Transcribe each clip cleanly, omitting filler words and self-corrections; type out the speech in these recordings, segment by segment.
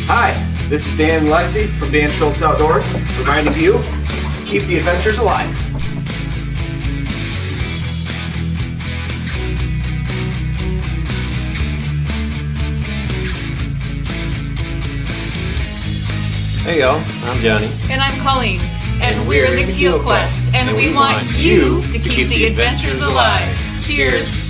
Hi, this is Dan and Lexi from Dan Schultz Outdoors, reminding you to keep the adventures alive. Hey y'all, I'm Johnny. And I'm Colleen. And we're the Keel Quest. And we want you to keep the adventures alive. Cheers!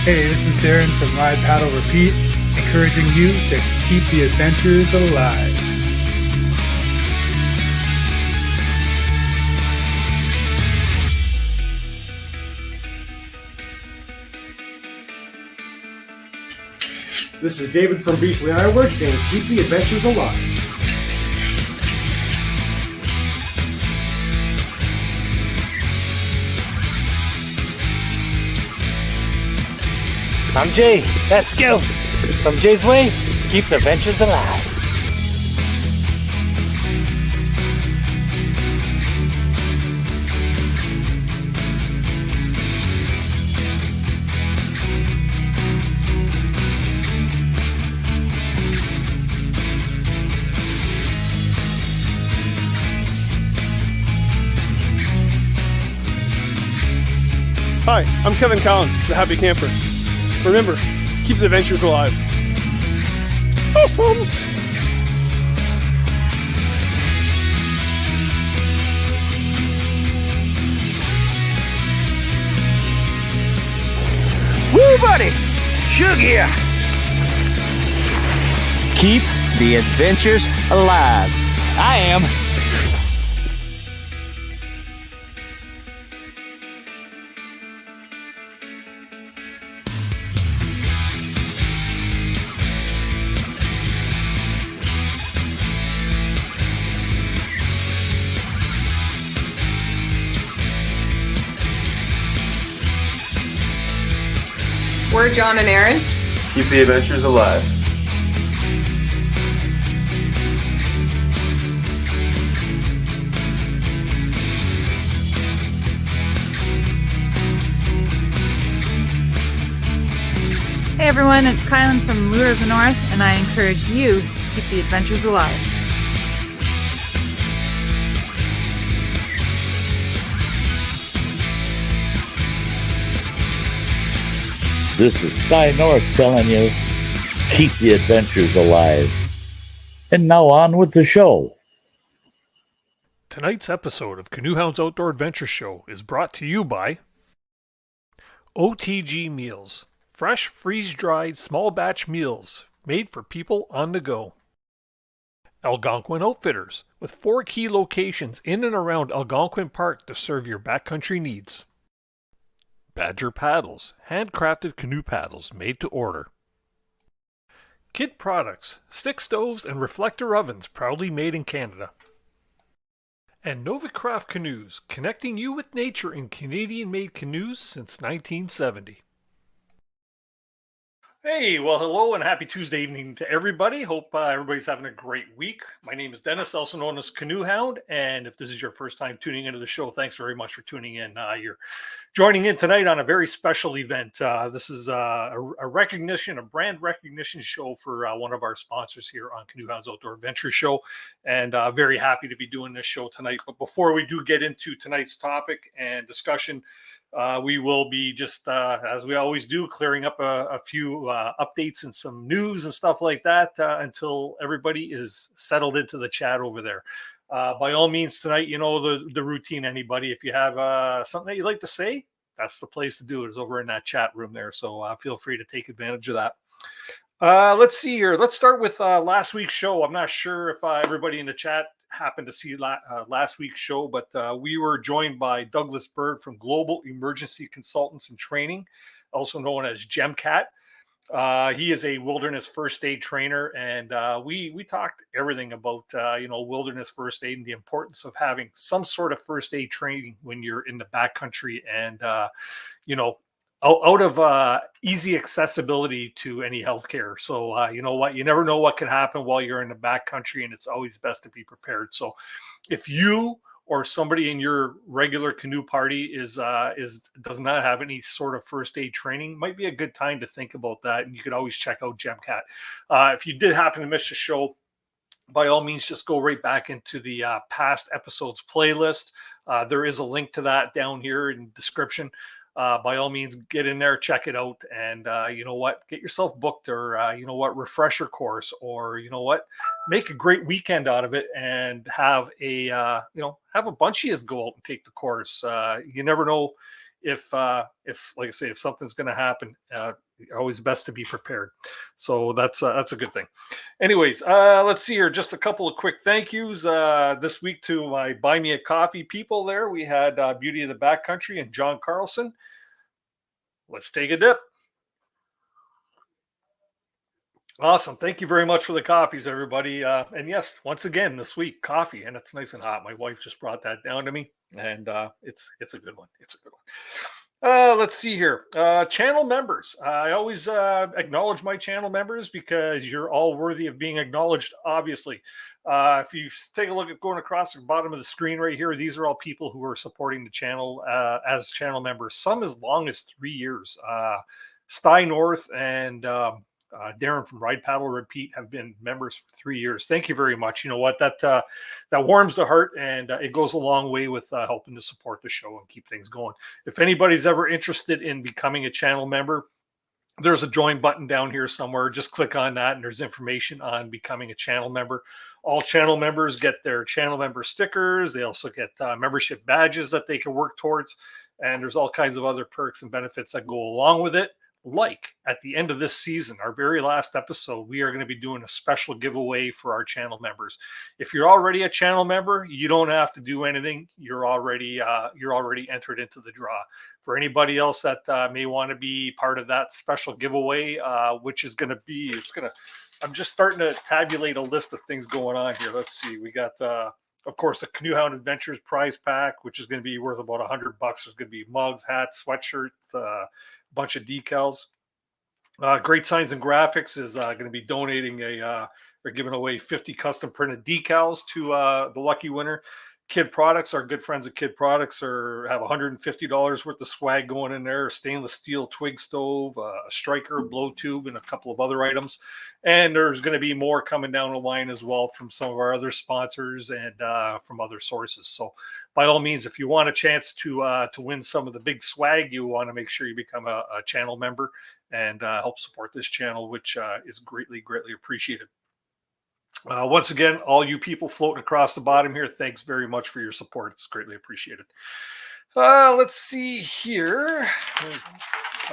Hey, this is Darren from Ride Paddle Repeat, encouraging you to keep the adventures alive. This is David from Beachley Ironworks saying keep the adventures alive. I'm Jay. That's Skill. From Jay's Way, keep the adventures alive. Hi, I'm Kevin Collin, the Happy Camper. Remember, keep the adventures alive. Awesome! Woo, buddy! Shug here! Keep the adventures alive. I am. We're John and Aaron. Keep the adventures alive. Hey everyone, it's Kylan from Lure of the North, and I encourage you to keep the adventures alive. This is Sky North telling you, keep the adventures alive. And now on with the show. Tonight's episode of Canoehound's Outdoor Adventure Show is brought to you by OTG Meals. Fresh, freeze-dried, small batch meals made for people on the go. Algonquin Outfitters, with 4 key locations in and around Algonquin Park to serve your backcountry needs. Badger Paddles, handcrafted canoe paddles made to order. Kid Products, stick stoves and reflector ovens proudly made in Canada. And Novacraft Canoes, connecting you with nature in Canadian-made canoes since 1970. Hey, well, hello and happy Tuesday evening to everybody. Hope everybody's having a great week. My name is Dennis, also known as Canoe Hound, and if this is your first time tuning into the show, thanks very much for tuning in. You're joining in tonight on a very special event. This is a brand recognition show for one of our sponsors here on Canoe Hound's Outdoor Adventure Show, and very happy to be doing this show tonight. But before we do get into tonight's topic and discussion, we will be just, as we always do, clearing up a few updates and some news and stuff like that until everybody is settled into the chat over there. By all means, tonight, you know the routine, anybody. If you have something that you'd like to say, that's the place to do it, is over in that chat room there. So feel free to take advantage of that. Let's see here. Let's start with last week's show. I'm not sure if everybody in the chat happened to see last week's show, but we were joined by Douglas Bird from Global Emergency Consultants and Training, also known as GEMCAT. He is a wilderness first aid trainer, and we talked everything about wilderness first aid and the importance of having some sort of first aid training when you're in the backcountry and out of easy accessibility to any healthcare. So you know what? You never know what can happen while you're in the backcountry, and it's always best to be prepared. So if you or somebody in your regular canoe party does not have any sort of first aid training, might be a good time to think about that. And you could always check out GemCat. If you did happen to miss the show, by all means, just go right back into the past episodes playlist. There is a link to that down here in the description. By all means, get in there, check it out, and you know what, get yourself booked, or you know what, refresher course, or you know what, make a great weekend out of it, and have a have a bunch of you go out and take the course. You never know if like I say, if something's going to happen. Always best to be prepared. So that's a good thing. Anyways, let's see here. Just a couple of quick thank yous this week to my Buy Me a Coffee people there. We had Beauty of the Backcountry and John Carlson. Let's take a dip. Awesome. Thank you very much for the coffees, everybody. And yes, once again, this week, coffee, and it's nice and hot. My wife just brought that down to me, and it's a good one. It's a good one. Let's see here. Channel members. I always acknowledge my channel members because you're all worthy of being acknowledged, obviously. If you take a look at going across the bottom of the screen right here, these are all people who are supporting the channel as channel members, some as long as 3 years. Sty North and Darren from Ride Paddle Repeat have been members for 3 years. Thank you very much. You know what, that warms the heart, and it goes a long way with helping to support the show and keep things going. If anybody's ever interested in becoming a channel member, there's a join button down here somewhere. Just click on that, and there's information on becoming a channel member. All channel members get their channel member stickers. They also get membership badges that they can work towards, and there's all kinds of other perks and benefits that go along with it. Like at the end of this season, our very last episode, we are going to be doing a special giveaway for our channel members. If you're already a channel member, you don't have to do anything. You're already entered into the draw. For anybody else that may want to be part of that special giveaway, which is going to be, I'm just starting to tabulate a list of things going on here. Let's see. We got, of course, the Canoe Hound Adventures prize pack, which is going to be worth about $100. There's going to be mugs, hats, sweatshirt, bunch of decals. Great Signs and Graphics is going to be donating they're giving away 50 custom printed decals to the lucky winner. Kid Products, our good friends at Kid Products, have $150 worth of swag going in there: a stainless steel twig stove, a striker, a blow tube, and a couple of other items. And there's going to be more coming down the line as well from some of our other sponsors and from other sources. So by all means, if you want a chance to win some of the big swag, you want to make sure you become a channel member and help support this channel, which is greatly, greatly appreciated. Once again, all you people floating across the bottom here, thanks very much for your support. It's greatly appreciated. Let's see here.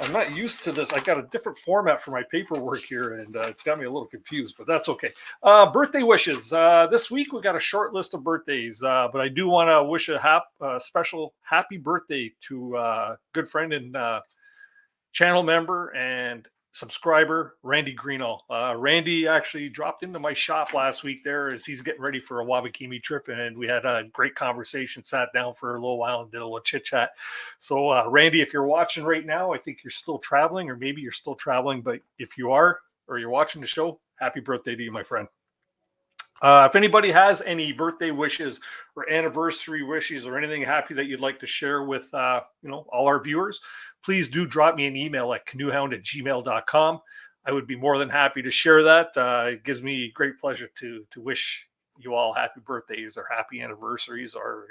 I'm not used to this. I got a different format for my paperwork here, and it's got me a little confused, but that's okay. Birthday wishes. This week we got a short list of birthdays, but I do want to wish a special happy birthday to a good friend and channel member and subscriber, Randy Greeno. Randy actually dropped into my shop last week there as he's getting ready for a Wabakimi trip, and we had a great conversation, sat down for a little while and did a little chit chat. So Randy, if you're watching right now, I think you're still traveling, or maybe you're still traveling, but if you are, or you're watching the show, happy birthday to you, my friend. If anybody has any birthday wishes or anniversary wishes or anything happy that you'd like to share with all our viewers, please do drop me an email at canoehound@gmail.com. I would be more than happy to share that. It gives me great pleasure to wish you all happy birthdays or happy anniversaries, or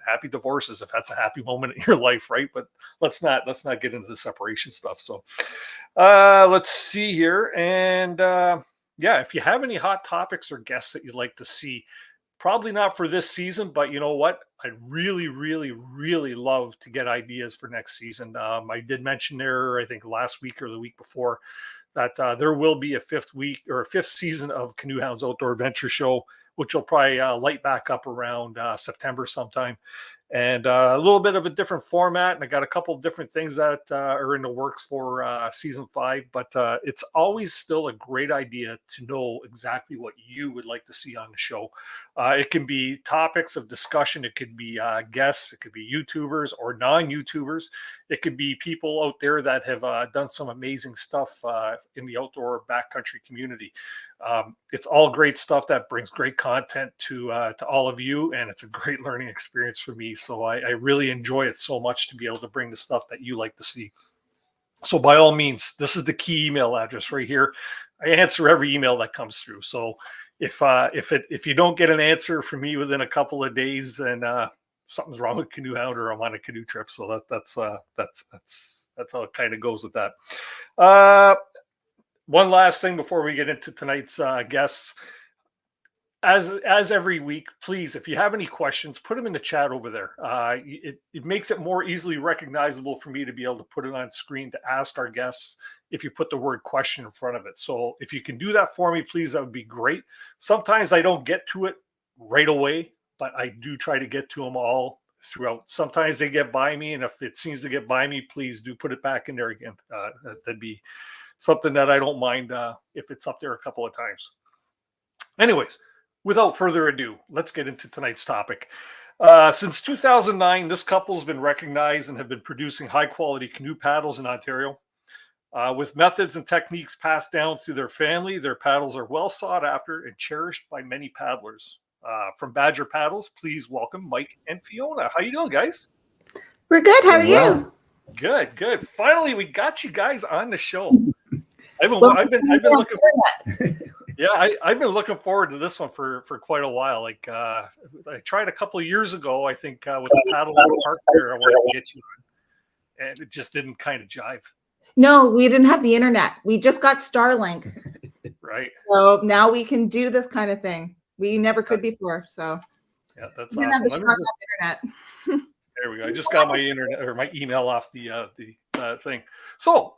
happy divorces if that's a happy moment in your life, right? But let's not get into the separation stuff. So let's see here. And if you have any hot topics or guests that you'd like to see, probably not for this season, but you know what? I'd really, really, really love to get ideas for next season. I did mention there, I think last week or the week before, that there will be a fifth season of Canoe Hound's Outdoor Adventure Show, which will probably light back up around September sometime. and a little bit of a different format. And I got a couple of different things that are in the works for season 5, but it's always still a great idea to know exactly what you would like to see on the show. It can be topics of discussion. It could be guests. It could be YouTubers or non-YouTubers. It could be people out there that have done some amazing stuff in the outdoor backcountry community. It's all great stuff that brings great content to all of you, and it's a great learning experience for me. So I really enjoy it so much to be able to bring the stuff that you like to see. So by all means, this is the key email address right here. I answer every email that comes through. So if you don't get an answer from me within a couple of days, then something's wrong with Canoe Hound, or I'm on a canoe trip. So that's how it kind of goes with that. One last thing before we get into tonight's guests. As every week, please, if you have any questions, put them in the chat over there. It makes it more easily recognizable for me to be able to put it on screen to ask our guests if you put the word question in front of it. So if you can do that for me, please, that would be great. Sometimes I don't get to it right away, but I do try to get to them all throughout. Sometimes they get by me, and if it seems to get by me, please do put it back in there again. That'd be something that I don't mind if it's up there a couple of times. Anyways, without further ado, let's get into tonight's topic. Since 2009, this couple has been recognized and have been producing high-quality canoe paddles in Ontario. With methods and techniques passed down through their family, their paddles are well sought after and cherished by many paddlers. From Badger Paddles, please welcome Mike and Fiona. How you doing, guys? We're good. How are you? Good. Finally, we got you guys on the show. I've been looking. Yeah, I've been looking forward to this one for quite a while. Like I tried a couple of years ago, I think, with the paddle in the park there. I wanted to get you on, and it just didn't kind of jive. No, we didn't have the internet. We just got Starlink. Right. So now we can do this kind of thing. We never could before. So yeah, that's we awesome. didn't have the internet. There we go. I just got my internet or my email off the thing. So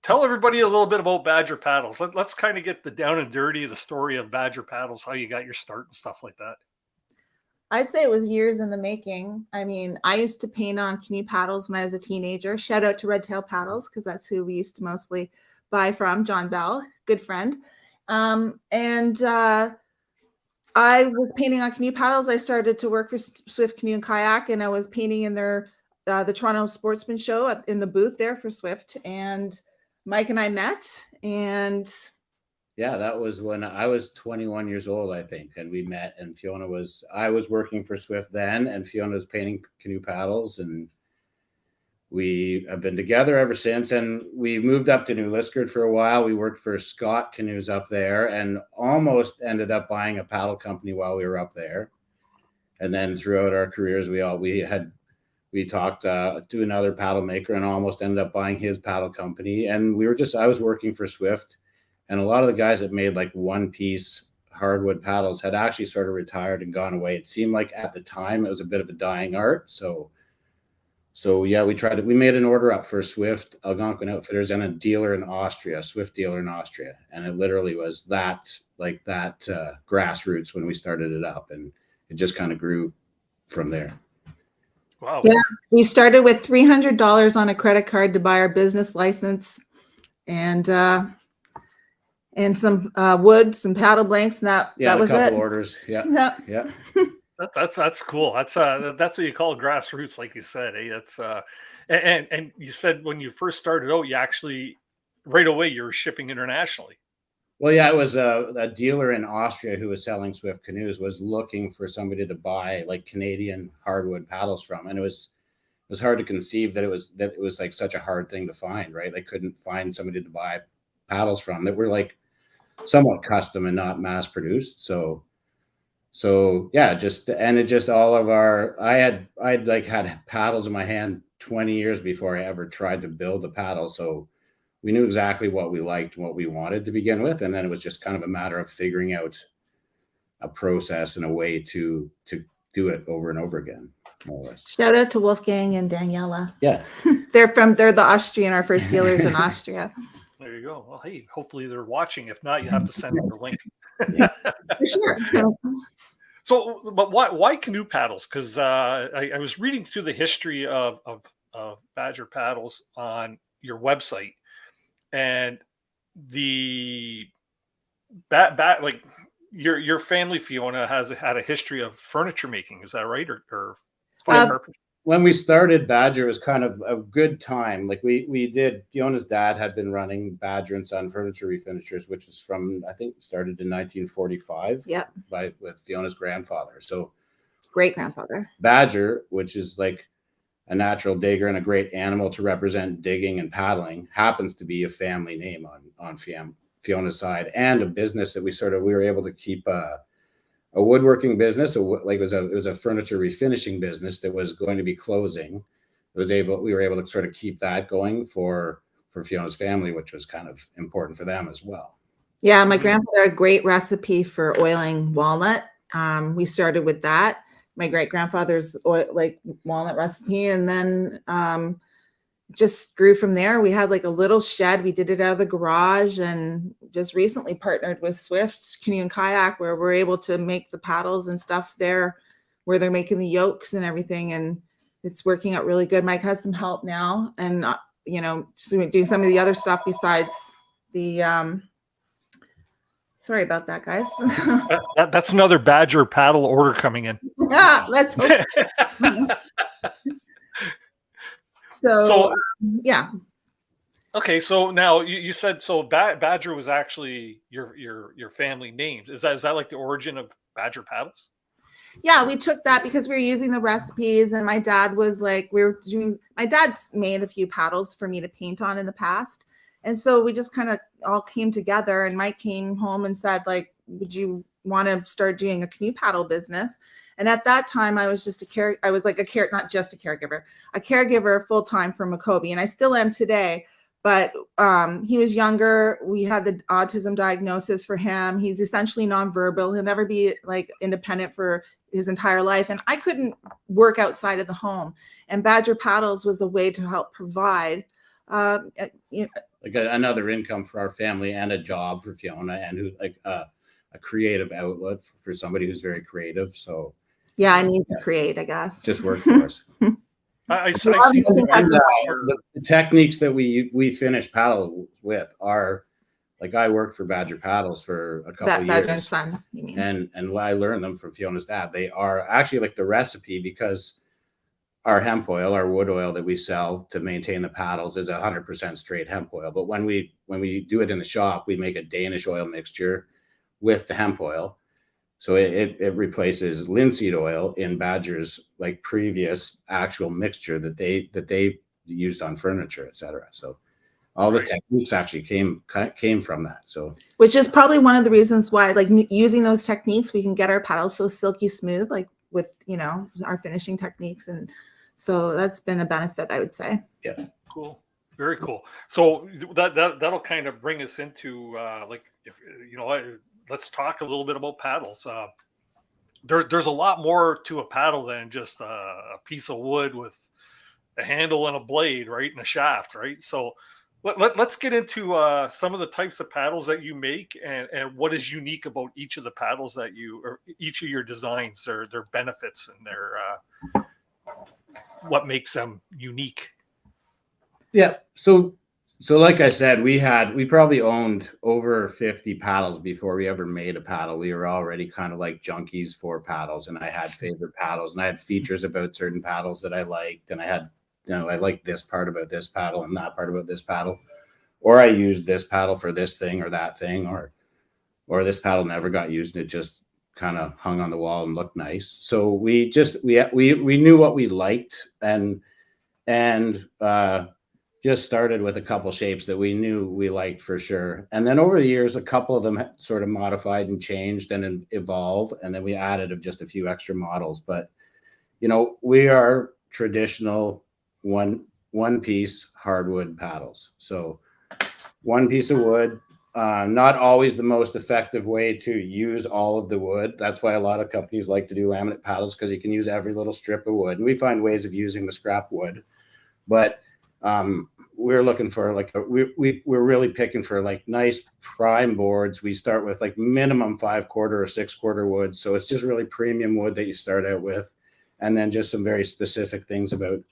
tell everybody a little bit about Badger Paddles. Let's kind of get the down and dirty of the story of Badger Paddles, how you got your start and stuff like that. I'd say it was years in the making. I mean, I used to paint on canoe paddles when I was a teenager. Shout out to Red Tail Paddles, because that's who we used to mostly buy from. John Bell, good friend. I was painting on canoe paddles. I started to work for Swift Canoe and Kayak, and I was painting in their the Toronto Sportsman Show in the booth there for Swift. And Mike and I met, and yeah, that was when I was 21 years old, I think, and we met. And I was working for Swift then, and Fiona was painting canoe paddles, and we have been together ever since. And we moved up to New Liskeard for a while. We worked for Scott Canoes up there, and almost ended up buying a paddle company while we were up there. And then throughout our careers, we talked to another paddle maker and almost ended up buying his paddle company. And I was working for Swift, and a lot of the guys that made like one-piece hardwood paddles had actually sort of retired and gone away. It seemed like at the time it was a bit of a dying art. So yeah, we made an order up for Swift, Algonquin Outfitters, and a dealer in Austria, Swift dealer in Austria. And it literally was that grassroots when we started it up, and it just kind of grew from there. Wow. Yeah, we started with $300 on a credit card to buy our business license, and some wood, some paddle blanks, and that was a couple it. orders. Yeah. That's cool. That's what you call grassroots, like you said. That's and you said when you first started out, you actually right away you were shipping internationally. Well, yeah, it was a dealer in Austria who was selling Swift canoes was looking for somebody to buy like Canadian hardwood paddles from, and it was hard to conceive that it was like such a hard thing to find, right? They couldn't find somebody to buy paddles from that were like somewhat custom and not mass produced. So yeah, I'd like had paddles in my hand 20 years before I ever tried to build a paddle. So we knew exactly what we liked and what we wanted to begin with. And then it was just kind of a matter of figuring out a process and a way to do it over and over again. More or less. Shout out to Wolfgang and Daniela. Yeah. They're the Austrian, our first dealers in Austria. There you go. Well, hey, hopefully they're watching. If not, you have to send them the link. For sure. So, but why canoe paddles? Because I was reading through the history of Badger paddles on your website, and like your family, Fiona, has had a history of furniture making. Is that right? Or when we started Badger, it was kind of a good time. Like we did, Fiona's dad had been running Badger and Son Furniture Refinishers, which is from, I think, started in 1945. Yep. With Fiona's grandfather. So great grandfather. Badger, which is like a natural digger and a great animal to represent digging and paddling, happens to be a family name on Fiona's side, and a business that we were able to keep a woodworking business. It was a furniture refinishing business that was going to be closing. We were able to sort of keep that going for Fiona's family, which was kind of important for them as well. Yeah, my grandfather had a great recipe for oiling walnut. We started with that. My great grandfather's walnut recipe, and then just grew from there. We had like a little shed. We did it out of the garage, and just recently partnered with Swift Canoe and Kayak, where we're able to make the paddles and stuff there, where they're making the yokes and everything, and it's working out really good. Mike has some help now, and do some of the other stuff besides the. Sorry about that, guys. That's another Badger paddle order coming in. Yeah, let's hope so. Yeah. Okay, so now you said Badger was actually your family name. Is that like the origin of Badger paddles? Yeah, we took that because we were using the recipes, and my dad was like, my dad's made a few paddles for me to paint on in the past. And so we just kind of all came together, and Mike came home and said, like, would you want to start doing a canoe paddle business? And at that time, I was just not just a caregiver full-time for Makobe. And I still am today, but he was younger. We had the autism diagnosis for him. He's essentially nonverbal. He'll never be like independent for his entire life. And I couldn't work outside of the home. And Badger paddles was a way to help provide, like another income for our family, and a job for Fiona, and a creative outlet for somebody who's very creative. So yeah, I need to create, I guess. Just work for us. I see the techniques that we finish paddle with are, like, I worked for Badger paddles for a couple of years. Badger and Son, you mean? And I learned them from Fiona's dad. They are actually like the recipe, because our hemp oil, our wood oil that we sell to maintain the paddles, is 100% straight hemp oil. But when we do it in the shop, we make a Danish oil mixture with the hemp oil. So it replaces linseed oil in Badger's like previous actual mixture that they used on furniture, etc. So all the techniques actually came from that. So, which is probably one of the reasons why, like, using those techniques, we can get our paddles so silky smooth, like with our finishing techniques. And so that's been a benefit, I would say. Yeah. Cool. Very cool. So that'll kind of bring us into let's talk a little bit about paddles. There's a lot more to a paddle than just a piece of wood with a handle and a blade, right, and a shaft, right? So let's get into some of the types of paddles that you make, and what is unique about each of the paddles that or each of your designs, their benefits, and their what makes them unique. Yeah. So like I said, we probably owned over 50 paddles before we ever made a paddle. We were already kind of like junkies for paddles, and I had favorite paddles, and I had features about certain paddles that I liked, and I had, I liked this part about this paddle and that part about this paddle, or I used this paddle for this thing or that thing, or this paddle never got used and it just kind of hung on the wall and looked nice. So we knew what we liked, and just started with a couple shapes that we knew we liked for sure. And then over the years, a couple of them sort of modified and changed and evolved. And then we added just a few extra models. But, we are traditional one piece hardwood paddles. So one piece of wood, not always the most effective way to use all of the wood. That's why a lot of companies like to do laminate paddles, because you can use every little strip of wood. And we find ways of using the scrap wood. But we're looking for like we're really picking for like nice prime boards. We start with like minimum 5/4 or 6/4 wood, so it's just really premium wood that you start out with, and then just some very specific things about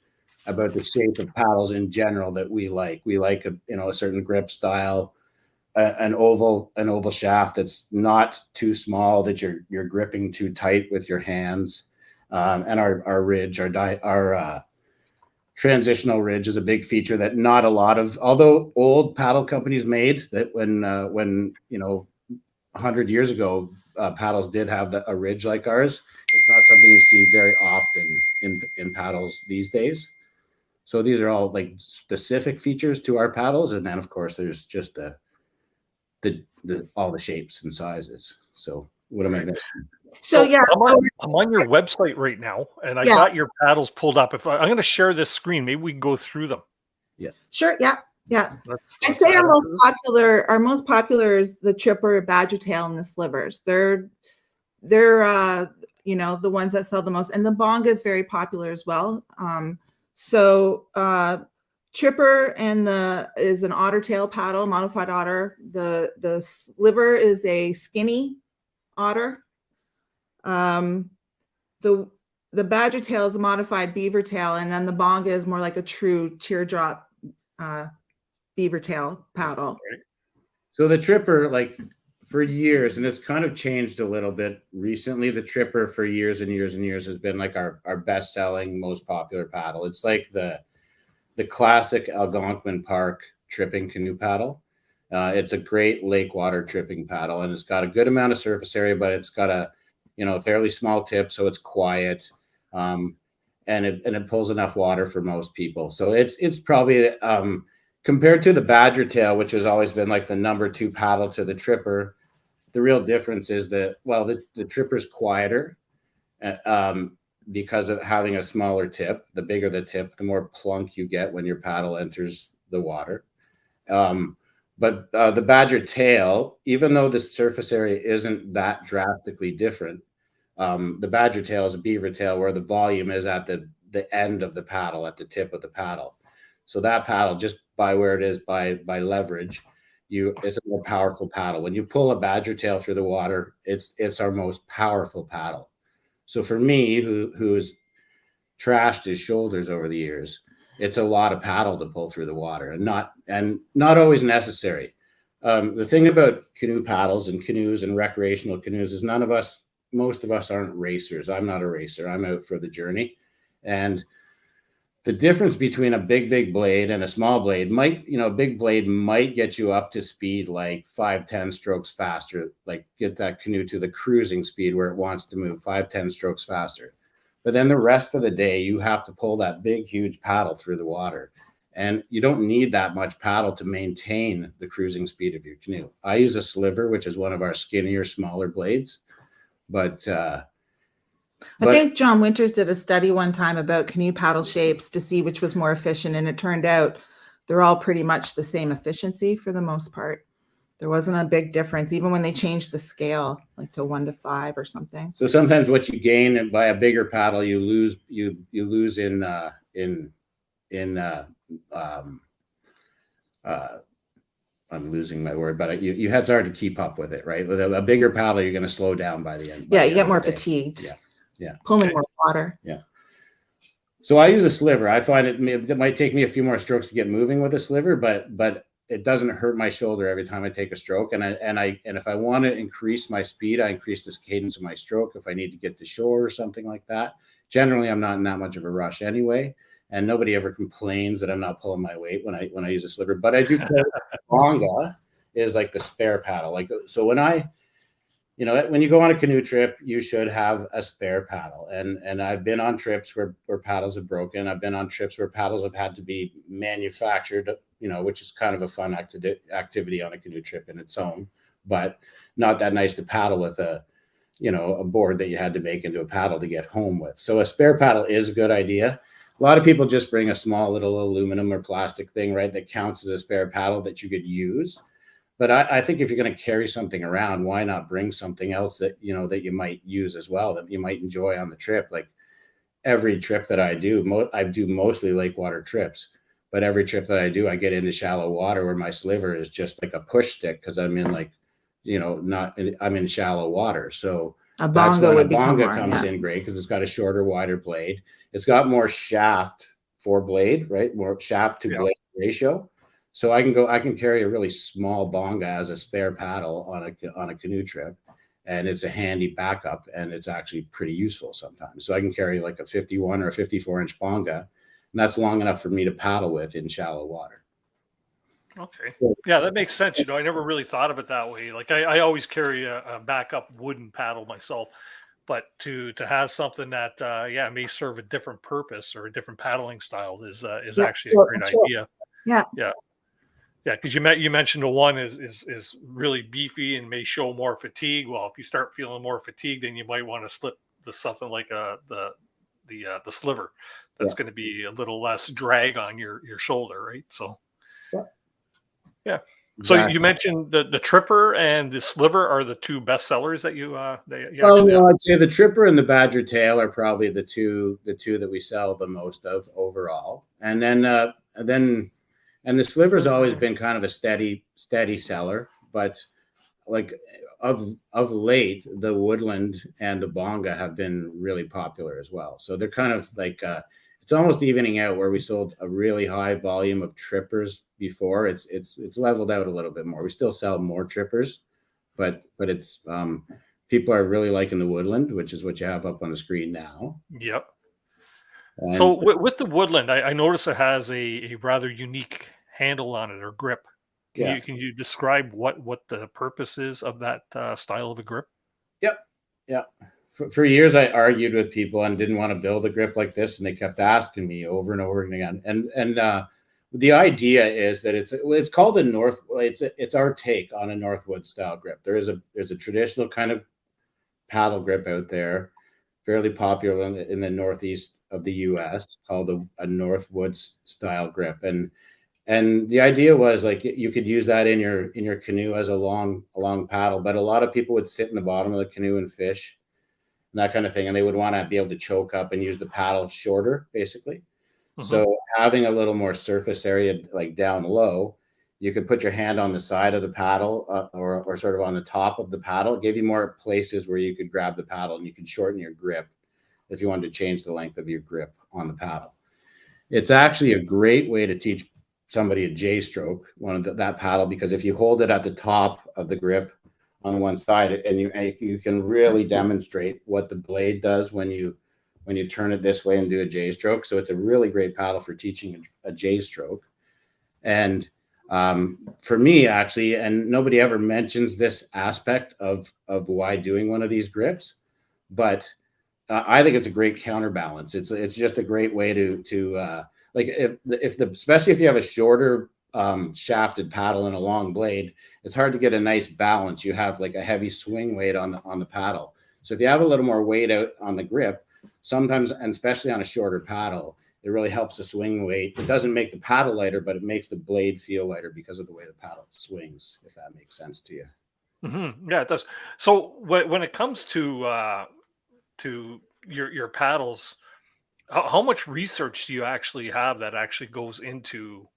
the shape of paddles in general that we like. We like a certain grip style, an oval shaft that's not too small that you're gripping too tight with your hands, and our ridge, our transitional ridge is a big feature that not a lot of, although old paddle companies made that when 100 years ago, paddles did have a ridge like ours. It's not something you see very often in paddles these days. So these are all like specific features to our paddles, and then of course there's just all the shapes and sizes. So what am I missing? So yeah, I'm on your website right now, and I got your paddles pulled up. I'm going to share this screen, maybe we can go through them. Yeah. Sure. Yeah. I'd say our most popular is the Tripper, Badger Tail, and the Slivers. They're the ones that sell the most, and the Bonga is very popular as well. Tripper is an otter tail paddle, modified otter. The Sliver is a skinny otter. The Badger Tail is a modified beaver tail, and then the Bonga is more like a true teardrop beaver tail paddle. So the Tripper, like for years, and it's kind of changed a little bit recently, the Tripper for years and years and years has been like our best selling, most popular paddle. It's like the classic Algonquin Park tripping canoe paddle. It's a great lake water tripping paddle, and it's got a good amount of surface area, but it's got a fairly small tip, so it's quiet, and it pulls enough water for most people. So it's probably compared to the Badger Tail, which has always been like the number 2 paddle to the Tripper. The real difference is that the Tripper's quieter because of having a smaller tip. The bigger the tip, the more plunk you get when your paddle enters the water. But the Badger Tail, even though the surface area isn't that drastically different, the Badger Tail is a beaver tail where the volume is at the end of the paddle, at the tip of the paddle. So that paddle, just by where it is by leverage, it's a more powerful paddle. When you pull a Badger Tail through the water, it's our most powerful paddle. So for me, who's trashed his shoulders over the years, it's a lot of paddle to pull through the water, and not always necessary. The thing about canoe paddles and canoes and recreational canoes is most of us aren't racers. I'm not a racer. I'm out for the journey. And the difference between a big blade and a small blade a big blade might get you up to speed like 5-10 strokes faster, like get that canoe to the cruising speed where it wants to move 5-10 strokes faster. But then the rest of the day, you have to pull that big, huge paddle through the water. And you don't need that much paddle to maintain the cruising speed of your canoe. I use a Sliver, which is one of our skinnier, smaller blades. But I think John Winters did a study one time about canoe paddle shapes to see which was more efficient. And it turned out they're all pretty much the same efficiency for the most part. There wasn't a big difference, even when they changed the scale, like to 1 to 5 or something. So sometimes what you gain by a bigger paddle, you lose in I'm losing my word, but it's hard to keep up with it, right? With a bigger paddle, you're going to slow down by the end. You get more fatigued. Yeah. Pulling more water. Yeah. So I use a Sliver. I find it might take me a few more strokes to get moving with a Sliver, but it doesn't hurt my shoulder every time I take a stroke. And if I want to increase my speed, I increase the cadence of my stroke. If I need to get to shore or something like that, generally I'm not in that much of a rush anyway. And nobody ever complains that I'm not pulling my weight when I use a Sliver. But I do. Bonga is like the spare paddle. Like so when you go on a canoe trip, you should have a spare paddle. And I've been on trips where paddles have broken. I've been on trips where paddles have had to be manufactured, which is kind of a fun activity on a canoe trip in its own, but not that nice to paddle with a board that you had to make into a paddle to get home with. So a spare paddle is a good idea. A lot of people just bring a small little aluminum or plastic thing, right, that counts as a spare paddle that you could use. But I think if you're going to carry something around, why not bring something else that you might use as well, that you might enjoy on the trip? Like every trip that I do mostly lake water trips. But every trip that I do, I get into shallow water where my sliver is just like a push stick because I'm in like, I'm in shallow water. So that's when a bonga comes in great because it's got a shorter, wider blade. It's got more shaft for blade, right? More shaft to blade ratio. So I can carry a really small bonga as a spare paddle on a canoe trip. And it's a handy backup, and it's actually pretty useful sometimes. So I can carry like a 51 or a 54-inch bonga, and that's long enough for me to paddle with in shallow water. Okay. Yeah, that makes sense. I never really thought of it that way. Like I always carry a backup wooden paddle myself, but to have something that may serve a different purpose or a different paddling style is actually a great idea. Yeah. Yeah. Yeah, because you mentioned the one is really beefy and may show more fatigue. Well, if you start feeling more fatigue, then you might want to slip to something like the sliver. That's going to be a little less drag on your shoulder, right? So, yeah. So you mentioned the Tripper and the Sliver are the two best sellers that you I'd say the Tripper and the Badger Tail are probably the two that we sell the most of overall, and then. And the Sliver's always been kind of a steady seller, but like of late, the Woodland and the Bonga have been really popular as well. So they're kind of like it's almost evening out where we sold a really high volume of Trippers before. It's leveled out a little bit more. We still sell more Trippers, but it's people are really liking the Woodland, which is what you have up on the screen now. Yep. So with the Woodland, I notice it has a rather unique handle on it or grip. Can you describe what the purpose is of that style of a grip? Yep. Yeah. For years, I argued with people and didn't want to build a grip like this, and they kept asking me over and over again. And the idea is that it's called a North. It's our take on a Northwood style grip. There's a traditional kind of paddle grip out there, fairly popular in the northeast of the U.S. called a Northwood style grip, and the idea was like you could use that in your canoe as a long paddle, but a lot of people would sit in the bottom of the canoe and fish, and that kind of thing, and they would want to be able to choke up and use the paddle shorter, basically. Mm-hmm. So having a little more surface area like down low, you could put your hand on the side of the paddle or sort of on the top of the paddle. It gave you more places where you could grab the paddle and you could shorten your grip if you wanted to change the length of your grip on the paddle. It's actually a great way to teach somebody a J-stroke, that paddle, because if you hold it at the top of the grip on one side, and you can really demonstrate what the blade does when you turn it this way and do a J-stroke. So it's a really great paddle for teaching a J-stroke. And for me, actually, and nobody ever mentions this aspect of why doing one of these grips, but I think it's a great counterbalance. It's just a great way to like especially if you have a shorter shafted paddle and a long blade, it's hard to get a nice balance. You have like a heavy swing weight on the paddle. So if you have a little more weight out on the grip, sometimes, and especially on a shorter paddle, it really helps the swing weight. It doesn't make the paddle lighter, but it makes the blade feel lighter because of the way the paddle swings, if that makes sense to you. Mm-hmm. Yeah, it does. So when it comes to your paddles, how much research do you actually have that actually goes into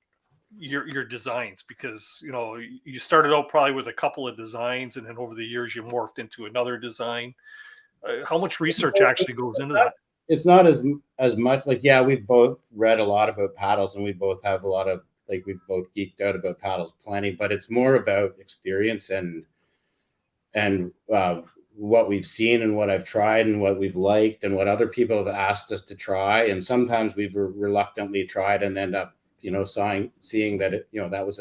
your designs? Because you started out probably with a couple of designs, and then over the years you morphed into another design. How much research actually goes into that? It's not as much. Like, yeah, we've both read a lot about paddles, and we both have a lot of we've both geeked out about paddles plenty, but it's more about experience and what we've seen and what I've tried and what we've liked and what other people have asked us to try. And sometimes we've reluctantly tried and end up, seeing that that was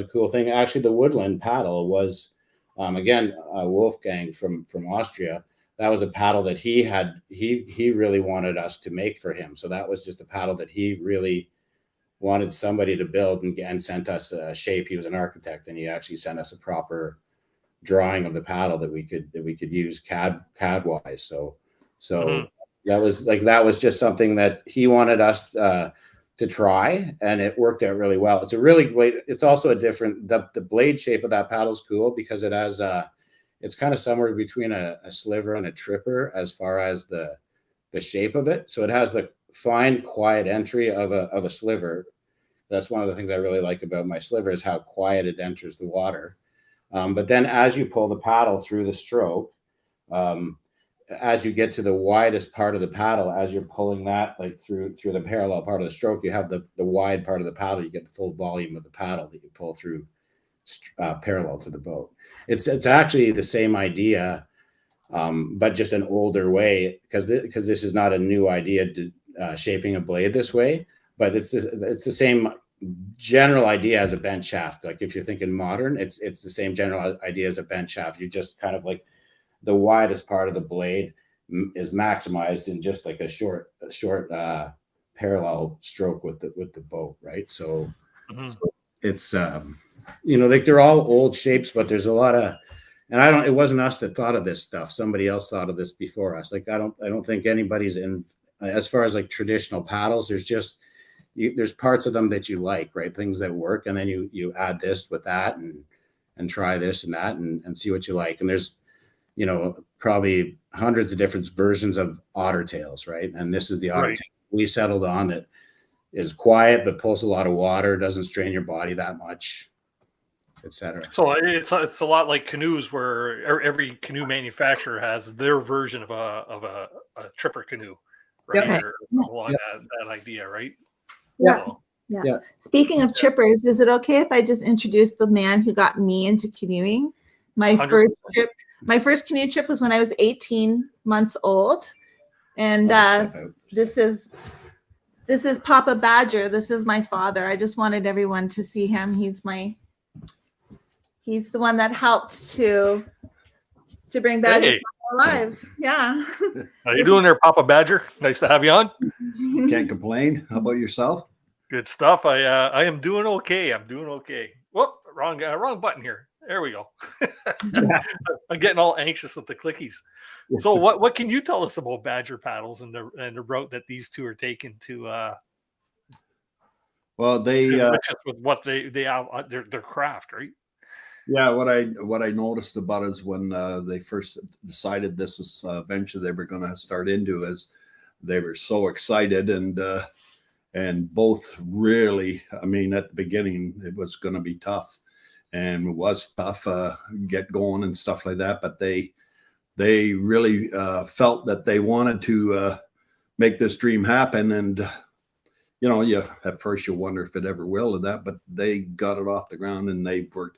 a cool thing. Actually, the Woodland paddle was, again, Wolfgang from Austria. That was a paddle that he really wanted us to make for him. So that was just a paddle that he really wanted somebody to build and sent us a shape. He was an architect, and he actually sent us a proper drawing of the paddle that we could use CAD wise. So mm-hmm. that was just something that he wanted us to try, and it worked out really well. It's a really great. It's also a different. The blade shape of that paddle is cool because it has it's kind of somewhere between a sliver and a tripper as far as the shape of it. So it has the fine, quiet entry of a sliver, That's one of the things I really like about my sliver is how quiet it enters the water. But then as you pull the paddle through the stroke, as you get to the widest part of the paddle, as you're pulling that like through the parallel part of the stroke, you have the wide part of the paddle. You get the full volume of the paddle that you pull through parallel to the boat. It's actually the same idea, but just an older way, because this is not a new idea to shaping a blade this way, but it's the same general idea as a bent shaft. Like if you're thinking modern, it's the same general idea as a bent shaft. You just kind of like the widest part of the blade is maximized in just like a short parallel stroke with the boat, right? So, so it's like they're all old shapes, but there's a lot of, and it wasn't us that thought of this stuff. Somebody else thought of this before us. Like I don't think anybody's in, as far as like traditional paddles, there's parts of them that you like, right? Things that work, and then you add this with that and try this and that and see what you like. And there's probably hundreds of different versions of otter tails, right? And this is the otter tail we settled on, that is quiet but pulls a lot of water, doesn't strain your body that much, etc. So it's a lot like canoes, where every canoe manufacturer has their version of a tripper canoe, right? Yep. Or along that idea, right? Yeah. So, yeah. Speaking of trippers, is it okay if I just introduce the man who got me into canoeing? My 100%. first canoe trip was when I was 18 months old, and this is Papa Badger. This is my father. I just wanted everyone to see him. He's the one that helped to bring Badger back to our lives. Yeah. How you doing there, Papa Badger? Nice to have you on. Can't complain. How about yourself? Good stuff. I am doing okay. I'm doing okay. Whoop, wrong button here. There we go. I'm getting all anxious with the clickies. So what can you tell us about Badger paddles and the route that these two are taking to well, they with what their craft, right? Yeah, what I noticed about is when they first decided this is venture they were going to start into, is they were so excited and both really, I mean, at the beginning it was going to be tough, and it was tough get going and stuff like that, but they really felt that they wanted to make this dream happen. And at first you wonder if it ever will, or that, but they got it off the ground and they've worked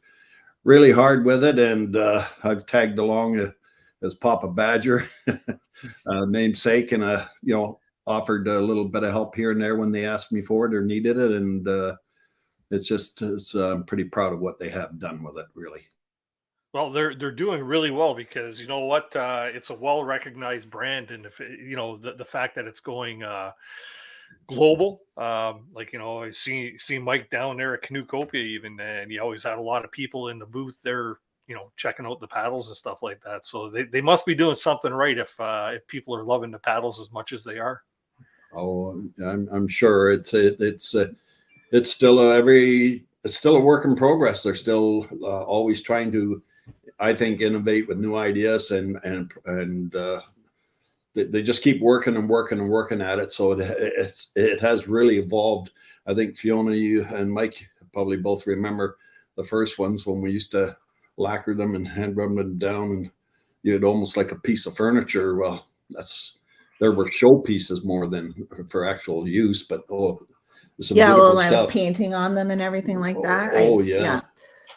really hard with it. And I've tagged along as Papa Badger namesake, and offered a little bit of help here and there when they asked me for it or needed it. And I'm pretty proud of what they have done with it, really. Well, they're doing really well, because you know what, it's a well-recognized brand, and if the fact that it's going global, I see Mike down there at Canoecopia even, and he always had a lot of people in the booth there, checking out the paddles and stuff like that. So they must be doing something right if people are loving the paddles as much as they are. Oh, I'm sure it's still a work in progress. They're still always trying to, I think, innovate with new ideas, and they just keep working and working and working at it. So it has really evolved. I think Fiona, you and Mike probably both remember the first ones when we used to lacquer them and hand rub them down, and you had almost like a piece of furniture. Well, there were show pieces more than for actual use, but some beautiful I stuff. was painting on them and everything like that. Yeah.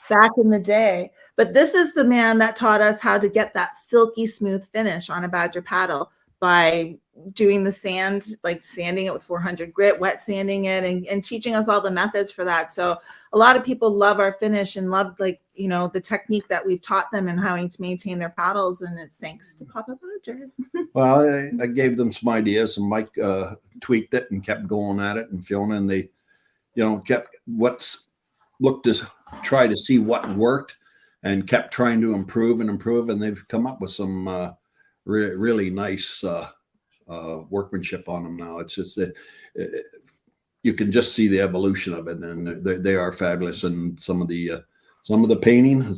Back in the day. But this is the man that taught us how to get that silky smooth finish on a Badger paddle by doing the sand, like sanding it with 400 grit, wet sanding it, and teaching us all the methods for that. So a lot of people love our finish and love the technique that we've taught them and how to maintain their paddles. And it's thanks to Papa Badger. Well, I gave them some ideas, and Mike tweaked it and kept going at it, and Fiona, and they, kept try to see what worked and kept trying to improve, and they've come up with some really nice workmanship on them now. It's just that you can just see the evolution of it, and they are fabulous. And some of the painting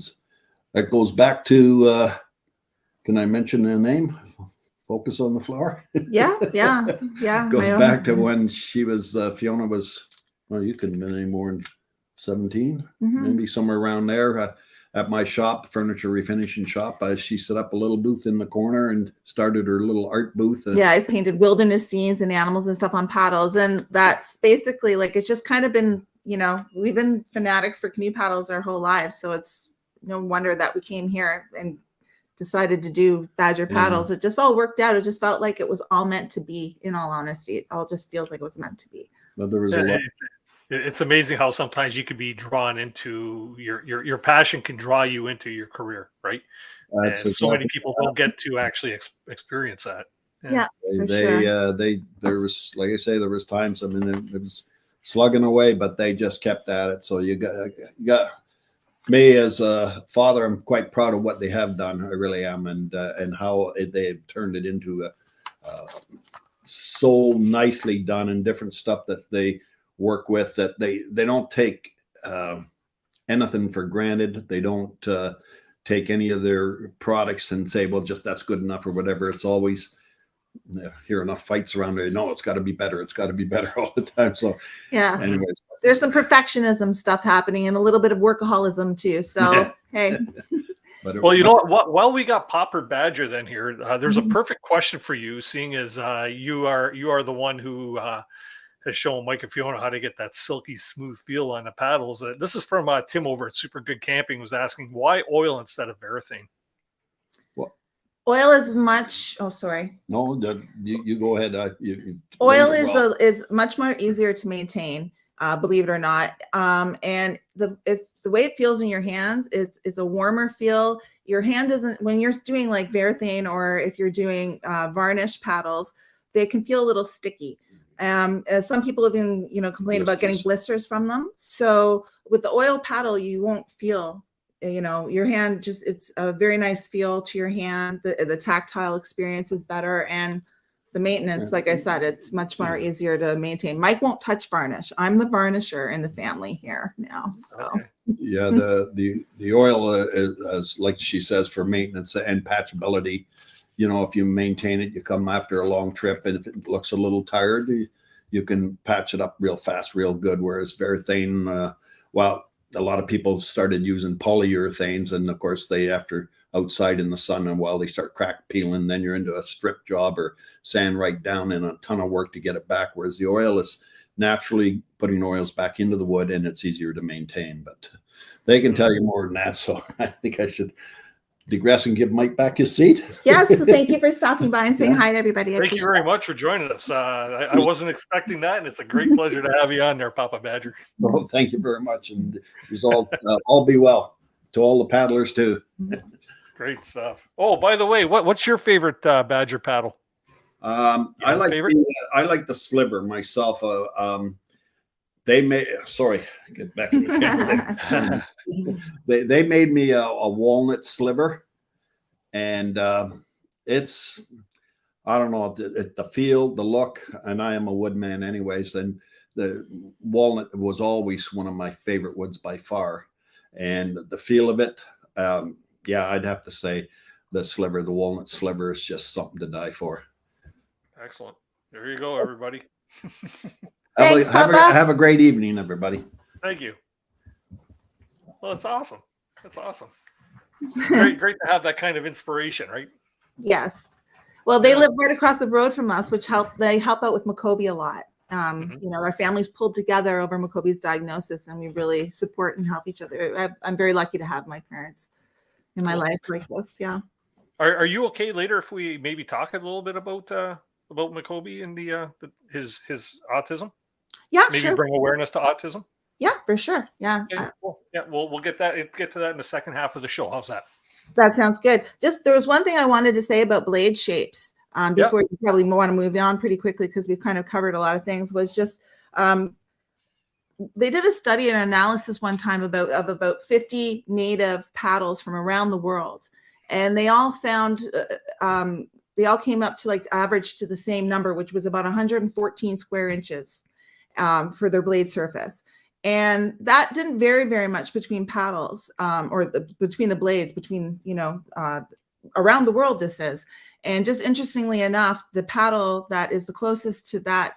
that goes back to can I mention the name? Focus on the Flower. Yeah. Goes back to when she was Fiona was well, you couldn't have been any more than 17, Mhm. maybe somewhere around there. At my shop, furniture refinishing shop, she set up a little booth in the corner and started her little art booth. Yeah, I painted wilderness scenes and animals and stuff on paddles. And that's basically like, it's just kind of been, we've been fanatics for canoe paddles our whole lives. So it's no wonder that we came here and decided to do Badger paddles. It just all worked out. It just felt like it was all meant to be, in all honesty. It all just feels like it was meant to be. But there was a lot. It's amazing how sometimes you could be drawn into your passion can draw you into your career, right? And so many people don't get to actually experience that. Yeah, for sure. There was, like I say, there was times. I mean, it was slugging away, but they just kept at it. So you got me as a father. I'm quite proud of what they have done. I really am, and how they have turned it into so nicely done and different stuff that they work with, that they don't take anything for granted. They don't take any of their products and say, well, just that's good enough or whatever. It's always hear enough fights around there. No, it's got to be better. It's got to be better all the time. So yeah, anyways, there's some perfectionism stuff happening and a little bit of workaholism too. So hey. Well, you know what? While we got Popper Badger then here, there's a perfect question for you, seeing as you are the one who has shown Mike and Fiona how to get that silky smooth feel on the paddles. This is from Tim over at Super Good Camping, was asking why oil instead of Varathane. Well, oil is much. Oh, sorry. No, you go ahead. Oil is much more easier to maintain, believe it or not. And the way it feels in your hands, it's a warmer feel. Your hand doesn't, when you're doing like Varathane or if you're doing varnish paddles, they can feel a little sticky. Some people even, complain about getting blisters from them. So with the oil paddle, you won't feel, your hand it's a very nice feel to your hand. The tactile experience is better. And the maintenance, like I said, it's much more easier to maintain. Mike won't touch varnish. I'm the varnisher in the family here now. So okay. Yeah, the oil is like she says, for maintenance and patchability. If you maintain it, you come after a long trip, and if it looks a little tired, you can patch it up real fast, real good. Whereas Varathane, a lot of people started using polyurethanes, and of course after outside in the sun, and while they start crack peeling, then you're into a strip job or sand right down and a ton of work to get it back. Whereas the oil is naturally putting oils back into the wood, and it's easier to maintain. But they can tell you more than that. So I think I should digress and give Mike back his seat. Yes, so thank you for stopping by and saying hi to everybody. Thank you very much for joining us. I wasn't expecting that, and it's a great pleasure to have you on there, Papa Badger. Well, thank you very much, and all be well to all the paddlers too. Great stuff. Oh, by the way, what's your favorite Badger paddle? I like the sliver myself. They made, sorry, get back in the camera. They made me a walnut sliver, and it's, I don't know, the feel, the look, and I am a woodman anyways, and the walnut was always one of my favorite woods by far, and the feel of it, I'd have to say the walnut sliver is just something to die for. Excellent. There you go, everybody. Thanks, have a great evening, everybody. Thank you. Well, it's awesome. That's awesome. Great to have that kind of inspiration, right? Yes. Well, they live right across the road from us, which they help out with Makobe a lot. Our families pulled together over Makobe's diagnosis, and we really support and help each other. I'm very lucky to have my parents in my life like this. Yeah. Are you okay later if we maybe talk a little bit about Makobe and his autism? Yeah, maybe sure. Bring awareness to autism. Yeah, for sure. Yeah. Okay, cool. Yeah, we'll get to that in the second half of the show. How's that? That sounds good. There was one thing I wanted to say about blade shapes before you probably want to move on pretty quickly, because we've kind of covered a lot of things. Was just they did a study and analysis one time of about 50 native paddles from around the world, and they all found they all came up to like average to the same number, which was about 114 square inches for their blade surface. And that didn't vary very much between paddles between the blades, around the world this is. And just interestingly enough, the paddle that is the closest to that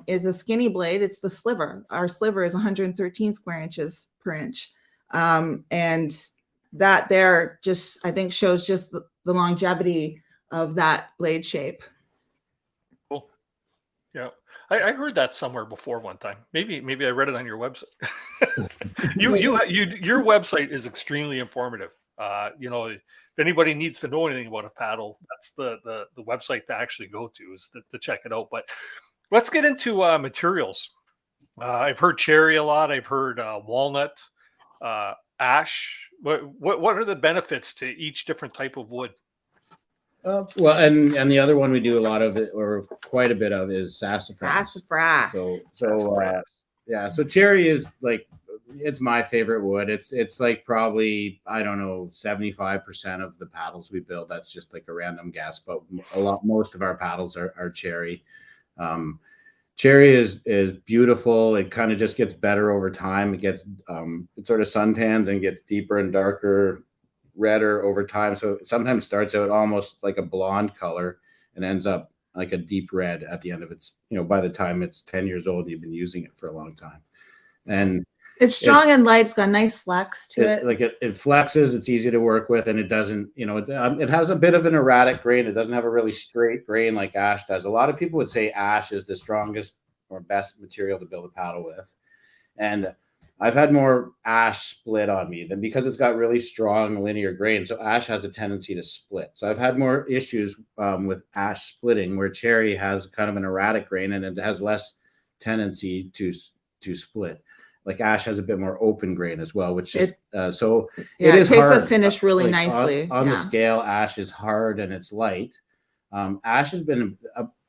is a skinny blade. It's the sliver. Our sliver is 113 square inches per inch. And that there just, I think, shows just the longevity of that blade shape. Cool. Yeah. I heard that somewhere before one time. Maybe I read it on your website. Your website is extremely informative. If anybody needs to know anything about a paddle, that's the website to actually go to, is to check it out. But let's get into materials. I've heard cherry a lot. I've heard walnut, ash. What are the benefits to each different type of wood? Well, and the other one we do a lot of it, or quite a bit of, is sassafras. Sassafras. So cherry is like, it's my favorite wood. It's like probably, I don't know, 75% of the paddles we build. That's just like a random guess, but most of our paddles are cherry. Cherry is beautiful. It kind of just gets better over time. It gets it sort of suntans and gets deeper and darker, redder over time. So it sometimes starts out almost like a blonde color and ends up like a deep red at the end of its, by the time it's 10 years old, you've been using it for a long time. And it's strong and light. It's got nice flex to it. Like it flexes. It's easy to work with, and it doesn't, it has a bit of an erratic grain. It doesn't have a really straight grain like ash does. A lot of people would say ash is the strongest or best material to build a paddle with. And I've had more ash split on me than, because it's got really strong linear grain. So ash has a tendency to split. So I've had more issues with ash splitting, where cherry has kind of an erratic grain and it has less tendency to split. Like ash has a bit more open grain as well, which is it is takes hard. the finish really nicely. On the scale, ash is hard and it's light. Ash has been,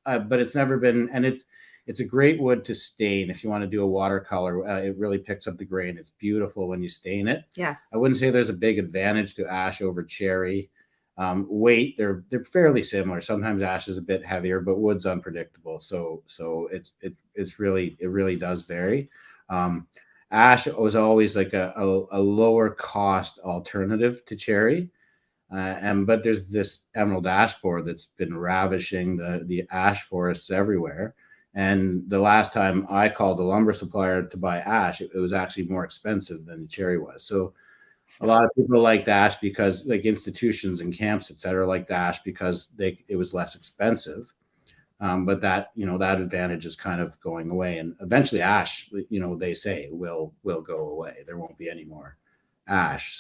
but it's never been, and it's a great wood to stain if you want to do a watercolor. It really picks up the grain. It's beautiful when you stain it. Yes. I wouldn't say there's a big advantage to ash over cherry. Weight, they're fairly similar. Sometimes ash is a bit heavier, but wood's unpredictable. So it really does vary. Ash was always like a lower cost alternative to cherry. But there's this emerald ash borer that's been ravishing the ash forests everywhere. And the last time I called the lumber supplier to buy ash, it was actually more expensive than the cherry was. So a lot of people liked ash because, like, institutions and camps, et cetera, liked ash because it was less expensive. But that advantage is kind of going away. And eventually ash, they say will go away. There won't be any more ash.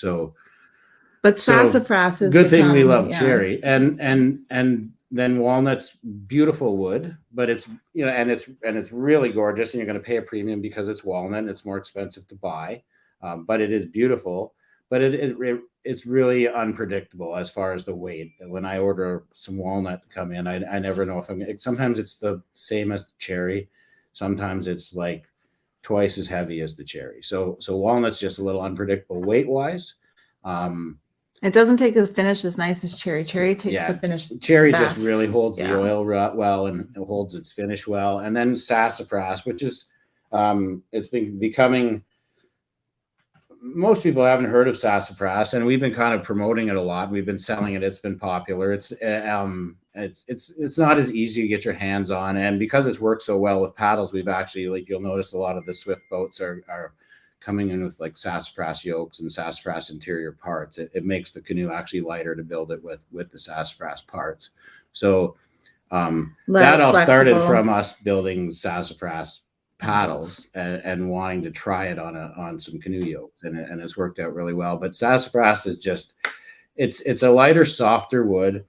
But sassafras is good thing we love cherry. And then walnut's beautiful wood, but it's it's really gorgeous, and you're going to pay a premium because it's walnut and it's more expensive to buy. But it is beautiful, but it's really unpredictable as far as the weight. When I order some walnut to come in, I never know if sometimes it's the same as the cherry. Sometimes it's like twice as heavy as the cherry. So walnut's just a little unpredictable weight wise. It doesn't take the finish as nice as cherry. Cherry takes the finish. Cherry just really holds the oil well, and it holds its finish well. And then sassafras, which is it's been becoming, most people haven't heard of sassafras, and we've been kind of promoting it a lot. We've been selling it. It's been popular. It's not as easy to get your hands on, and because it's worked so well with paddles, we've actually, like, you'll notice a lot of the Swift boats are coming in with like sassafras yokes and sassafras interior parts. It makes the canoe actually lighter to build it with the sassafras parts. So that all started from us building sassafras paddles and wanting to try it on some canoe yokes, and it's worked out really well. But sassafras is just, it's a lighter, softer wood,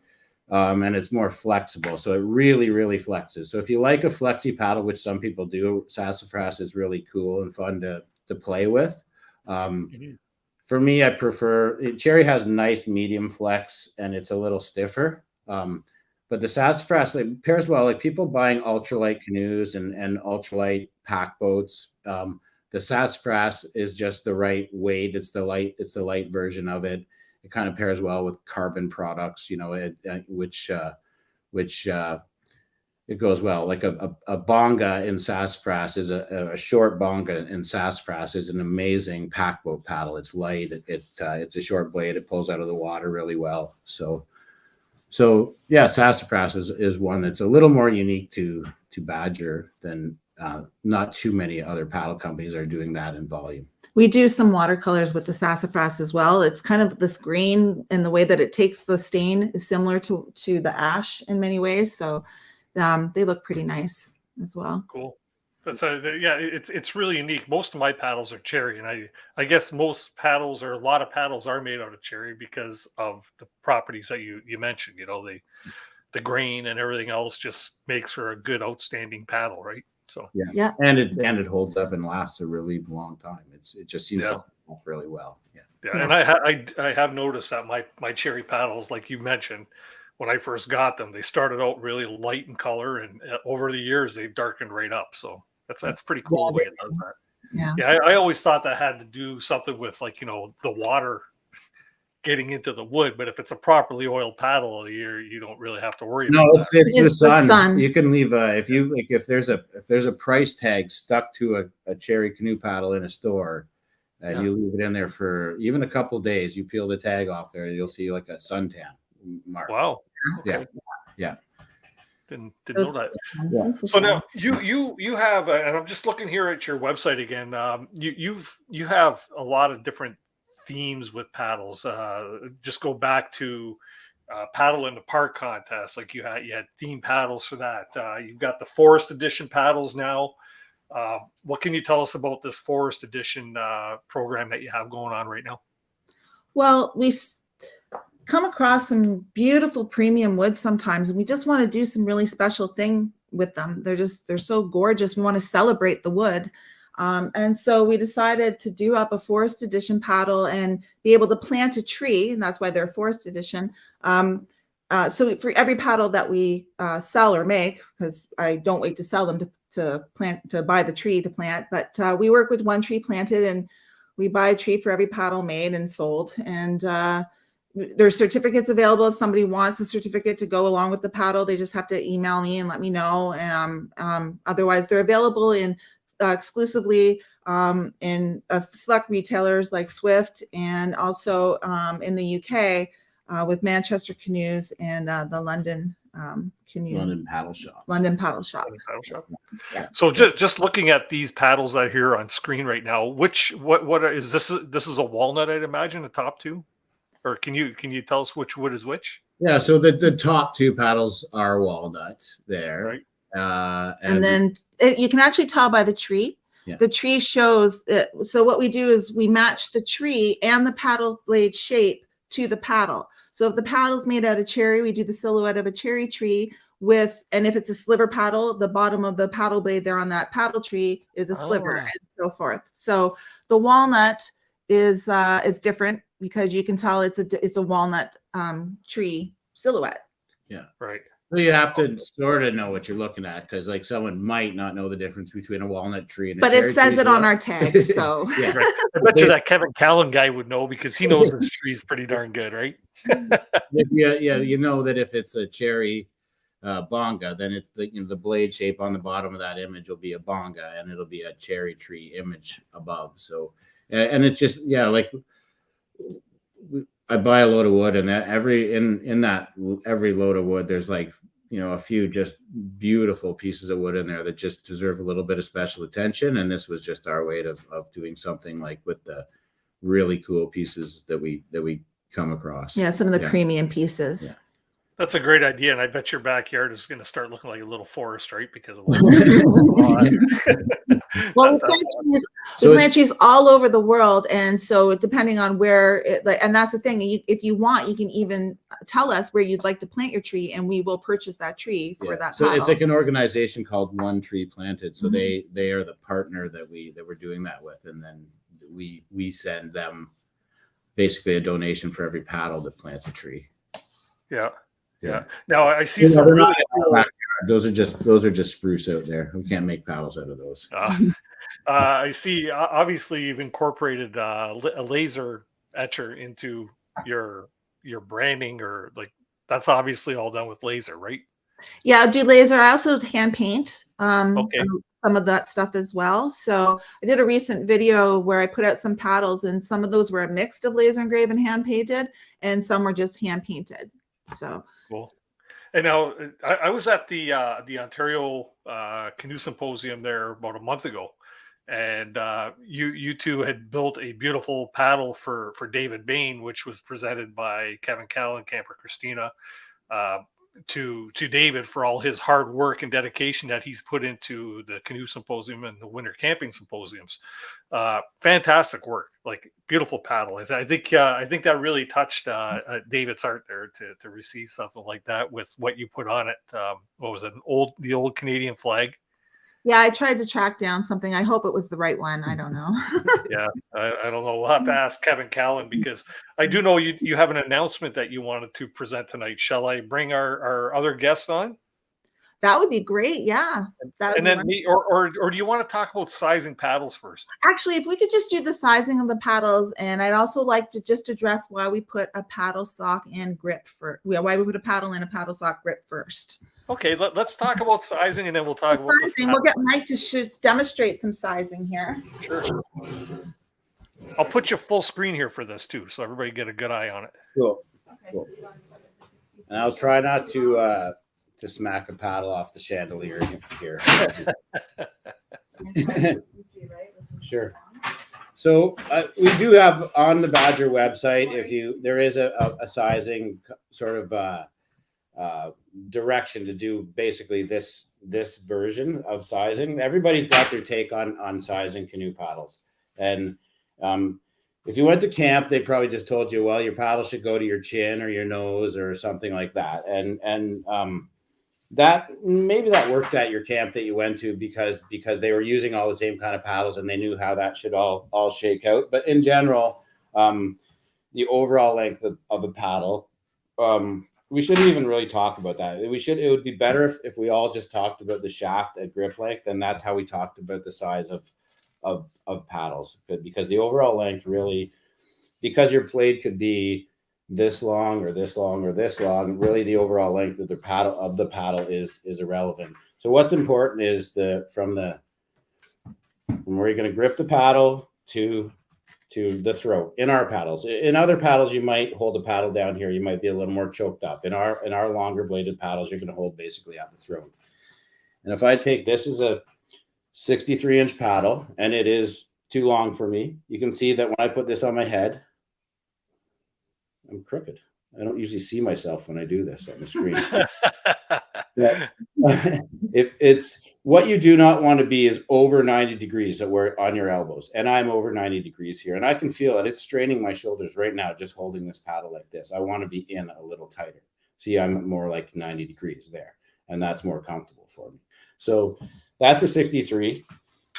and it's more flexible, so it really flexes. So if you like a flexy paddle, which some people do, sassafras is really cool and fun to play with. For me, I prefer cherry. Has nice medium flex and it's a little stiffer. But the sassafras pairs well. Like people buying ultralight canoes and ultralight pack boats, the sassafras is just the right weight. It's the light version of it. It kind of pairs well with carbon products, which it goes well. Like a bonga in sassafras is a short bonga in sassafras is an amazing pack boat paddle. It's light. It's a short blade. It pulls out of the water really well. So So yeah, sassafras is one that's a little more unique to Badger than not too many other paddle companies are doing that in volume. We do some watercolors with the sassafras as well. It's kind of this green, and the way that it takes the stain is similar to the ash in many ways. So they look pretty nice as well. Cool. That's it's really unique. Most of my paddles are cherry, and I guess most paddles, or a lot of paddles, are made out of cherry because of the properties that you mentioned. You know, the grain and everything else just makes for a good, outstanding paddle, right? So yeah, and it holds up and lasts a really long time. It just seems to hold up really well. Yeah, and I have noticed that my cherry paddles, like you mentioned, when I first got them, they started out really light in color, and over the years they've darkened right up. So that's pretty cool the way it does that. Yeah, I always thought that had to do something with, like, you know, the water getting into the wood, but if it's a properly oiled paddle, you don't really have to worry about that. It's the sun. You can leave if there's a price tag stuck to a cherry canoe paddle in a store, and you leave it in there for even a couple of days, you peel the tag off there, you'll see like a suntan mark. Wow. Yeah. Didn't know that. Yeah. So now you have, and I'm just looking here at your website again. You have a lot of different themes with paddles. Just go back to paddle in the park contest. Like you had theme paddles for that. You've got the Forest Edition paddles now. What can you tell us about this Forest Edition program that you have going on right now? Well, we come across some beautiful premium wood sometimes, and we just want to do some really special thing with them. They're so gorgeous. We want to celebrate the wood. And so we decided to do up a Forest Edition paddle and be able to plant a tree, and that's why they're Forest Edition. So for every paddle that we sell or make, because I don't wait to sell them to buy the tree to plant, but we work with one tree planted, and we buy a tree for every paddle made and sold. And there's certificates available. If somebody wants a certificate to go along with the paddle, they just have to email me and let me know. Otherwise, they're available in exclusively in select retailers like Swift, and also in the UK with Manchester Canoes and the London Canoe. London Paddle Shop. London Paddle Shop. Yeah. So just looking at these paddles out here on screen right now, what is this? This is a walnut, I'd imagine, the top two, or can you tell us which wood is which? Yeah. So the top two paddles are walnut there. Right. And then you can actually tell by the tree. Yeah. The tree shows it. So what we do is we match the tree and the paddle blade shape to the paddle. So if the paddle's made out of cherry, we do the silhouette of a cherry tree and if it's a sliver paddle, the bottom of the paddle blade there on that paddle tree is a sliver, and so forth. So the walnut is different because you can tell it's a walnut tree silhouette. Yeah. Right. So you have to sort of know what you're looking at, because like someone might not know the difference between a walnut tree and a but cherry it says tree it on our tag. So yeah. Right. I bet you that Kevin Callan guy would know, because he knows this tree's pretty darn good, right? You know that if it's a cherry bonga, then it's the blade shape on the bottom of that image will be a bonga, and it'll be a cherry tree image above. So and it's just like I buy a load of wood, and every load of wood, there's like, a few just beautiful pieces of wood in there that just deserve a little bit of special attention. And this was just our way of doing something like with the really cool pieces that we come across. Yeah, some of the premium pieces. Yeah. That's a great idea, and I bet your backyard is going to start looking like a little forest, right? Because of well, we plant trees all over the world, and so depending on where, and that's the thing. If you want, you can even tell us where you'd like to plant your tree, and we will purchase that tree for that. So paddle. it's like an organization called One Tree Planted. So they are the partner that we're doing that with, and then we send them basically a donation for every paddle that plants a tree. Yeah. Now I see some. Those are just spruce out there. We can't make paddles out of those. I see. Obviously, you've incorporated a laser etcher into your branding, or like that's obviously all done with laser, right? Yeah, I do laser. I also hand paint some of that stuff as well. So I did a recent video where I put out some paddles, and some of those were a mix of laser engraved and hand painted, and some were just hand painted. So cool. And now I was at the Ontario Canoe Symposium there about a month ago, and you two had built a beautiful paddle for David Bain, which was presented by Kevin Callan, Camper Christina, to David for all his hard work and dedication that he's put into the Canoe Symposium and the Winter Camping Symposiums. Fantastic work, like beautiful paddle. I think that really touched David's heart there to receive something like that with what you put on it. What was it? The old Canadian flag. Yeah, I tried to track down something. I hope it was the right one. I don't know. Yeah, I don't know. We'll have to ask Kevin Callan, because I do know you have an announcement that you wanted to present tonight. Shall I bring our other guest on? That would be great. Yeah. And then or do you want to talk about sizing paddles first? Actually, if we could just do the sizing of the paddles, and I'd also like to just address why we put a paddle sock and grip why we put a paddle and a paddle sock grip first. Okay, let's talk about sizing, and then we'll talk about sizing. We'll get Mike to demonstrate some sizing here. Sure. I'll put you full screen here for this too, so everybody get a good eye on it. Cool. Okay, cool. And I'll try not to smack a paddle off the chandelier here. Sure. So we do have on the Badger website, there is a sizing sort of direction to do basically this version of sizing. Everybody's got their take on sizing canoe paddles. And if you went to camp, they probably just told you, well, your paddle should go to your chin or your nose or something like that. And that maybe that worked at your camp that you went to because they were using all the same kind of paddles and they knew how that should all shake out. But in general, the overall length of a paddle, we shouldn't even really talk about that. It would be better if we all just talked about the shaft at grip length, and that's how we talked about the size of paddles. Because the overall length really, because your blade could be this long or this long or this long, really the overall length of the paddle is irrelevant. So what's important is from where you're going to grip the paddle to the throat in our paddles. In other paddles, you might hold the paddle down here. You might be a little more choked up. In our longer bladed paddles, you're going to hold basically at the throat. And if I take this as a 63-inch paddle, and it is too long for me, you can see that when I put this on my head, I'm crooked. I don't usually see myself when I do this on the screen. It's what you do not want to be is over 90 degrees that we're on your elbows. And I'm over 90 degrees here. And I can feel it. It's straining my shoulders right now, just holding this paddle like this. I want to be in a little tighter. See, I'm more like 90 degrees there. And that's more comfortable for me. So that's a 63.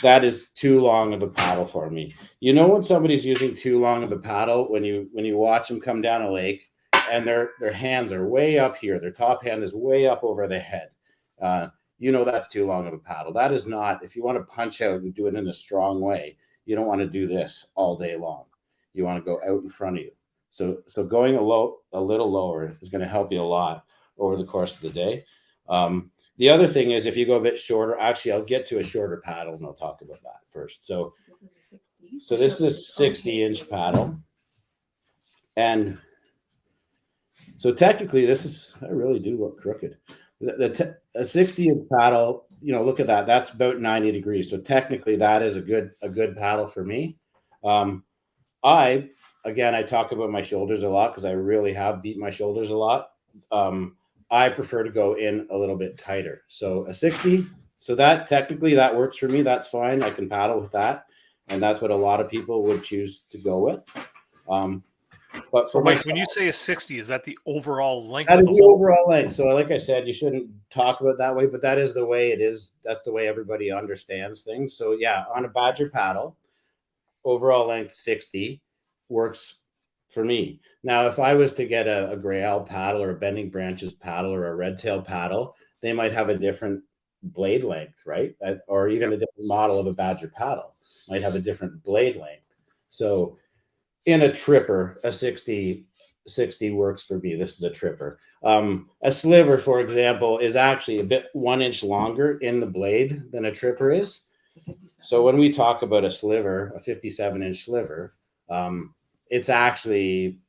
That is too long of a paddle for me. You know when somebody's using too long of a paddle, when you watch them come down a lake and their hands are way up here, their top hand is way up over their head. You know that's too long of a paddle. That is not, if you want to punch out and do it in a strong way, you don't want to do this all day long. You want to go out in front of you. So going a little lower is going to help you a lot over the course of the day. The other thing is if you go a bit shorter, actually I'll get to a shorter paddle and I'll talk about that first. So this is a 60-inch paddle. And so technically I really do look crooked. A 60-inch paddle, look at that. That's about 90 degrees. So technically that is a good paddle for me. I talk about my shoulders a lot because I really have beat my shoulders a lot. I prefer to go in a little bit tighter. So a 60, so that technically that works for me. That's fine. I can paddle with that. And that's what a lot of people would choose to go with. But for Mike, when you say a 60, is that the overall length? That is the overall length. So like I said, you shouldn't talk about it that way, but that is the way it is. That's the way everybody understands things. So yeah, on a Badger paddle, overall length 60 works for me. Now, if I was to get a gray owl paddle or a bending branches paddle or a red tail paddle, they might have a different blade length, right? Or even a different model of a Badger paddle might have a different blade length. So in a tripper, a 60 works for me. This is a tripper. A sliver, for example, is actually a bit 1 inch longer in the blade than a tripper is. So when we talk about a sliver, a 57-inch sliver, it's actually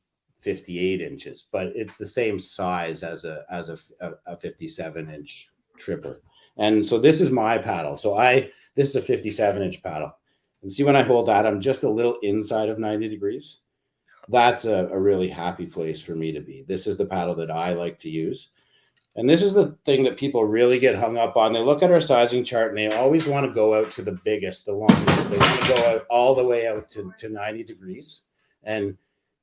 58 inches, but it's the same size as a 57-inch tripper. And so this is my paddle. So this is a 57-inch paddle. And see, when I hold that, I'm just a little inside of 90 degrees. That's a really happy place for me to be. This is the paddle that I like to use. And this is the thing that people really get hung up on. They look at our sizing chart and they always want to go out to the biggest, the longest. They want to go out all the way out to 90 degrees. And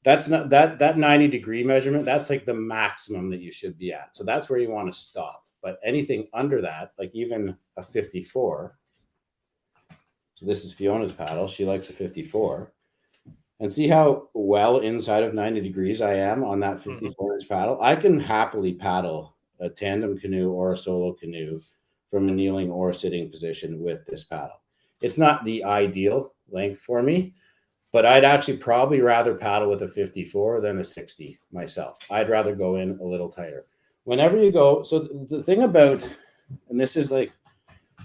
that's not that 90-degree measurement, that's like the maximum that you should be at. So that's where you want to stop. But anything under that, like even a 54. So this is Fiona's paddle. She likes a 54. And see how well inside of 90 degrees I am on that 54-inch paddle? I can happily paddle a tandem canoe or a solo canoe from a kneeling or sitting position with this paddle. It's not the ideal length for me, but I'd actually probably rather paddle with a 54 than a 60 myself. I'd rather go in a little tighter. Whenever you go, so the thing about, and this is like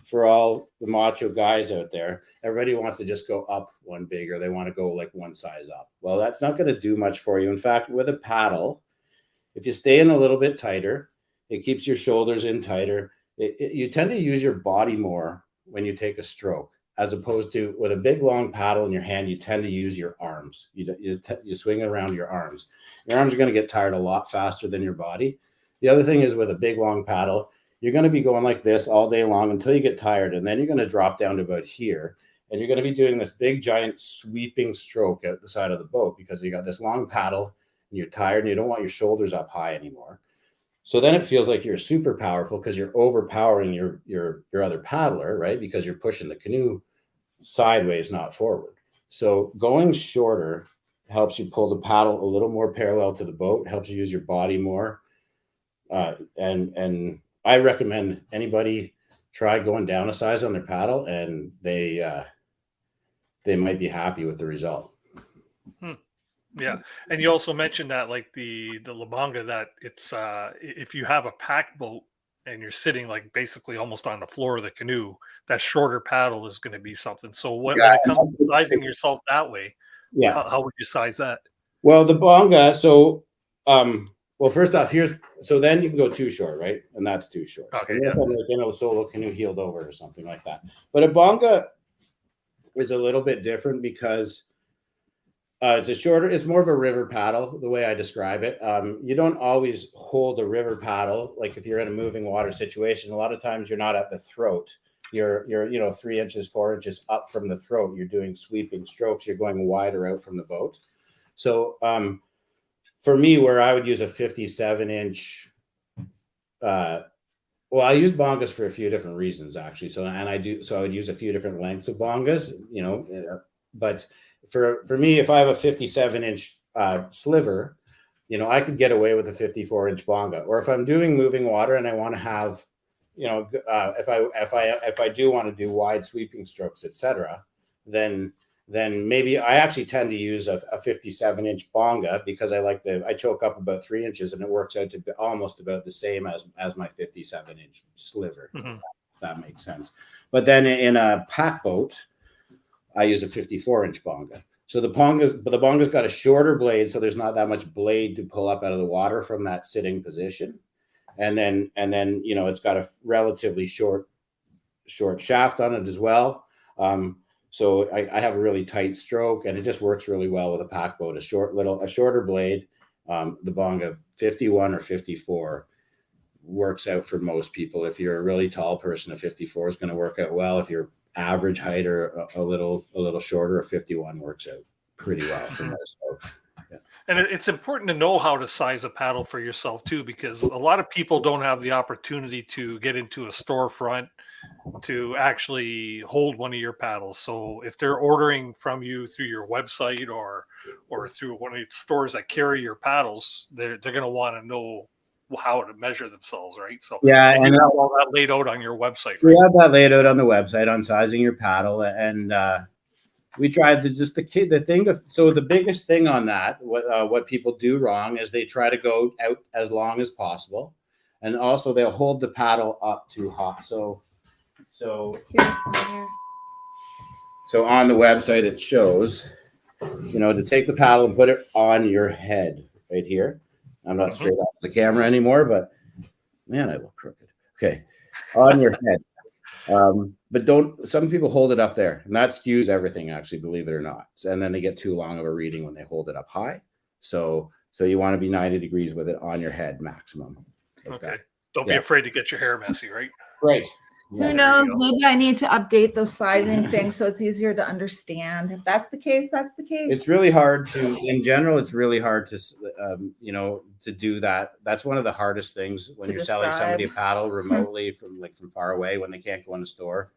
for all the macho guys out there, everybody wants to just go up one big, or they want to go like one size up. Well, that's not going to do much for you. In fact, with a paddle, if you stay in a little bit tighter, it keeps your shoulders in tighter. You tend to use your body more when you take a stroke, as opposed to with a big long paddle in your hand, you tend to use your arms. You swing it around your arms. Your arms are going to get tired a lot faster than your body. The other thing is with a big long paddle, you're going to be going like this all day long until you get tired. And then you're going to drop down to about here. And you're going to be doing this big, giant sweeping stroke out the side of the boat because you got this long paddle and you're tired and you don't want your shoulders up high anymore. So then it feels like you're super powerful because you're overpowering your other paddler, right? Because you're pushing the canoe sideways, not forward. So going shorter helps you pull the paddle a little more parallel to the boat, helps you use your body more. And I recommend anybody try going down a size on their paddle, and they might be happy with the result. Yeah, and you also mentioned that like the Labonga, that it's if you have a pack boat and you're sitting like basically almost on the floor of the canoe, that shorter paddle is going to be something. So when it comes to sizing yourself that way, how would you size that? Well, the bonga, so well, first off, so then you can go too short, right? And that's too short. Okay. Unless I'm like, a solo canoe heeled over or something like that. But a bonga is a little bit different because it's more of a river paddle, the way I describe it. You don't always hold a river paddle. Like if you're in a moving water situation, a lot of times you're not at the throat. You're 3 inches, 4 inches up from the throat. You're doing sweeping strokes. You're going wider out from the boat. So for me, where I would use a 57-inch, well, I use bongas for a few different reasons, actually. So I would use a few different lengths of bongas, but for me, if I have a 57-inch sliver, I could get away with a 54-inch bonga. Or if I'm doing moving water and I want to have, if I do want to do wide sweeping strokes, etc., then maybe I actually tend to use a 57-inch bonga because I choke up about 3 inches and it works out to be almost about the same as my 57-inch sliver, if that makes sense. But then in a pack boat, I use a 54-inch bonga. So the bonga's got a shorter blade, so there's not that much blade to pull up out of the water from that sitting position. And then it's got a relatively short shaft on it as well. So I have a really tight stroke, and it just works really well with a pack boat. A shorter blade. The bonga 51 or 54 works out for most people. If you're a really tall person, a 54 is going to work out well. If you're average height or a little shorter, a 51 works out pretty well for most folks. Yeah. And it's important to know how to size a paddle for yourself too, because a lot of people don't have the opportunity to get into a storefront to actually hold one of your paddles. So if they're ordering from you through your website or through one of the stores that carry your paddles, they're going to want to know how to measure themselves, right? So yeah, and you have all that laid out on your website. Right? We have that laid out on the website on sizing your paddle, and we tried the thing. So the biggest thing on that, what people do wrong is they try to go out as long as possible, and also they'll hold the paddle up too high. So on the website it shows, to take the paddle and put it on your head. right here. I'm not straight off the camera anymore, but man, I look crooked. Okay, on your head. But some people hold it up there, and that skews everything, actually, believe it or not. And then they get too long of a reading when they hold it up high. So you want to be 90 degrees with it on your head maximum. Like Okay. that. Don't be afraid to get your hair messy, right? Right. Who knows? Maybe I need to update those sizing things so it's easier to understand. If that's the case, that's the case. It's really hard in general, it's really hard to, to do that. That's one of the hardest things when you're selling somebody a paddle remotely from far away when they can't go in the store.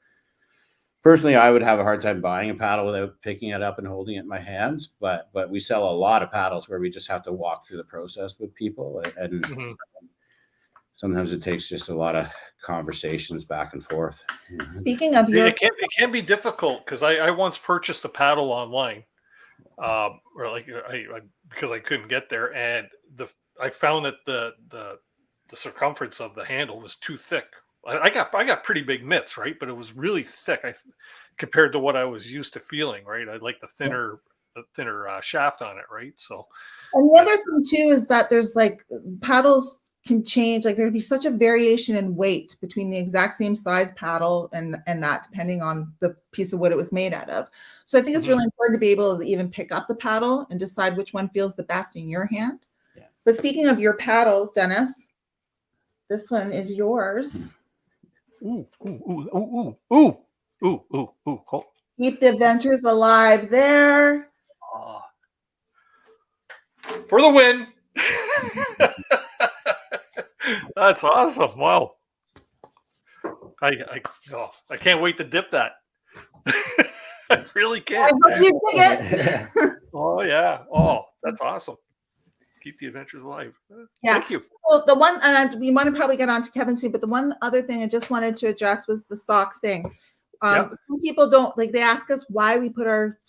Personally, I would have a hard time buying a paddle without picking it up and holding it in my hands. But we sell a lot of paddles where we just have to walk through the process with people. And sometimes it takes just a lot of conversations back and forth. Speaking of your, it can be difficult because I once purchased a paddle online, because I couldn't get there, and I found that the circumference of the handle was too thick. I got pretty big mitts, right? But it was really thick compared to what I was used to feeling, right? I like the thinner shaft on it, right? So, and the other thing too is that there's paddles can change. There'd be such a variation in weight between the exact same size paddle and that, depending on the piece of wood it was made out of. So I think it's really important to be able to even pick up the paddle and decide which one feels the best in your hand. Yeah. But speaking of your paddle, Dennis, this one is yours. Ooh. Keep the adventures alive there. For the win. That's awesome. Wow. I can't wait to dip that. I really can't. I hope you dig it. Oh yeah. Oh, that's awesome. Keep the adventures alive. Yeah. Thank you. Well, the one, and we want to probably get on to Kevin soon, but the one other thing I just wanted to address was the sock thing. Some people don't they ask us why we put our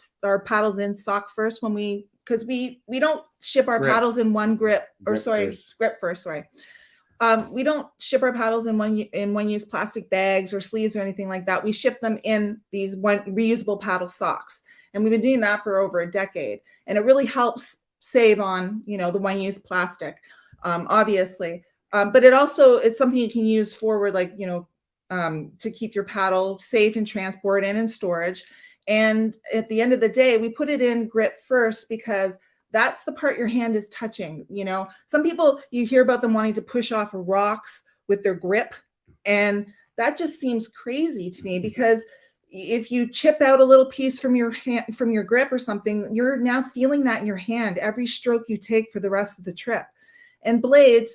paddles in sock first because we don't ship our paddles in one grip first. We don't ship our paddles in one use plastic bags or sleeves or anything like that. We ship them in these reusable paddle socks, and we've been doing that for over a decade, and it really helps save on the one-use plastic, obviously, but it's something you can use forward, to keep your paddle safe in transport and in storage. And at the end of the day, we put it in grip first because that's the part your hand is touching. Some people, you hear about them wanting to push off rocks with their grip, and that just seems crazy to me, because if you chip out a little piece from your hand, from your grip or something, you're now feeling that in your hand every stroke you take for the rest of the trip. And blade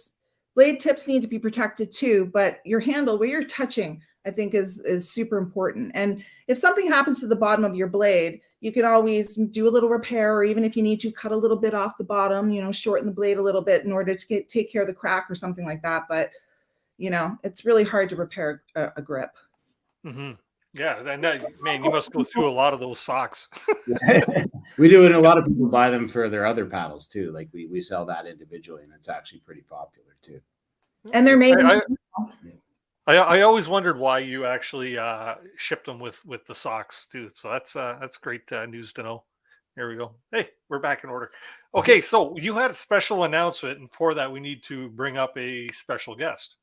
tips need to be protected too, but your handle where you're touching, I think is super important. And if something happens to the bottom of your blade, you can always do a little repair, or even if you need to cut a little bit off the bottom, shorten the blade a little bit in order to take care of the crack or something like that. But it's really hard to repair a grip. Mm-hmm. Yeah, man, you must go through a lot of those socks. We do, and a lot of people buy them for their other paddles too. Like we sell that individually, and it's actually pretty popular too. And they're made. I always wondered why you actually shipped them with the socks too. So that's great news to know. Here we go. Hey, we're back in order. Okay, so you had a special announcement, and for that we need to bring up a special guest.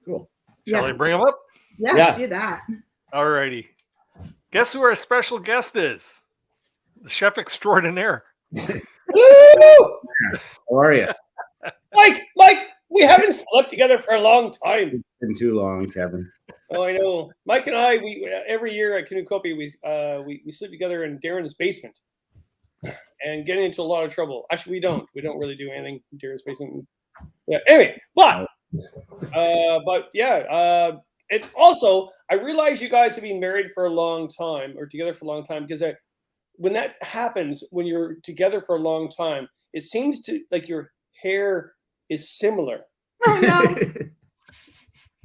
Cool. Shall I bring him up? Yeah, do that. All righty. Guess who our special guest is? The chef extraordinaire. How are you? Mike, we haven't slept together for a long time. It's been too long, Kevin. Oh, I know. Mike and I, we every year at Canoe Copy, we sleep together in Darren's basement and get into a lot of trouble. Actually, we don't really do anything in Darren's basement. Yeah. Anyway, but yeah. And also, I realize you guys have been married for a long time or together for a long time, because when that happens, when you're together for a long time, it seems to like your hair is similar. Oh,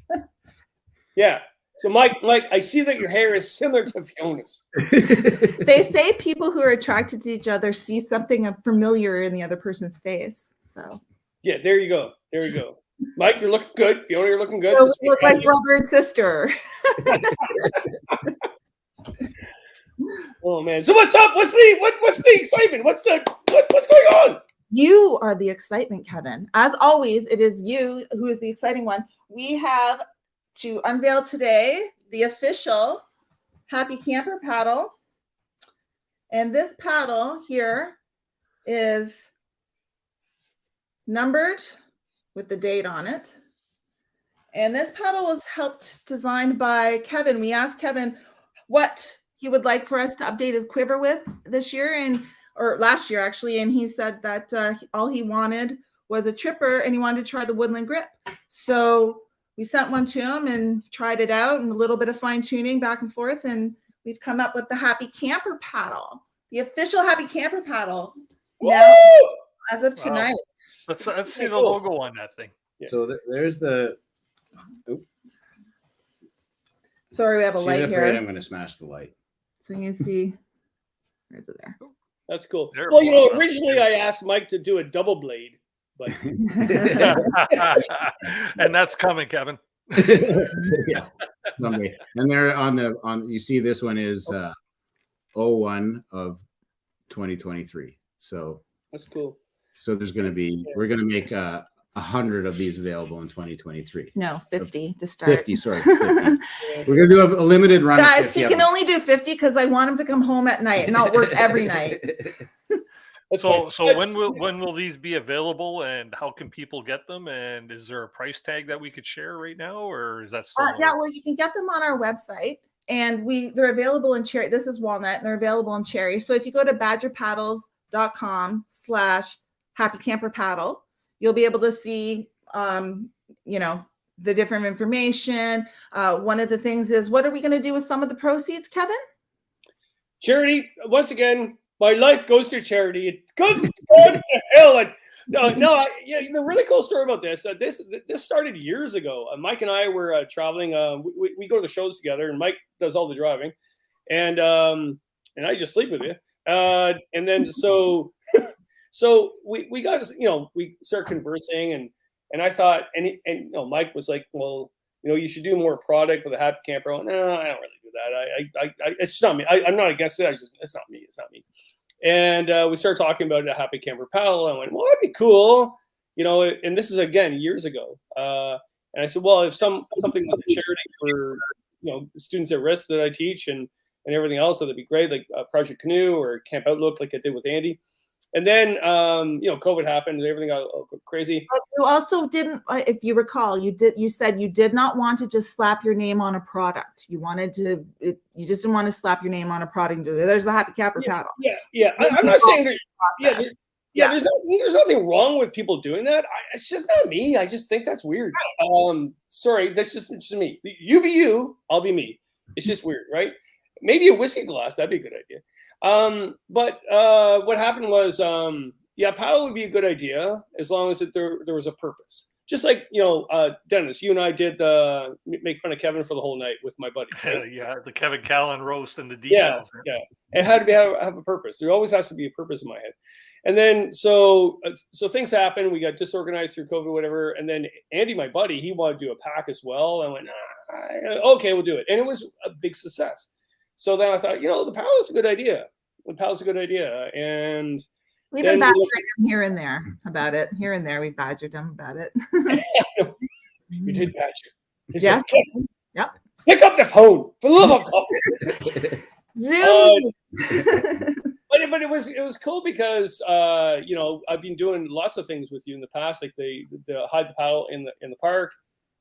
no. Yeah. So, Mike, I see that your hair is similar to Fiona's. They say people who are attracted to each other see something familiar in the other person's face. So. Yeah, there you go. There you go. Mike, you're looking good. Fiona, you're looking good. So we look like brother and sister. Oh man! So what's up? What's the excitement? What's going on? You are the excitement, Kevin. As always, it is you who is the exciting one. We have to unveil today the official Happy Camper paddle. And this paddle here is numbered with the date on it. And this paddle was designed by Kevin. We asked Kevin what he would like for us to update his quiver with this year or last year actually. And he said that all he wanted was a tripper and he wanted to try the woodland grip. So we sent one to him and tried it out and a little bit of fine tuning back and forth. And we've come up with the Happy Camper paddle, the official Happy Camper paddle. Now, as of tonight. Wow. Let's see the logo on that thing. Yeah. So there's the. Oop. Sorry, we have a light here. She's afraid I'm going to smash the light. So you can see. Where is it there? That's cool. Well, originally I asked Mike to do a double blade, but and that's coming, Kevin. Yeah. Someday. And they're on you see this one is 01 of 2023. So that's cool. So there's going to be, we're going to make 100 of these available in 2023. No, 50 to start. 50, sorry. 50. We're going to do a limited run. Guys, he can only do 50 because I want him to come home at night and not work every night. So when will these be available and how can people get them? And is there a price tag that we could share right now, or is that still yeah, well, you can get them on our website and they're available in Ciere. This is Walnut and they're available in Ciere. So if you go to badgerpaddles.com/happycamperpaddle, you'll be able to see the different information. One of the things is, what are we going to do with some of the proceeds, Kevin? Charity. Once again, my life goes to charity. It goes to hell. And the really cool story about this. This started years ago. Mike and I were traveling. We go to the shows together, and Mike does all the driving, and I just sleep with you. And then so we got, we start conversing, and I thought, and Mike was like, well, you should do more product for the Happy Camper. No, I don't really do that. It's not me. I'm not against it. It's not me. It's not me. And we started talking about a Happy Camper paddle. I went, well, that'd be cool, and this is again years ago. And I said, well, if something like a charity for students at risk that I teach and everything else, that'd be great, like Project Canoe or Camp Outlook, like I did with Andy. And then COVID happened and everything got crazy. But you also didn't, if you recall, you said you did not want to just slap your name on a product. You just didn't want to slap your name on a product. There's the Happy Camper paddle. Yeah. I'm not saying that. There's nothing wrong with people doing that. It's just not me. I just think that's weird. Sorry, that's just me. You be you, I'll be me. It's just weird, right? Maybe a whiskey glass, that'd be a good idea. But what happened was, paddle would be a good idea as long as there was a purpose. Just like, Dennis, you and I did make fun of Kevin for the whole night with my buddy. Right? Yeah, the Kevin Callan roast and the details. Yeah. It had to have a purpose. There always has to be a purpose in my head. And then so things happened. We got disorganized through COVID, whatever. And then Andy, my buddy, he wanted to do a pack as well. I went, okay, we'll do it. And it was a big success. So then I thought, the paddle is a good idea. And we've been badgering him here and there about it. Here and there, we badgered him about it. You did badger. Yes. Yep. Pick up the phone, for the love of God. Zoom. But it was cool because I've been doing lots of things with you in the past, like the hide the paddle in the park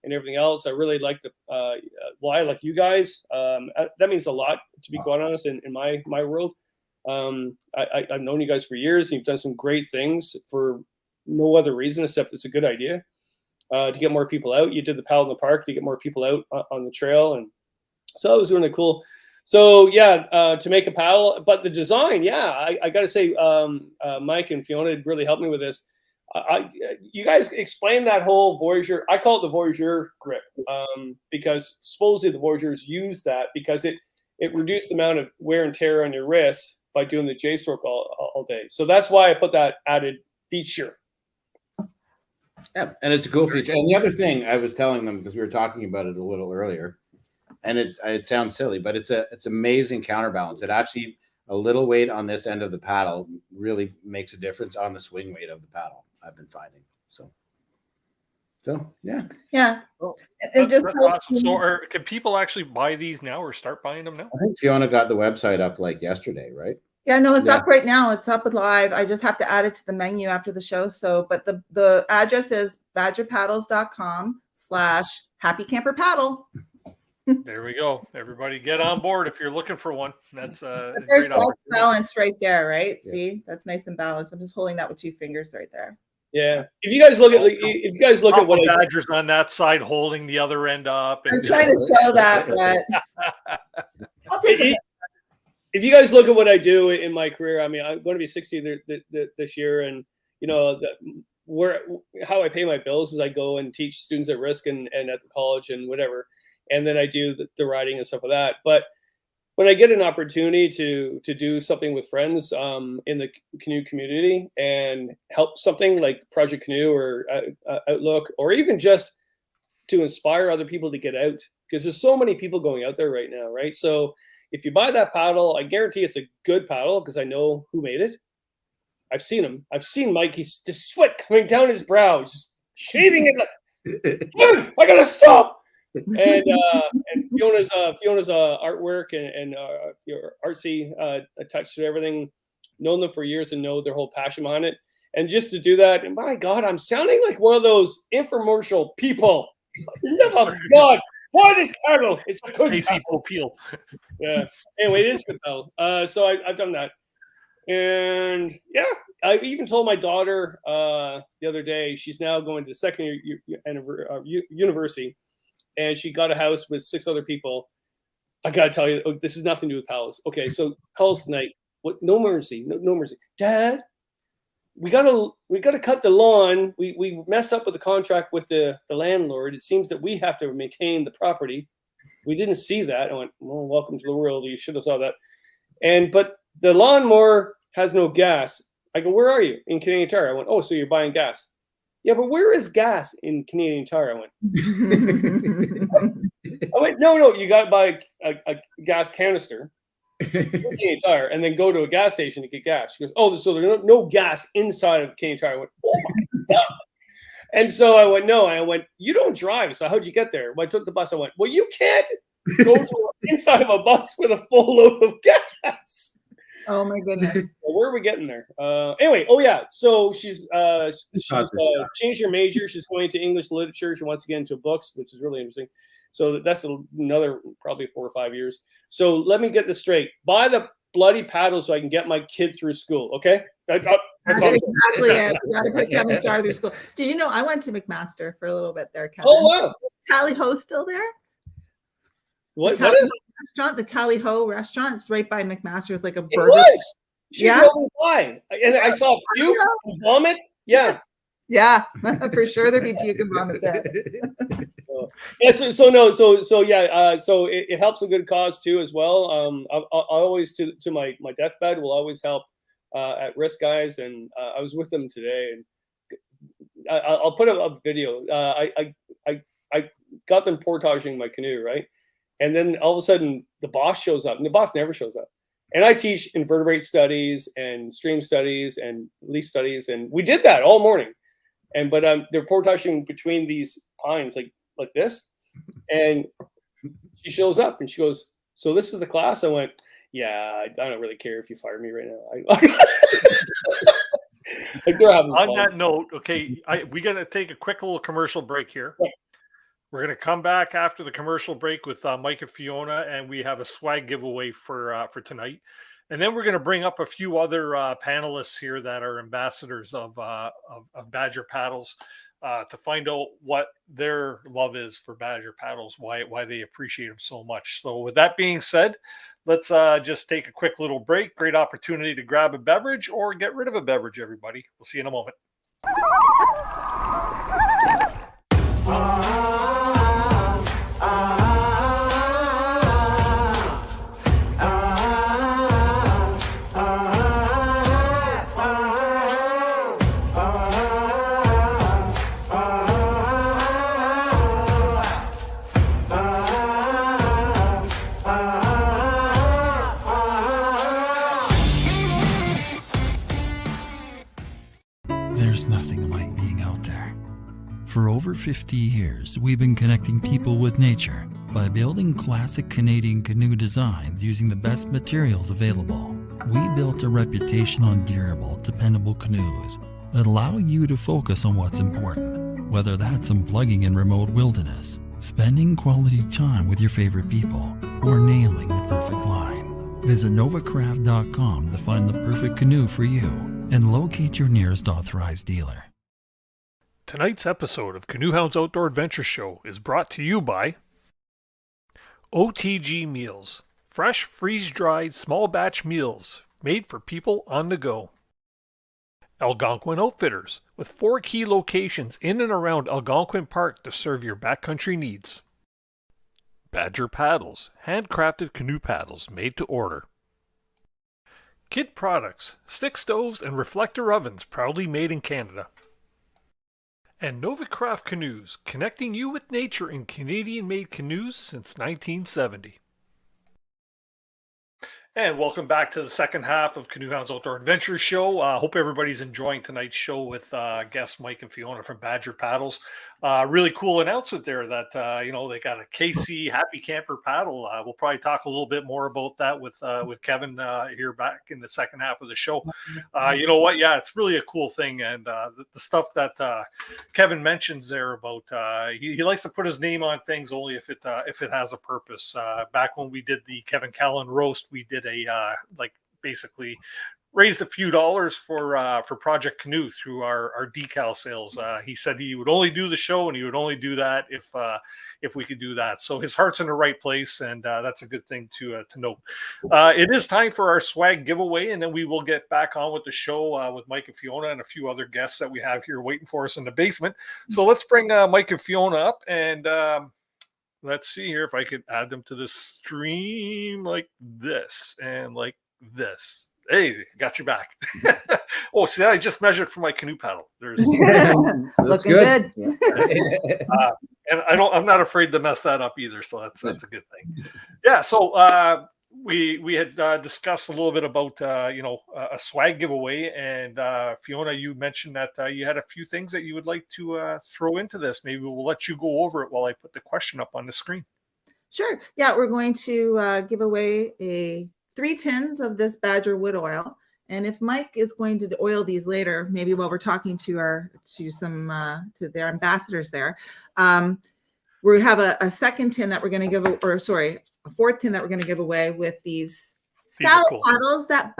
and everything else. I really like I like you guys. That means a lot, to be quite honest, in my world. I've known you guys for years, and you've done some great things for no other reason except it's a good idea to get more people out. You did the paddle in the park to get more people out on the trail, and so it was really cool. So to make a paddle, but the design, I got to say, Mike and Fiona really helped me with this. You guys explained that whole Voyager. I call it the Voyager grip because supposedly the Voyagers use that because it reduced the amount of wear and tear on your wrists by doing the J-stroke all day. So that's why I put that added feature. Yeah, and it's a cool feature. And the other thing I was telling them, because we were talking about it a little earlier, and it sounds silly, but it's amazing counterbalance. It actually a little weight on this end of the paddle really makes a difference on the swing weight of the paddle, I've been finding. So yeah. Yeah. Well, and just that's awesome. So can people actually buy these now or start buying them now? I think Fiona got the website up like yesterday, right? Yeah, no, it's up right now. It's up live. I just have to add it to the menu after the show. So, but the address is badgerpaddles.com/happycamperpaddle. There we go. Everybody get on board if you're looking for one. That's there's balanced right there, right? Yeah. See, that's nice and balanced. I'm just holding that with 2 fingers right there. Yeah. If you guys look at what Badger's on that side holding the other end up. I'm trying to show that, but I'll take it. If you guys look at what I do in my career, I mean, I'm going to be 60 this year, and you know how I pay my bills is I go and teach students at risk and at the college and whatever, and then I do the writing and stuff like that. But when I get an opportunity to do something with friends in the canoe community and help something like Project Canoe or Outlook, or even just to inspire other people to get out, because there's so many people going out there right now, right? So if you buy that paddle, I guarantee it's a good paddle because I know who made it. I've seen him. I've seen Mike. He's the sweat coming down his brow, just shaving it. Like, I gotta stop. And Fiona's artwork and your artsy touch to everything. Known them for years and know their whole passion behind it. And just to do that, and my God, I'm sounding like one of those infomercial people. Love of God. Why this paddle? It's a good paddle. Peel. Yeah. Anyway, it is good paddle. So I've done that. And yeah, I even told my daughter the other day, she's now going to the second year university, and she got a house with 6 other people. I got to tell you, this has nothing to do with paddles. Okay, so calls tonight. What? No mercy. No mercy. Dad, we gotta cut the lawn. We messed up with the contract with the landlord. It seems that we have to maintain the property. We didn't see that. I went, well, welcome to the world. You should have saw that. But the lawnmower has no gas. I go, where are you? In Canadian Tire. I went, oh, so you're buying gas. Yeah, but where is gas in Canadian Tire? I went, no, you got to buy a gas canister. Canadian Tire, and then go to a gas station to get gas. She goes, oh, so there's no gas inside of Canadian Tire. I went, oh my God. And so I went, no. And I went, you don't drive. So how'd you get there? When I took the bus, I went, well, you can't go to inside of a bus with a full load of gas. Oh my goodness. Well, where are we getting there? Anyway, oh yeah. So she's changed her major. She's going to English literature. She wants to get into books, which is really interesting. So that's another probably 4 or 5 years. So let me get this straight. Buy the bloody paddle so I can get my kid through school. Okay. That's exactly it. We got to put Kevin Starr through school. Did you know I went to McMaster for a little bit there, Kevin? Oh wow. Tally Ho still there? What is restaurant? The Tally Ho restaurant. It's right by McMaster. It's like a burger. It was. She drove by, and I saw puke and vomit. Yeah. Yeah, for sure there'd be puke and vomit there. So it helps a good cause too as well. I always to my deathbed will always help at risk guys, and I was with them today, and I'll put up a video. I got them portaging my canoe, right, and then all of a sudden the boss shows up, and the boss never shows up. And I teach invertebrate studies and stream studies and leaf studies, and we did that all morning. But they're portaging between these pines like this, and she shows up and she goes, "So this is the class?" I went, "Yeah, I don't really care if you fire me right now." Like they're having on fun. that note, okay, we got to take a quick little commercial break here. Yeah. We're going to come back after the commercial break with Mike and Fiona, and we have a swag giveaway for tonight. And then we're going to bring up a few other panelists here that are ambassadors of Badger Paddles to find out what their love is for Badger Paddles, why they appreciate them so much. So with that being said, let's just take a quick little break. Great opportunity to grab a beverage or get rid of a beverage, everybody. We'll see you in a moment. For over 50 years, we've been connecting people with nature by building classic Canadian canoe designs using the best materials available. We built a reputation on durable, dependable canoes that allow you to focus on what's important, whether that's unplugging in remote wilderness, spending quality time with your favorite people, or nailing the perfect line. Visit novacraft.com to find the perfect canoe for you and locate your nearest authorized dealer. Tonight's episode of Canoehounds Outdoor Adventure Show is brought to you by OTG Meals. Fresh, freeze-dried, small batch meals made for people on the go. Algonquin Outfitters, with 4 key locations in and around Algonquin Park to serve your backcountry needs. Badger Paddles, handcrafted canoe paddles made to order. Kid Products, stick stoves and reflector ovens proudly made in Canada. And Novacraft Canoes, connecting you with nature in Canadian-made canoes since 1970. And welcome back to the second half of Canoehounds Outdoor Adventure Show. Hope everybody's enjoying tonight's show with guests Mike and Fiona from Badger Paddles. Really cool announcement there that, they got a KC Happy Camper paddle. We'll probably talk a little bit more about that with Kevin here back in the second half of the show. You know what? Yeah, it's really a cool thing. And the stuff that Kevin mentions there about he likes to put his name on things only if it has a purpose. Back when we did the Kevin Callan roast, we did basically raised a few dollars for Project Canoe through our decal sales. He said he would only do the show and he would only do that if we could do that. So his heart's in the right place, and that's a good thing to note. It is time for our swag giveaway, and then we will get back on with the show with Mike and Fiona and a few other guests that we have here waiting for us in the basement. So let's bring Mike and Fiona up, and let's see here if I could add them to the stream like this and like this. Hey, got you back. Oh, see, I just measured for my canoe paddle. There's looking good. And I'm not afraid to mess that up either. So that's a good thing. Yeah. So we had discussed a little bit about a swag giveaway, and Fiona, you mentioned that you had a few things that you would like to throw into this. Maybe we'll let you go over it while I put the question up on the screen. Sure. Yeah, we're going to give away 3 tins of this Badger wood oil. And if Mike is going to oil these later, maybe while we're talking to their ambassadors there, we have a second tin that we're going to give, a fourth tin that we're going to give away with these salad bottles that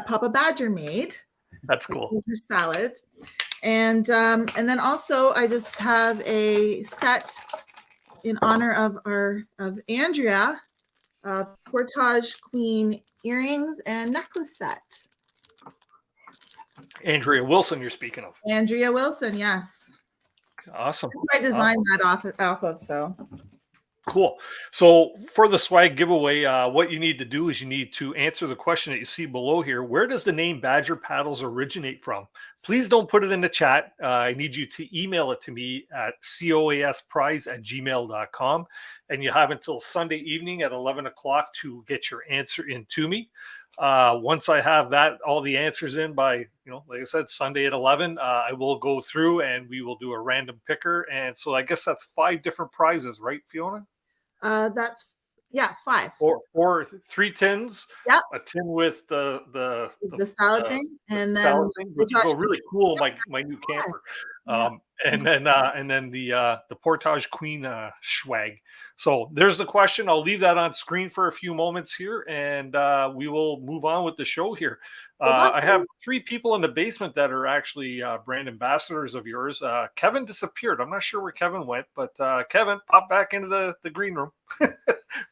Papa Badger made. That's cool. For salads. And then also I just have a set in honor of Andrea, Portage Queen earrings and necklace set. Andrea Wilson, you're speaking of. Andrea Wilson, yes. Awesome. I designed that off of, so. Cool. So for the swag giveaway, what you need to do is you need to answer the question that you see below here. Where does the name Badger Paddles originate from? Please don't put it in the chat. I need you to email it to me at coasprize@gmail.com. And you have until Sunday evening at 11 o'clock to get your answer in to me. Once I have all the answers in by, like I said, Sunday at 11, I will go through and we will do a random picker. And so I guess that's 5 different prizes, right, Fiona? That's 5. Or 3 tins. Yep. A tin with the salad thing, and then which is really cool. My new camper. And then the Portage Queen swag. So there's the question. I'll leave that on screen for a few moments here, and we will move on with the show here. I have 3 people in the basement that are actually brand ambassadors of yours. Kevin disappeared. I'm not sure where Kevin went, but Kevin, pop back into the green room.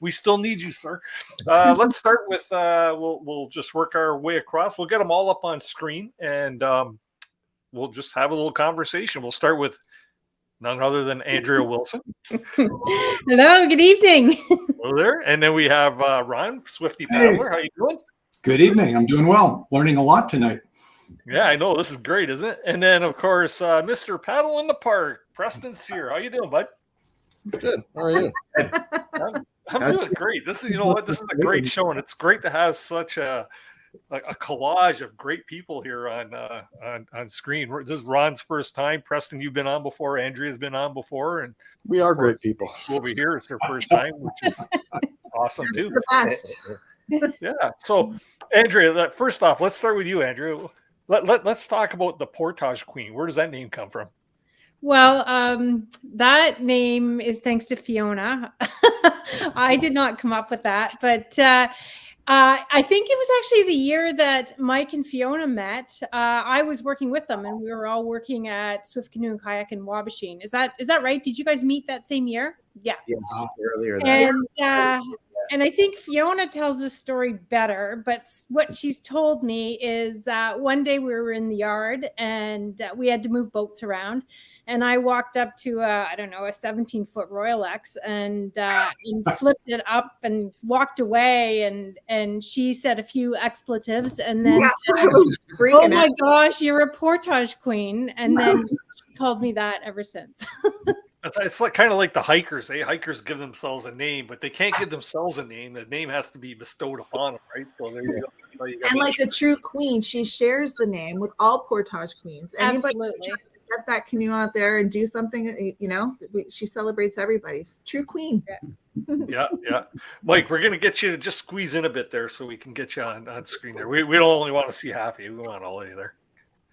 We still need you, sir. Let's start with we'll just work our way across. We'll get them all up on screen, and we'll just have a little conversation. We'll start with none other than Andrea Wilson. Hello, good evening. Hello there. And then we have Ron, Swifty Paddler. How you doing? Good evening. I'm doing well. Learning a lot tonight. Yeah, I know. This is great, isn't it? And then, of course, Mr. Paddle in the Park, Preston Ciere. How you doing, bud? Good. How are you? I'm doing great. This is, This is a great show, and it's great to have such a a collage of great people here on screen. This is Ron's first time. Preston, you've been on before. Andrea's been on before, and we are great people. Over here, it's their first time, which is awesome too. The best. Yeah. So, Andrea, first off, let's start with you, Andrea. Let's talk about the Portage Queen. Where does that name come from? Well, that name is thanks to Fiona. I did not come up with that, but I think it was actually the year that Mike and Fiona met. I was working with them, and we were all working at Swift Canoe and Kayak in Wabashine. Is that right? Did you guys meet that same year? Yeah. Yes, earlier. And I think Fiona tells this story better, but what she's told me is one day we were in the yard and we had to move boats around. And I walked up to a 17-foot Royal X and flipped it up and walked away. And she said a few expletives and then said, "Oh my gosh, you're a Portage Queen." And then she called me that ever since. It's like kind of like the hikers. Hikers give themselves a name, but they can't give themselves a name. The name has to be bestowed upon them, right? So there you go. And like a true queen, she shares the name with all Portage Queens. Anybody Absolutely. trying to get that canoe out there and do something, she celebrates everybody's true queen. Yeah. Mike, we're going to get you to just squeeze in a bit there so we can get you on screen there. We don't only want to see half of you. We want all of you there.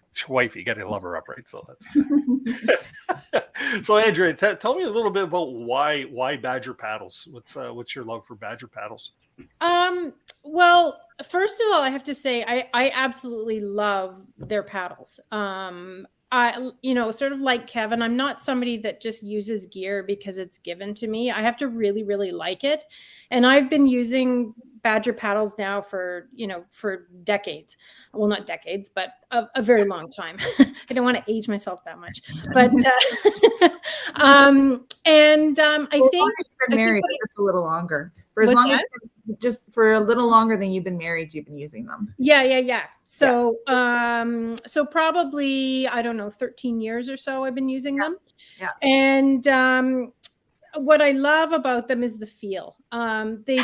It's your wife. You got to love her up, right? So that's so. Andrea, tell me a little bit about why Badger paddles. What's your love for Badger paddles? Well, first of all, I have to say I absolutely love their paddles. I sort of like Kevin, I'm not somebody that just uses gear because it's given to me. I have to really, really like it. And I've been using Badger paddles now for decades. Well, not decades, but a very long time. I don't want to age myself that much, but I think you've been married, it's a little longer. For as long as just for a little longer than you've been married, you've been using them. Yeah. So so probably, I don't know, 13 years or so I've been using them. Yeah. And what I love about them is the feel. They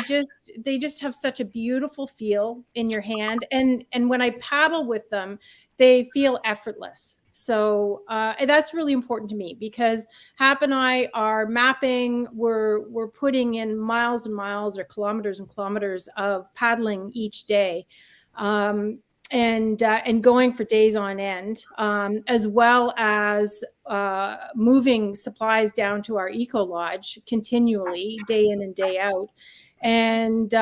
just have such a beautiful feel in your hand. And when I paddle with them, they feel effortless. So that's really important to me because Hap and I are mapping, we're putting in miles and miles or kilometers and kilometers of paddling each day. And going for days on end, as well as moving supplies down to our eco lodge continually, day in and day out. And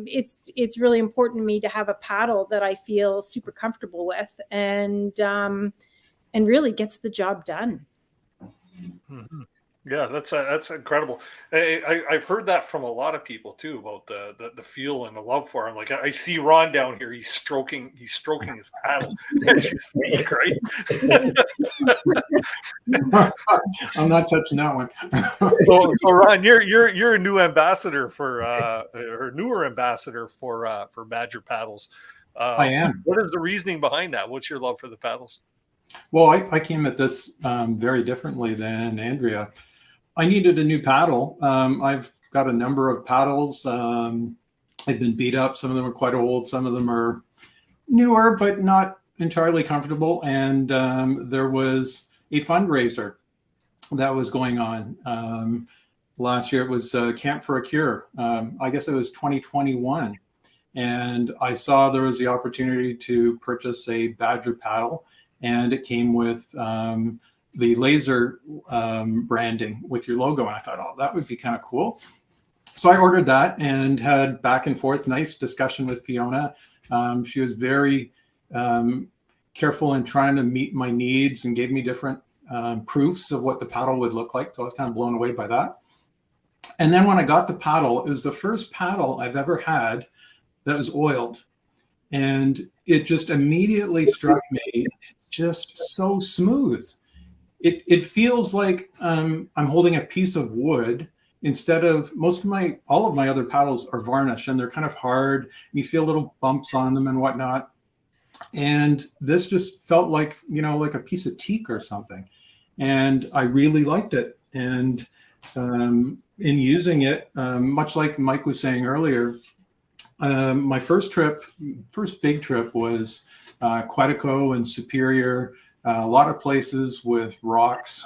it's really important to me to have a paddle that I feel super comfortable with and really gets the job done. Mm-hmm. Yeah, that's incredible. I've heard that from a lot of people too about the feel and the love for him. Like I see Ron down here, he's stroking his paddle as you speak, right? I'm not touching that one. so Ron, you're a new ambassador for or newer ambassador for Badger paddles. I am. What is the reasoning behind that? What's your love for the paddles? Well, I came at this very differently than Andrea. I needed a new paddle. I've got a number of paddles. They've been beat up. Some of them are quite old. Some of them are newer, but not entirely comfortable. And there was a fundraiser that was going on. Last year, it was Camp for a Cure. I guess it was 2021. And I saw there was the opportunity to purchase a Badger paddle. And it came with the laser branding with your logo. And I thought, oh, that would be kind of cool. So I ordered that and had back and forth, nice discussion with Fiona. She was very careful in trying to meet my needs and gave me different proofs of what the paddle would look like. So I was kind of blown away by that. And then when I got the paddle, it was the first paddle I've ever had that was oiled. And it just immediately struck me. It's just so smooth. It feels like I'm holding a piece of wood instead of all of my other paddles are varnished and they're kind of hard. And you feel little bumps on them and whatnot. And this just felt like, like a piece of teak or something. And I really liked it. And in using it, much like Mike was saying earlier, my first big trip was Quetico and Superior, a lot of places with rocks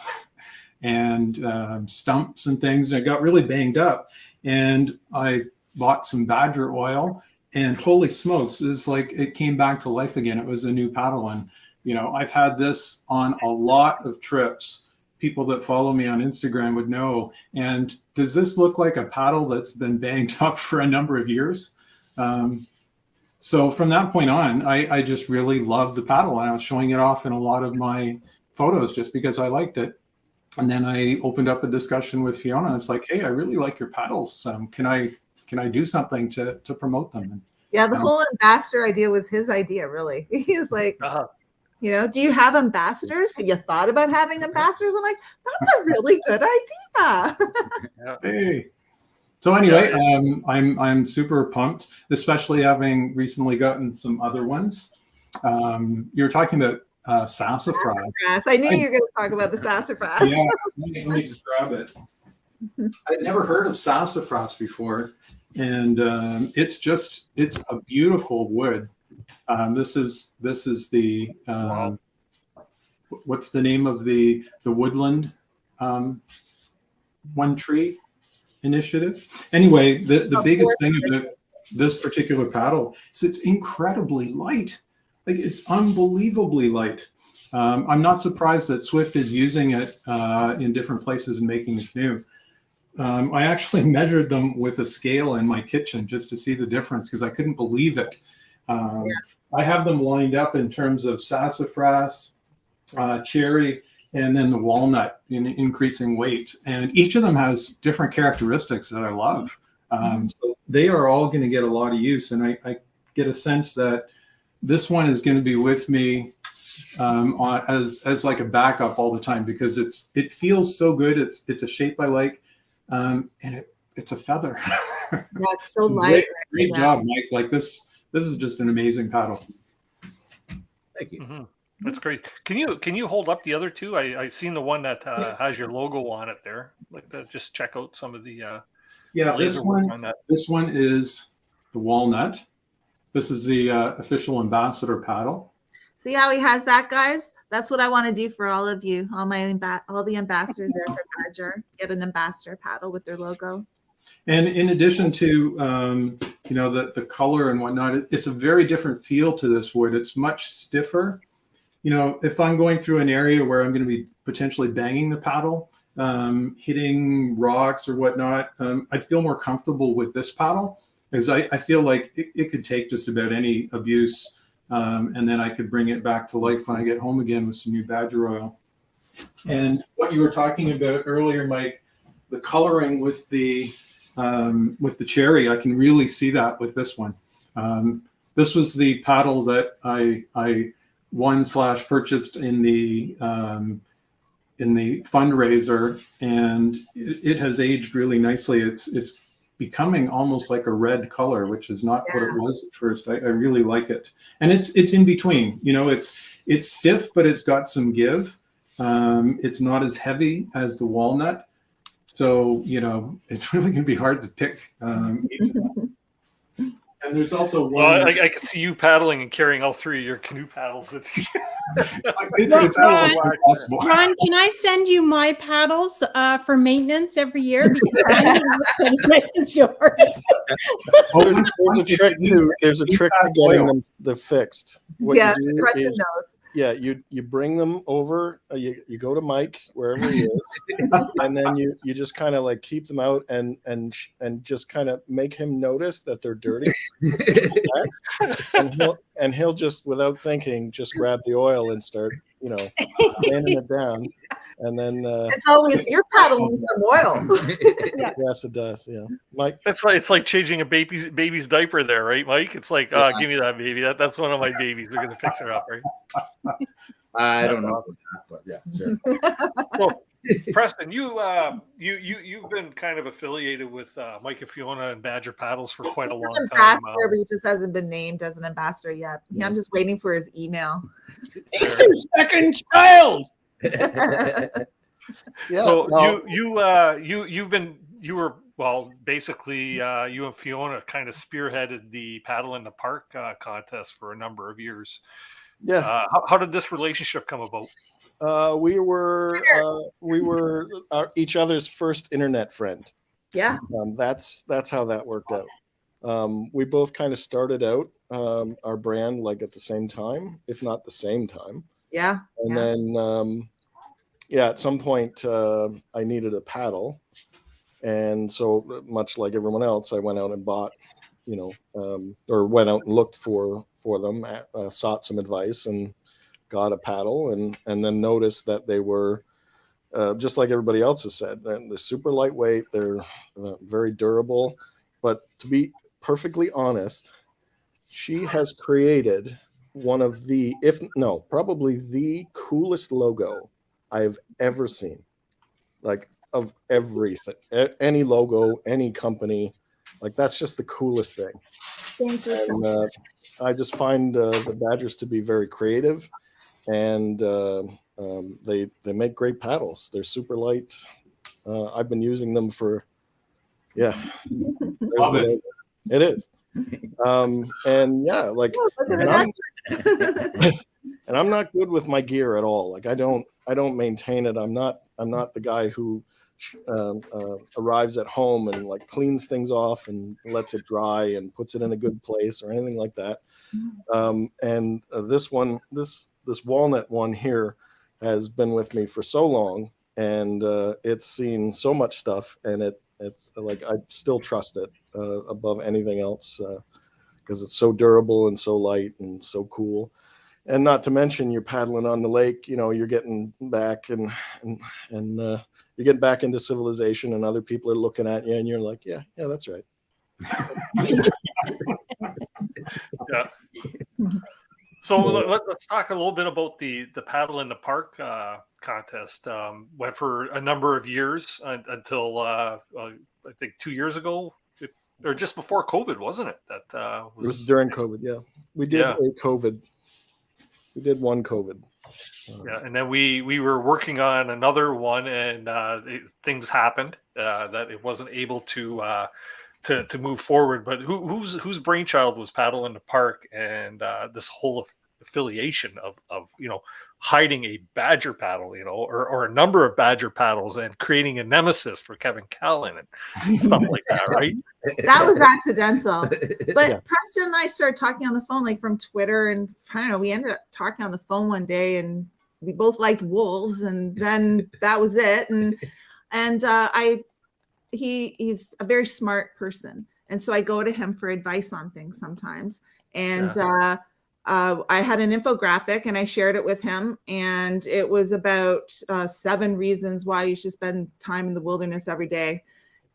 and stumps and things. And I got really banged up, and I bought some Badger oil, and holy smokes, it's like it came back to life again. It was a new paddle. And, I've had this on a lot of trips. People that follow me on Instagram would know. And does this look like a paddle that's been banged up for a number of years? So from that point on, I just really loved the paddle, and I was showing it off in a lot of my photos just because I liked it. And then I opened up a discussion with Fiona, and it's like, hey, I really like your paddles. Can I do something to promote them? And, yeah, the whole ambassador idea was his idea, really. He's like, do you have ambassadors? Have you thought about having ambassadors? I'm like, that's a really good idea. Hey. So anyway, I'm super pumped, especially having recently gotten some other ones. You're talking about sassafras. I knew you were going to talk about the sassafras. Yeah, let me just grab it. I'd never heard of sassafras before, and it's a beautiful wood. This is the what's the name of the woodland One Tree Initiative? Anyway, the biggest thing about this particular paddle is it's incredibly light. Like, it's unbelievably light. I'm not surprised that Swift is using it in different places and making the canoe. I actually measured them with a scale in my kitchen just to see the difference because I couldn't believe it. I have them lined up in terms of sassafras, cherry, and then the walnut in increasing weight. And each of them has different characteristics that I love. So they are all going to get a lot of use. And I get a sense that this one is going to be with me as like a backup all the time because it feels so good. It's a shape I like, and it's a feather. That's so light. Great job, Mike. Like this is just an amazing paddle. Thank you. Mm-hmm. That's great. Can you hold up the other two? I seen the one that has your logo on it there. Like just check out some of the this one. On that. This one is the walnut. This is the official ambassador paddle. See how he has that, guys? That's what I want to do for all of you, all the ambassadors there for Badger. Get an ambassador paddle with their logo. And in addition to the color and whatnot, it's a very different feel to this wood. It's much stiffer. If I'm going through an area where I'm going to be potentially banging the paddle, hitting rocks or whatnot, I'd feel more comfortable with this paddle because I feel like it could take just about any abuse, and then I could bring it back to life when I get home again with some new Badger oil. And what you were talking about earlier, Mike, the coloring with the cherry, I can really see that with this one. This was the paddle that I won/purchased in the fundraiser, and it has aged really nicely. It's becoming almost like a red color, which is not what it was at first. I really like it, and it's in between. It's stiff, but it's got some give. It's not as heavy as the walnut, so it's really going to be hard to pick. And there's also one. Well, I can see you paddling and carrying all three of your canoe paddles. Ron, can I send you my paddles for maintenance every year? Because I don't look as nice as yours. There's a trick to getting them fixed. What Preston knows. Yeah, you bring them over. You go to Mike wherever he is, and then you just kind of like keep them out and just kind of make him notice that they're dirty, and he'll just without thinking just grab the oil and start laying it down, and then it's always your paddle needs some oil. Yes, it does. Yeah, Mike. It's like changing a baby's diaper there, right, Mike? It's like, give me that baby. That's one of my babies. We're gonna fix her up, right? I don't know, but yeah, sure. So, Preston, you've been kind of affiliated with Mike and Fiona and Badger Paddles for quite a long time. But he just hasn't been named as an ambassador yet. Yeah. I'm just waiting for his email. He's your second child. So you were Well, basically, you and Fiona kind of spearheaded the Paddle in the Park contest for a number of years. Yeah. How did this relationship come about? We were each other's first internet friend. Yeah. That's how that worked out. We both kind of started out our brand like at the same time, if not the same time. Yeah. And then, at some point, I needed a paddle. And so much like everyone else, I went out and bought, or went out and looked for them, sought some advice and got a paddle, and then noticed that they were just like everybody else has said, they're super lightweight, they're very durable. But to be perfectly honest, she has created one of the, probably the coolest logo I've ever seen. Like, of everything, any logo, any company, like that's just the coolest thing. Thank you. And I just find the Badgers to be very creative, and they make great paddles. They're super light. I've been using them for, Love it. It is. And yeah, like, and I'm not good with my gear at all. Like I don't maintain it. I'm not the guy who arrives at home and like cleans things off and lets it dry and puts it in a good place or anything like that. And this walnut one here has been with me for so long, and it's seen so much stuff, and it's like I still trust it above anything else because it's so durable and so light and so cool. And not to mention, you're paddling on the lake, you're getting back and you're getting back into civilization, and other people are looking at you, and you're like, yeah, that's right. Yeah. So let's talk a little bit about the Paddle in the Park contest. Went for a number of years until I think 2 years ago, or just before COVID, wasn't it? It was during COVID. Yeah, we did a COVID. We did one COVID. Yeah, and then we were working on another one, and things happened that it wasn't able to move forward. But whose brainchild was Paddle in the Park, and this whole affiliation of hiding a Badger paddle, or a number of Badger paddles, and creating a nemesis for Kevin Callan and stuff like that, right? That was accidental. But Preston and I started talking on the phone, like from Twitter, and I don't know, we ended up talking on the phone one day, and we both liked wolves, and then that was it. And he's a very smart person, and so I go to him for advice on things sometimes. And I had an infographic, and I shared it with him, and it was about 7 reasons why you should spend time in the wilderness every day.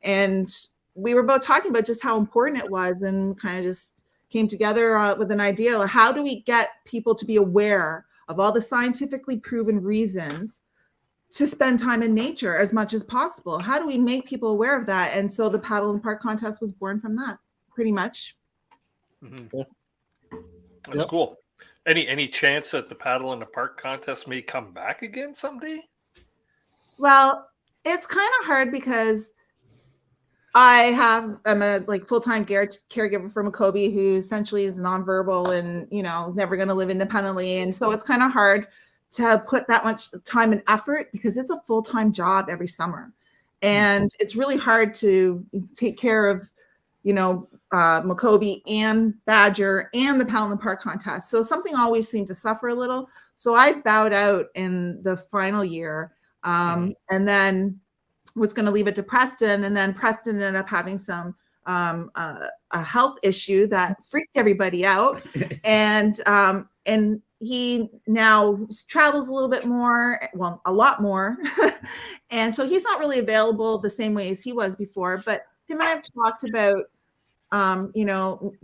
And we were both talking about just how important it was, and kind of just came together with an idea. How do we get people to be aware of all the scientifically proven reasons to spend time in nature as much as possible? How do we make people aware of that? And so the Paddle in the Park contest was born from that, pretty much. Mm-hmm. That's cool. Any chance that the Paddle in the Park contest may come back again someday? Well, it's kind of hard because I'm a full-time caregiver for Makobe, who essentially is nonverbal and never going to live independently, and so it's kind of hard to put that much time and effort because it's a full-time job every summer, and it's really hard to take care of Makobe and Badger and the Paddle in the Park contest. So something always seemed to suffer a little. So I bowed out in the final year, and then was going to leave it to Preston, and then Preston ended up having some a health issue that freaked everybody out, and he now travels a little bit more, well, a lot more, and so he's not really available the same way as he was before. But him and I have talked about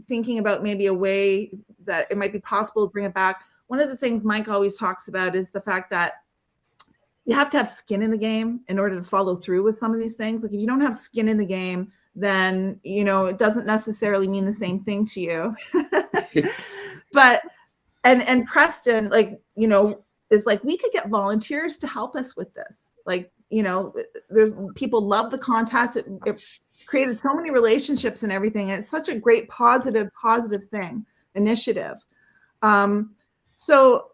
thinking about maybe a way that it might be possible to bring it back. One of the things Mike always talks about is the fact that you have to have skin in the game in order to follow through with some of these things. Like if you don't have skin in the game, then, it doesn't necessarily mean the same thing to you. But, and Preston, is like, we could get volunteers to help us with this. There's people love the contest. It created so many relationships and everything. And it's such a great positive initiative. So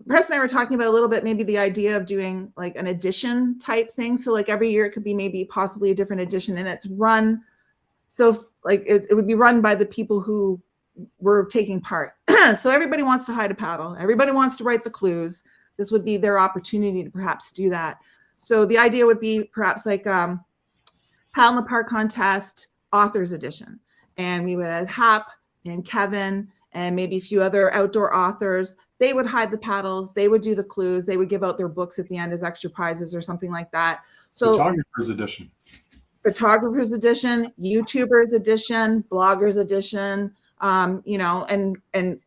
Preston and I were talking about a little bit, maybe the idea of doing like an edition type thing. So like every year it could be maybe possibly a different edition, and it's run. So like it would be run by the people who were taking part. So everybody wants to hide a paddle. Everybody wants to write the clues. This would be their opportunity to perhaps do that. So the idea would be perhaps like Paddle in the Park contest authors edition. And we would have Hap and Kevin and maybe a few other outdoor authors. They would hide the paddles. They would do the clues. They would give out their books at the end as extra prizes or something like that. So Photographers edition. Photographers edition, YouTubers edition, bloggers edition, you know, and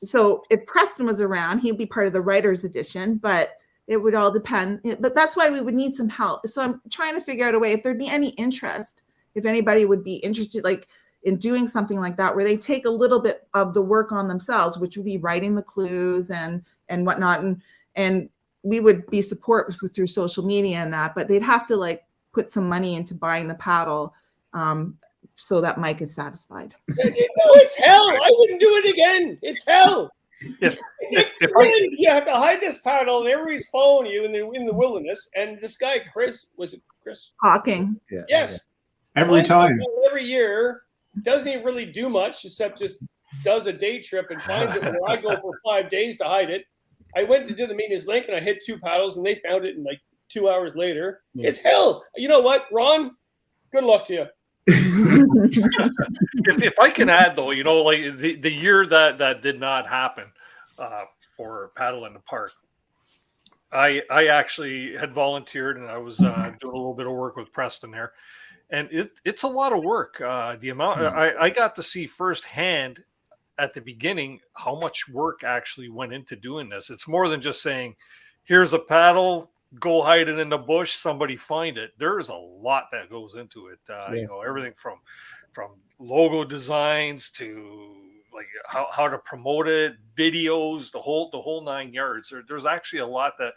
so if Preston was around, he'd be part of the writers edition, but it would all depend. But that's why we would need some help. So I'm trying to figure out a way, if there'd be any interest, if anybody would be interested, like in doing something like that, where they take a little bit of the work on themselves, which would be writing the clues and whatnot. And we would be support through social media and that, but they'd have to like put some money into buying the paddle so that Mike is satisfied. No, it's hell. I wouldn't do it again. It's hell. If you have to hide this paddle and everybody's following you in the wilderness, and this guy Chris, was it Chris Hawking? Yes. Every time. Every year, doesn't even really do much except just does a day trip and finds it where I go for 5 days to hide it. I went to do the Meanest Link and I hit 2 paddles and they found it in like 2 hours later. Yeah. It's hell. You know what, Ron? Good luck to you. if I can add though, you know, like the year that did not happen for Paddle in the Park, I actually had volunteered and I was doing a little bit of work with Preston there, and it's a lot of work. The amount I got to see firsthand at the beginning how much work actually went into doing this. It's more than just saying, "Here's a paddle. Go hide it in the bush, somebody find it." There's a lot that goes into it. You know, everything from logo designs to like how to promote it, videos, the whole 9 yards. There's actually a lot that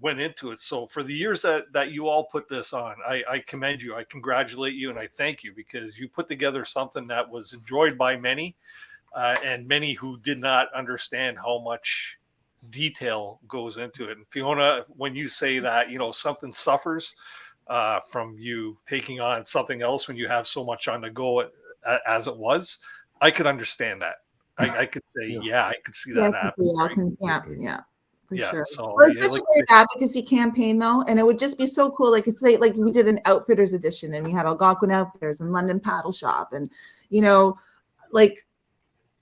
went into it. So for the years that you all put this on, I commend you, I congratulate you, and I thank you, because you put together something that was enjoyed by many and many who did not understand how much detail goes into it. And Fiona, when you say that, you know, something suffers from you taking on something else when you have so much on the go as it was, I could understand that. I could say, I could see that happen. For sure. So it's such a great advocacy campaign though, and it would just be so cool. Like it's like we did an Outfitters edition, and we had Algonquin Outfitters and London Paddle Shop, and you know, like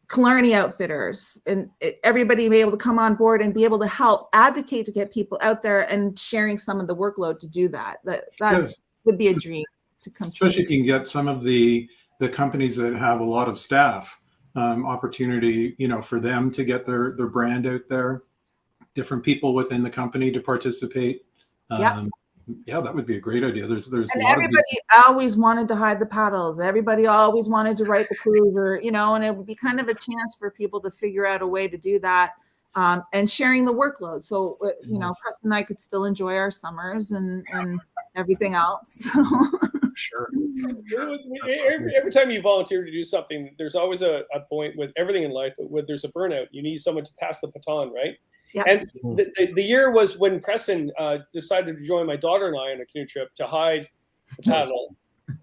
Killarney Outfitters, and everybody be able to come on board and be able to help advocate to get people out there and sharing some of the workload to do that. That would be a dream to come true. Especially if you can get some of the companies that have a lot of staff opportunity, you know, for them to get their brand out there, different people within the company to participate. Yeah, that would be a great idea. There's and a lot everybody always wanted to hide the paddles. Everybody always wanted to write the clues, or you know, and it would be kind of a chance for people to figure out a way to do that, and sharing the workload. So you know, Preston and I could still enjoy our summers and everything else. Sure. Every time you volunteer to do something, there's always a point with everything in life where there's a burnout. You need someone to pass the baton, right? Yeah. And the year was when Preston decided to join my daughter and I on a canoe trip to hide the paddle.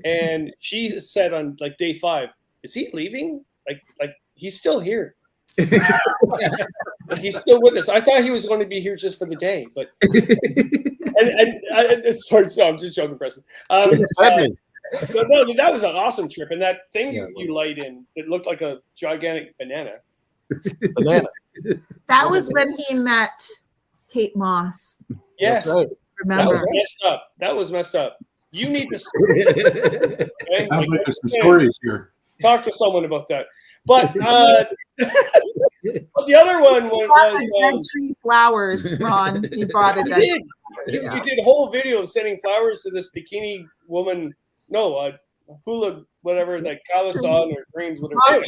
And she said on like day 5, "Is he leaving? Like he's still here." He's still with us. I thought he was going to be here just for the day, but sorry, I'm just joking, Preston. No, that was an awesome trip, and that thing you light in, it looked like a gigantic banana. That was when he met Kate Moss. Yes, that's right. Remember, that was messed up. You need to. Okay? Sounds like there's some stories here. Talk to someone about that. But the other one was tree flowers. Ron, he brought it. You did a whole video of sending flowers to this bikini woman. No, hula, whatever, like Calisson or Greens, whatever.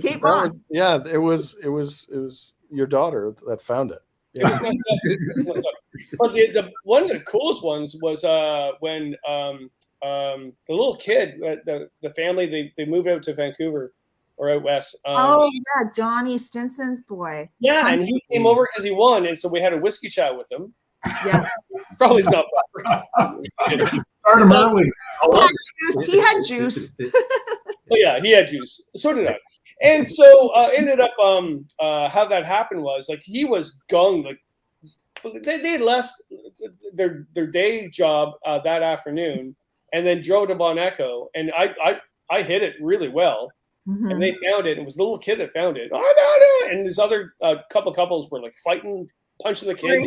Kate Moss. It was your daughter that found it. Yeah. But one of the coolest ones was when the little kid, the family, they moved out to Vancouver or out west. Oh yeah, Johnny Stinson's boy. Yeah, and he came over because he won, and so we had a whiskey chat with him. Yeah, probably not proper. Start him early. He had juice. Oh yeah, he had juice. So did I. And so ended up how that happened was like he was gunged. Like they had left their day job that afternoon, and then drove to Bon Echo, and I hit it really well. Mm-hmm. And they found it. It was the little kid that found it. Oh, no. And this other couples were like fighting, punching the kid.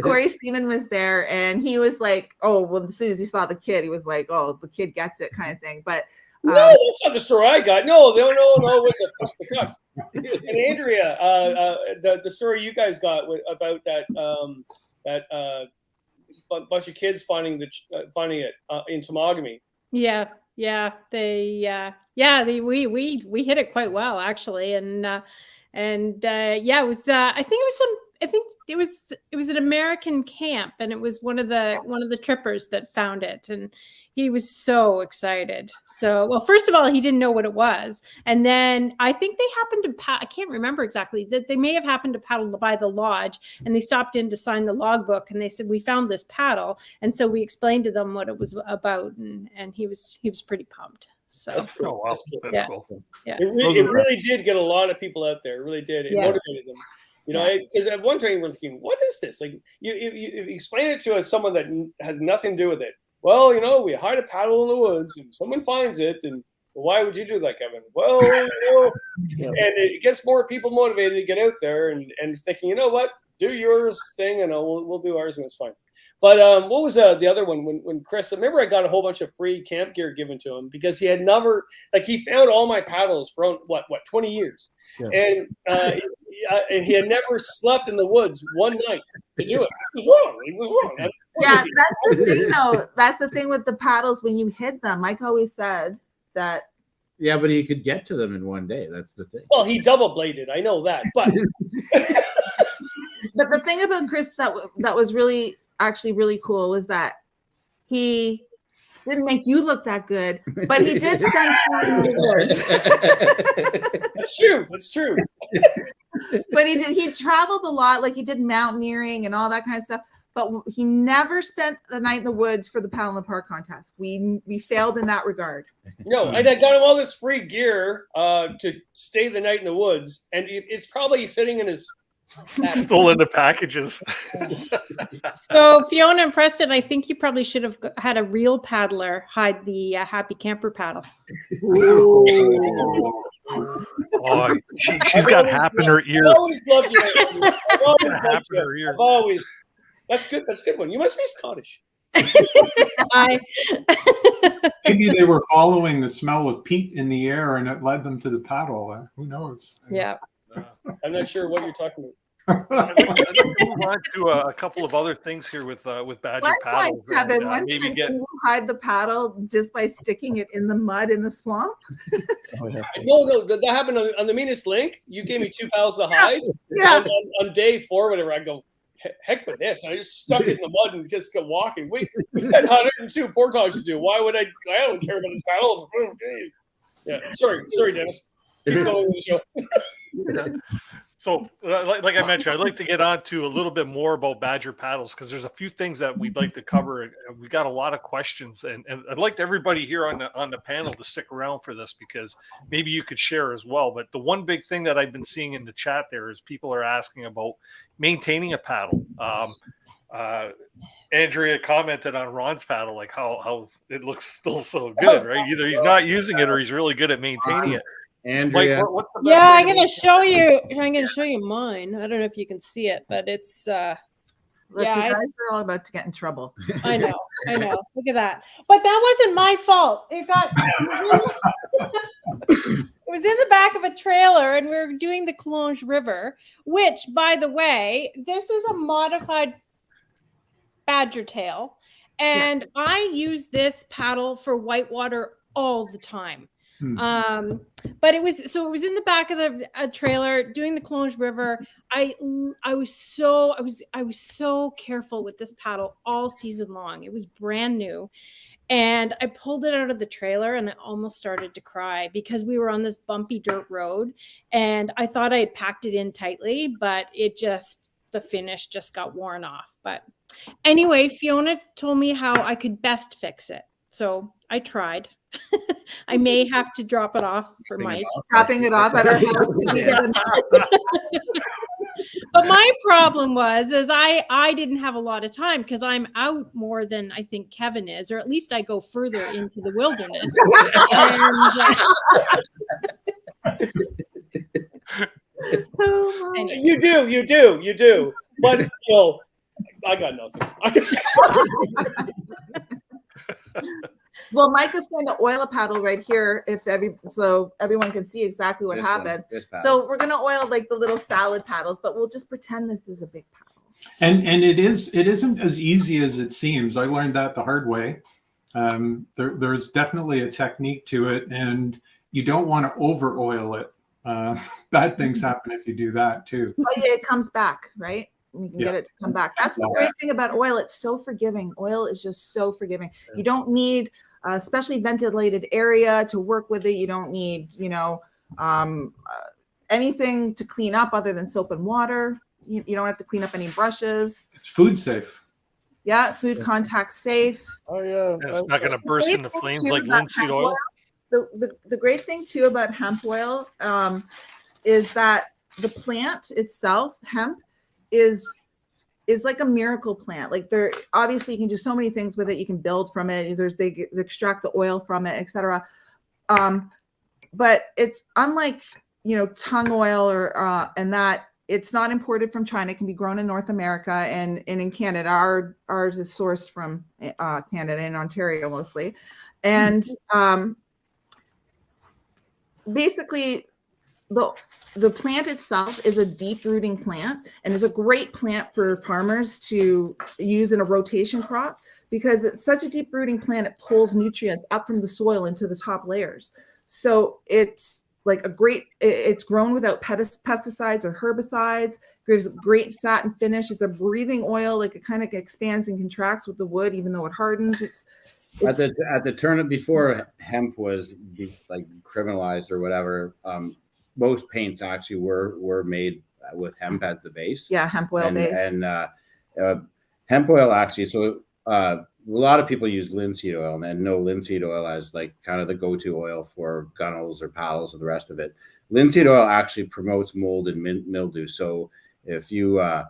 Corey Steven was there, and he was like, "Oh, well." As soon as he saw the kid, he was like, "Oh, the kid gets it," kind of thing. But no, that's not the story I got. No, it's the cuss. And Andrea, the story you guys got about that bunch of kids finding it in Temagami. Yeah, we hit it quite well actually, and it was I think it was an American camp, and it was one of the trippers that found it, and he was so excited. So, well, first of all, he didn't know what it was, and then I think they happened to I can't remember exactly, that they may have happened to paddle by the lodge, and they stopped in to sign the logbook, and they said, "We found this paddle," and so we explained to them what it was about, and he was pretty pumped. So that's cool. Oh, wow. That's cool. Yeah, it really did get a lot of people out there. It really did. It motivated them. You know, because at one time we're thinking, "What is this?" Like you explain it to someone that has nothing to do with it. Well, you know, we hide a paddle in the woods, and someone finds it, and well, why would you do that, Kevin? Well, and it gets more people motivated to get out there and thinking, you know what, do yours thing, and we'll do ours, and it's fine. But what was the other one when Chris? I remember I got a whole bunch of free camp gear given to him because he had never, like, he found all my paddles for what 20 years, and he had never slept in the woods one night to do it. He was wrong. Yeah, that's the thing, though. That's the thing with the paddles when you hid them. Mike always said that. Yeah, but he could get to them in one day. That's the thing. Well, he double bladed. I know that, but but the thing about Chris that was really cool was that he didn't make you look that good, but he did spend time in the woods. That's true. But he traveled a lot, like he did mountaineering and all that kind of stuff. But he never spent the night in the woods for the Paddle in the Park contest. We failed in that regard. No, I got him all this free gear to stay the night in the woods, and it's probably sitting in his. Still in the packages. So Fiona and Preston, I think you probably should have had a real paddler hide the happy camper paddle. Oh, she's got hap in her ear. I always loved you. I've always. That's good. That's a good one. You must be Scottish. Maybe they were following the smell of peat in the air, and it led them to the paddle. Who knows? Yeah. I'm not sure what you're talking about. I'd like to move on to a couple of other things here with Badger paddles. Kevin, you hide the paddle just by sticking it in the mud in the swamp? No, that happened on the meanest link. You gave me 2 paddles to hide. Yeah. On day 4, whatever, I go, heck with this. I just stuck it in the mud and just kept walking. We had 102 portages to do. Why would I don't care about this paddle. Oh, yeah. Sorry, Dennis. Keep going with the show. So, like I mentioned, I'd like to get on to a little bit more about Badger paddles because there's a few things that we'd like to cover. We got a lot of questions, and I'd like everybody here on the panel to stick around for this because maybe you could share as well. But the one big thing that I've been seeing in the chat there is people are asking about maintaining a paddle. Andrea commented on Ron's paddle, like how it looks still so good, right? Either he's not using it or he's really good at maintaining it. Andrea. Like, I'm gonna show you. I'm gonna show you mine. I don't know if you can see it, but it's Look, you guys are all about to get in trouble. I know. Look at that. But that wasn't my fault. It was in the back of a trailer, and we were doing the Canoe River, which, by the way, this is a modified Badger tail, and I use this paddle for whitewater all the time. But it was in the back of a trailer doing the Canoe River. I was so careful with this paddle all season long. It was brand new, And I pulled it out of the trailer and I almost started to cry because we were on this bumpy dirt road and I thought I had packed it in tightly, but the finish just got worn off. But anyway, Fiona told me how I could best fix it. So I tried. I may have to drop it off for Mike. Dropping it off at our house. But my problem was I didn't have a lot of time because I'm out more than I think Kevin is, or at least I go further into the wilderness. You do. But I got nothing. Well, Mike is going to oil a paddle right here so everyone can see exactly what happens. So we're going to oil like the little salad paddles, but we'll just pretend this is a big paddle. And it isn't as easy as it seems. I learned that the hard way. There's definitely a technique to it, and you don't want to over oil it. Bad things happen if you do that too. Oh, yeah, it comes back, right? You can get it to come back. That's the great thing about oil. It's so forgiving. Oil is just so forgiving. You don't need a especially ventilated area to work with it. You don't need, anything to clean up other than soap and water. You don't have to clean up any brushes. It's food safe. Yeah, food contact safe. Oh yeah. It's not going to burst into flames like linseed oil. The great thing too about hemp oil is that the plant itself, hemp, is like a miracle plant. Like obviously you can do so many things with it. You can build from it. They extract the oil from it, etc. But it's unlike tung oil or and that it's not imported from China. It can be grown in North America and in Canada. Ours is sourced from Canada and Ontario mostly, and basically the plant itself is a deep rooting plant and is a great plant for farmers to use in a rotation crop because it's such a deep rooting plant. It pulls nutrients up from the soil into the top layers. So it's like it's grown without pesticides or herbicides, gives great satin finish. It's a breathing oil. Like it kind of expands and contracts with the wood, even though it hardens. It's at the turn before hemp was like criminalized or whatever. Most paints actually were made with hemp as the base. Yeah, hemp oil base. And hemp oil actually, so a lot of people use linseed oil and know linseed oil as like kind of the go-to oil for gunnels or paddles or the rest of it. Linseed oil actually promotes mold and mildew. So if you, a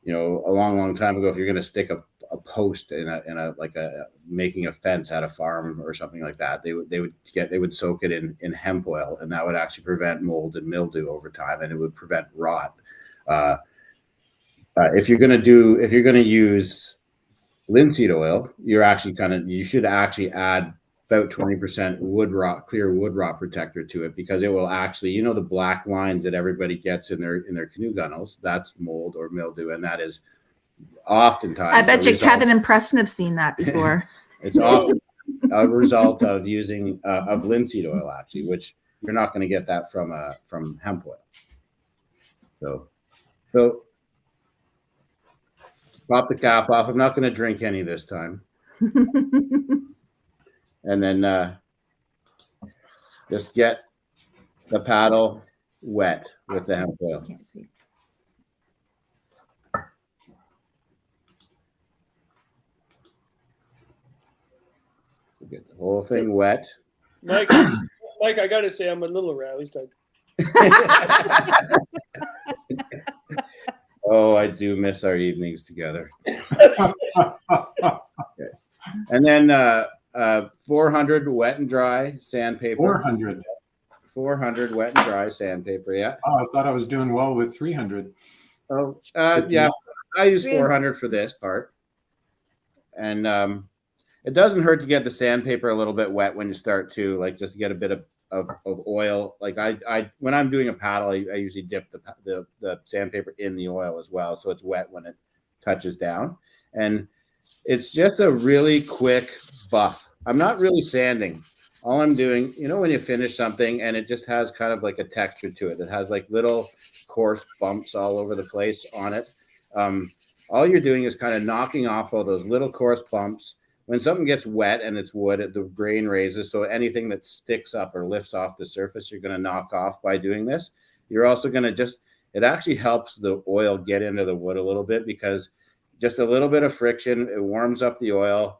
long time ago, if you're going to stick a post in a making a fence at a farm or something like that, they would soak it in hemp oil, and that would actually prevent mold and mildew over time, and it would prevent rot. If you're going to use linseed oil, you should actually add about 20% clear wood rot protector to it, because it will actually, the black lines that everybody gets in their canoe gunnels, that's mold or mildew, and that is oftentimes. I bet you Kevin and Preston have seen that before. It's often a result of using of linseed oil, actually, which you're not going to get that from hemp oil. So pop the cap off. I'm not going to drink any this time. And then just get the paddle wet with the hemp oil. Can't see. Get the whole thing wet. Mike, I got to say, I'm a little aroused. Oh, I do miss our evenings together. Okay. And then 400 wet and dry sandpaper. 400 wet and dry sandpaper. Yeah. Oh, I thought I was doing well with 300. Oh, yeah. I use 400 for this part. And it doesn't hurt to get the sandpaper a little bit wet when you start to, like, just to get a bit of oil. Like I when I'm doing a paddle, I usually dip the sandpaper in the oil as well, so it's wet when it touches down. And it's just a really quick buff. I'm not really sanding. All I'm doing, when you finish something and it just has kind of like a texture to it, it has like little coarse bumps all over the place on it. All you're doing is kind of knocking off all those little coarse bumps, when something gets wet and it's wood, the grain raises. So anything that sticks up or lifts off the surface, you're going to knock off by doing this. You're also going to it actually helps the oil get into the wood a little bit, because just a little bit of friction, it warms up the oil.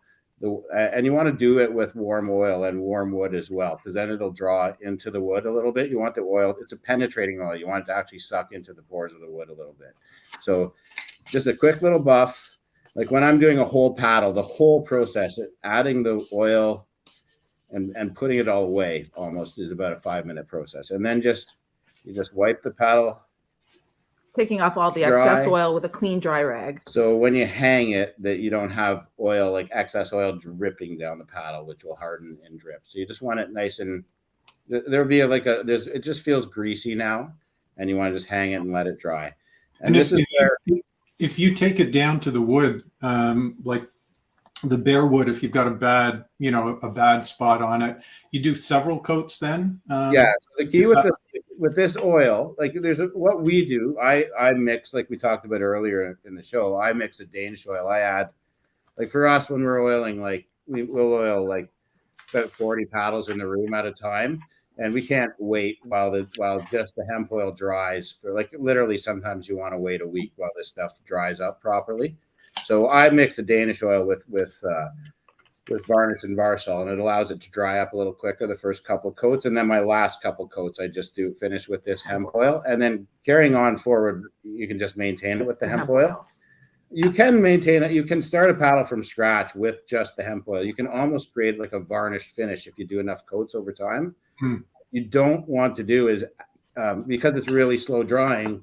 And you want to do it with warm oil and warm wood as well, because then it'll draw into the wood a little bit. You want the oil, it's a penetrating oil. You want it to actually suck into the pores of the wood a little bit. So just a quick little buff. Like when I'm doing a whole paddle, the whole process, adding the oil and putting it all away almost is about a 5-minute process. And then you just wipe the paddle. Taking off all the dry. excess oil with a clean dry rag. So when you hang it, that you don't have oil, like excess oil dripping down the paddle, which will harden and drip. So you just want it nice and there'll be it just feels greasy now, and you want to just hang it and let it dry. And this is where, if you take it down to the wood, like the bare wood, if you've got a bad spot on it, you do several coats then. Yeah. So the key with this oil, like what we do, I mix, like we talked about earlier in the show, I mix a Danish oil. I add, like for us when we're oiling, like we'll oil like about 40 paddles in the room at a time. And we can't wait while just the hemp oil dries for, like, literally sometimes you want to wait a week while this stuff dries up properly. So I mix a Danish oil with varnish and Varsol, and it allows it to dry up a little quicker the first couple of coats. And then my last couple of coats, I just finish with this hemp oil. And then carrying on forward, you can just maintain it with the hemp oil. You can maintain it. You can start a paddle from scratch with just the hemp oil. You can almost create like a varnished finish if you do enough coats over time. You don't want to do is, because it's really slow drying,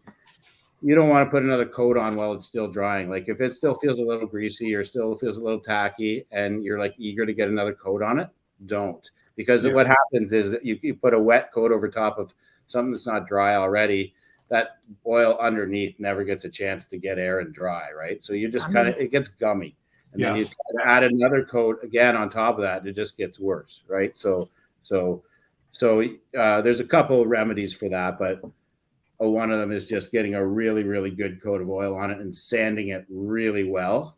you don't want to put another coat on while it's still drying. Like if it still feels a little greasy or still feels a little tacky and you're like eager to get another coat on it, don't. Because what happens is that you put a wet coat over top of something that's not dry already, that oil underneath never gets a chance to get air and dry, right? So you just it gets gummy. And then you try to add another coat again on top of that, and it just gets worse, right? So there's a couple of remedies for that, but one of them is just getting a really, really good coat of oil on it and sanding it really well.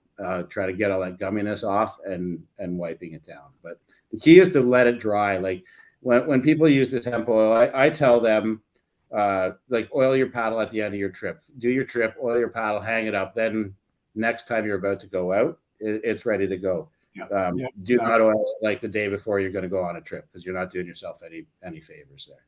Try to get all that gumminess off and wiping it down. But the key is to let it dry. Like when people use this hemp oil, I tell them, like, oil your paddle at the end of your trip. Do your trip, oil your paddle, hang it up. Then next time you're about to go out, it's ready to go. Do not oil it like the day before you're going to go on a trip, because you're not doing yourself any favors there.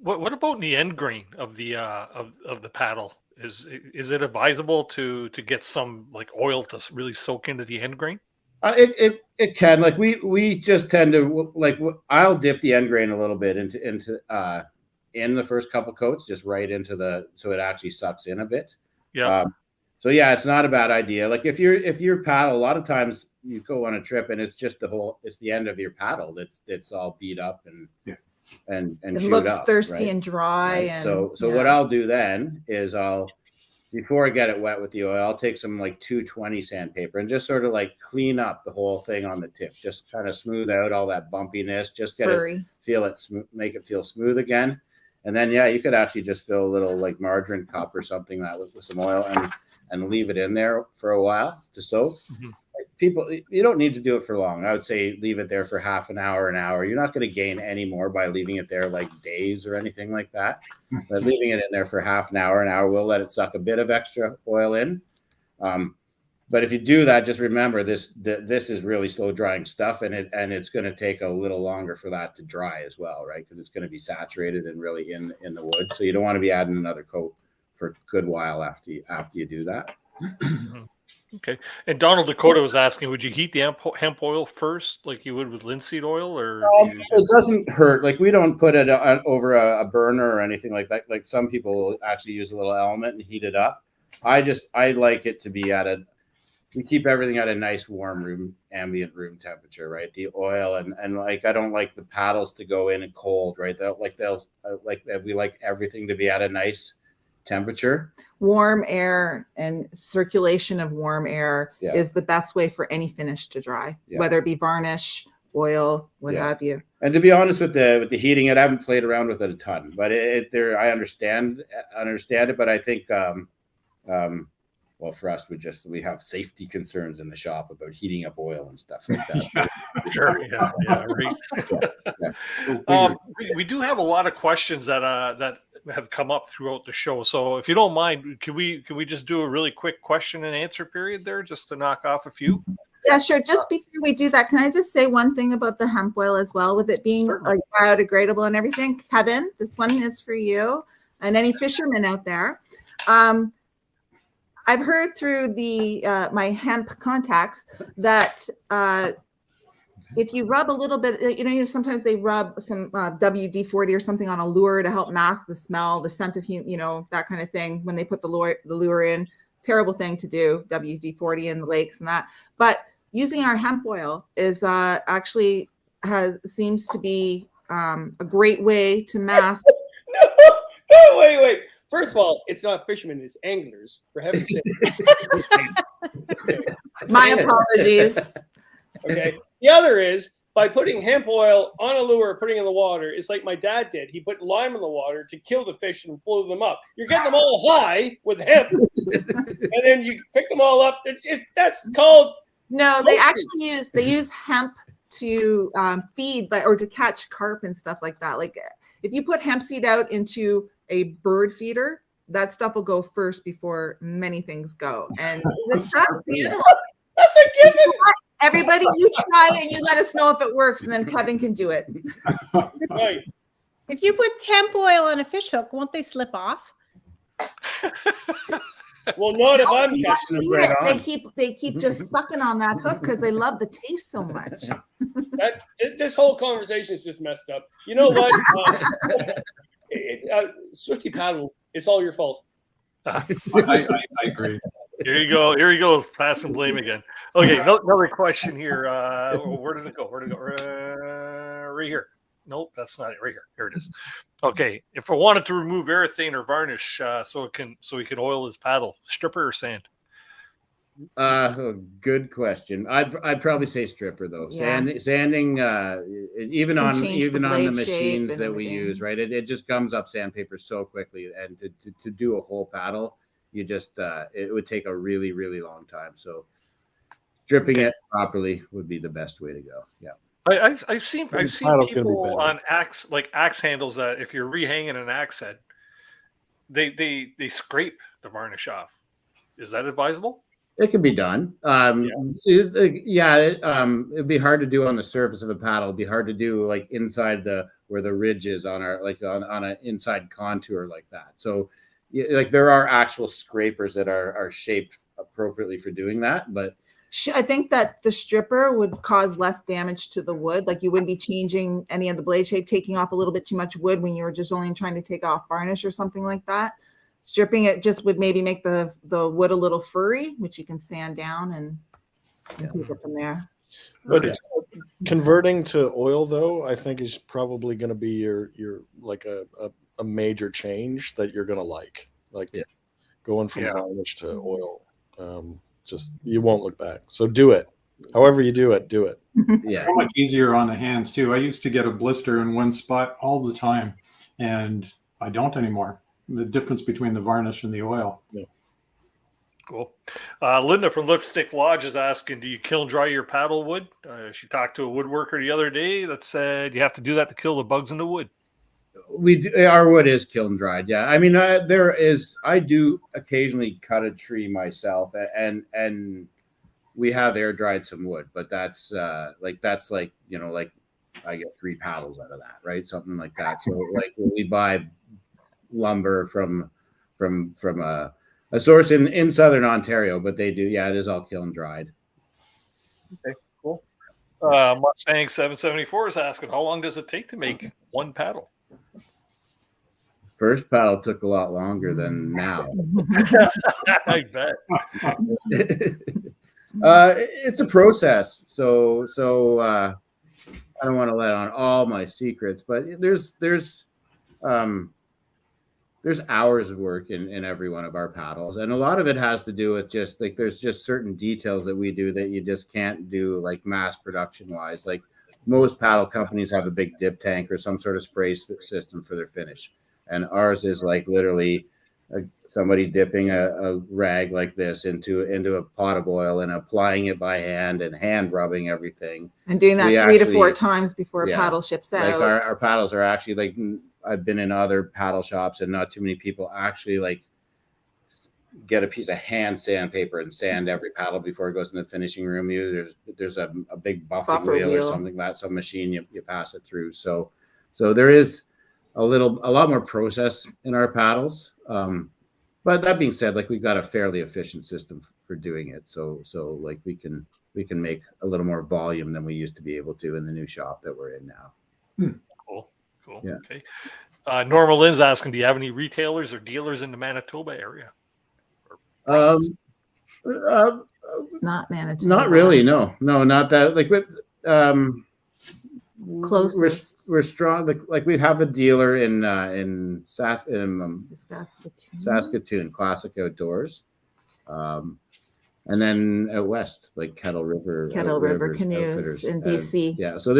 What about the end grain of the paddle? Is it advisable to get some like oil to really soak into the end grain? It can. Like we just tend to, like, I'll dip the end grain a little bit into in the first couple coats, just right into so it actually sucks in a bit. Yeah. So yeah, it's not a bad idea. Like if your paddle, a lot of times you go on a trip and it's just it's the end of your paddle that's all beat up and it chewed looks up, thirsty right? and dry. Right? And so what I'll do then is before I get it wet with the oil, I'll take some like 220 sandpaper and just sort of like clean up the whole thing on the tip. Just kind of smooth out all that bumpiness. Just get make it feel smooth again. And then you could actually just fill a little like margarine cup or something with some oil and leave it in there for a while to soak. Mm-hmm. People, you don't need to do it for long. I would say leave it there for half an hour, an hour. You're not going to gain any more by leaving it there like days or anything like that. But leaving it in there for half an hour will let it suck a bit of extra oil in. But if you do that, just remember this is really slow drying stuff, and it's going to take a little longer for that to dry as well, right? Because it's going to be saturated and really in the wood. So you don't want to be adding another coat for a good while after you do that. Okay. And Donald Dakota was asking, would you heat the hemp oil first like you would with linseed oil? Or it doesn't hurt. Like we don't put it over a burner or anything like that. Like some people actually use a little element and heat it up. I like it to be we keep everything at a nice warm ambient room temperature, right? The oil and like, I don't like the paddles to go in and cold, right? We like everything to be at a nice temperature. Warm air and circulation of warm air is the best way for any finish to dry, whether it be varnish, oil, what have you. And to be honest with the heating, I haven't played around with it a ton, but I understand it. But I think well, for us, we have safety concerns in the shop about heating up oil and stuff like that. Sure. Right. We do have a lot of questions that have come up throughout the show. So if you don't mind, can we just do a really quick question and answer period there, just to knock off a few? Yeah, sure. Just before we do that, can I just say one thing about the hemp oil as well, with it being like biodegradable and everything? Kevin, this one is for you and any fishermen out there. I've heard through my hemp contacts that if you rub a little bit, sometimes they rub some WD-40 or something on a lure to help mask the smell, the scent of, that kind of thing when they put the lure in. Terrible thing to do, WD-40 in the lakes and that. But using our hemp oil is actually seems to be a great way to mask. No, wait. First of all, it's not fishermen, it's anglers, for heaven's sake. My apologies. Okay. The other is by putting hemp oil on a lure, putting it in the water. It's like my dad did. He put lime in the water to kill the fish and float them up. You're getting them all high with hemp, and then you pick them all up. That's called. No, they actually use hemp to feed or to catch carp and stuff like that. Like if you put hemp seed out into a bird feeder, that stuff will go first before many things go. And that's a given. Everybody, you try it and you let us know if it works, and then Kevin can do it. Right. If you put hemp oil on a fish hook, won't they slip off? Well, not if I'm catching them right on. They keep just sucking on that hook because they love the taste so much. This whole conversation is just messed up. You know what? Swifty paddle, it's all your fault. I agree. Here you go. Here he goes. Passing blame again. Okay, another question here. Where did it go? Right here. Nope, that's not it. Right here. Here it is. Okay, if I wanted to remove urethane or varnish, so he can oil his paddle, stripper or sand? Good question. I'd probably say stripper though. Yeah. Sanding, even on the blade shape machines and that we everything. use, right? It just gums up sandpaper so quickly, and to do a whole paddle, you just it would take a really, really long time. So stripping it properly would be the best way to go. Yeah. I've seen people on axe handles that if you're rehanging an axe head, they scrape the varnish off. Is that advisable? It can be done. It'd be hard to do on the surface of a paddle. It'd be hard to do like inside where the ridge is on on an inside contour like that. So like there are actual scrapers that are shaped appropriately for doing that, but I think that the stripper would cause less damage to the wood. Like you wouldn't be changing any of the blade shape, taking off a little bit too much wood when you were just only trying to take off varnish or something like that. Stripping it just would maybe make the wood a little furry, which you can sand down and take it from there. But converting to oil, though, I think is probably going to be your like a major change that you're going to like going from varnish to oil. Just you won't look back. So do it. However you do it, do it. Yeah. So much easier on the hands too. I used to get a blister in one spot all the time, and I don't anymore. The difference between the varnish and the oil. Yeah. Cool. Linda from Lipstick Lodge is asking, do you kiln dry your paddle wood? She talked to a woodworker the other day that said you have to do that to kill the bugs in the wood. Our wood is kiln dried. Yeah. I mean, I do occasionally cut a tree myself and we have air dried some wood, but that's like I get 3 paddles out of that, right? Something like that. So like when we buy lumber from a source in southern Ontario, but they do, it is all kiln dried. Okay, cool. Mustang 774 is asking, how long does it take to make one paddle? First paddle took a lot longer than now. I bet. It's a process. So I don't want to let on all my secrets, but there's hours of work in every one of our paddles, and a lot of it has to do with just like there's just certain details that we do that you just can't do like mass production wise. Like most paddle companies have a big dip tank or some sort of spray system for their finish, and ours is like literally somebody dipping a rag like this into a pot of oil and applying it by hand and hand rubbing everything. And doing that 3 to 4 times before a paddle ships out. Like our paddles are actually like, I've been in other paddle shops and not too many people actually like get a piece of hand sandpaper and sand every paddle before it goes in the finishing room. There's a big buffing wheel or something, that's a machine you pass it through. So there is a lot more process in our paddles. But that being said, like we've got a fairly efficient system for doing it. So like we can make a little more volume than we used to be able to in the new shop that we're in now. Cool. Yeah. Okay. Norma Lynn's asking, do you have any retailers or dealers in the Manitoba area? Not Manitoba. Not really. No, not that. Like with close. We're strong. Like we have a dealer in Saskatoon, Classic Outdoors, and then out west, like Kettle River Canoes in BC. Yeah, so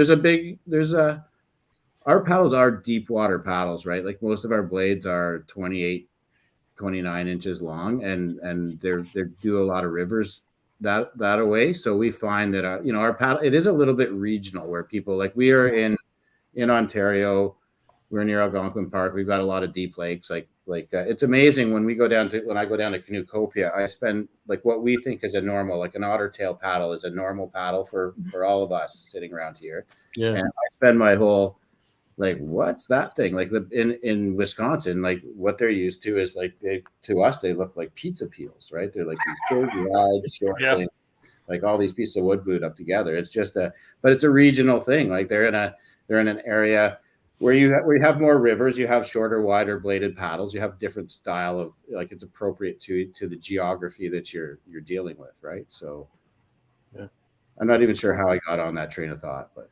our paddles are deep water paddles, right? Like most of our blades are 28, 29 inches long, and they're do a lot of rivers that away. So we find that our paddle, it is a little bit regional, where people, like we are in Ontario, we're near Algonquin Park, we've got a lot of deep lakes. It's amazing when I go down to Canoecopia, I spend like what we think is a normal, like an otter tail paddle is a normal paddle for all of us sitting around here. Yeah. And I spend my whole, like, what's that thing? Like in Wisconsin, like what they're used to is like to us they look like pizza peels, right? They're like these big wide short things, like all these pieces of wood glued up together. It's just but it's a regional thing. Like they're in an area where you have more rivers, you have shorter, wider bladed paddles, you have different style of, like, it's appropriate to the geography that you're dealing with, right? So yeah. I'm not even sure how I got on that train of thought, but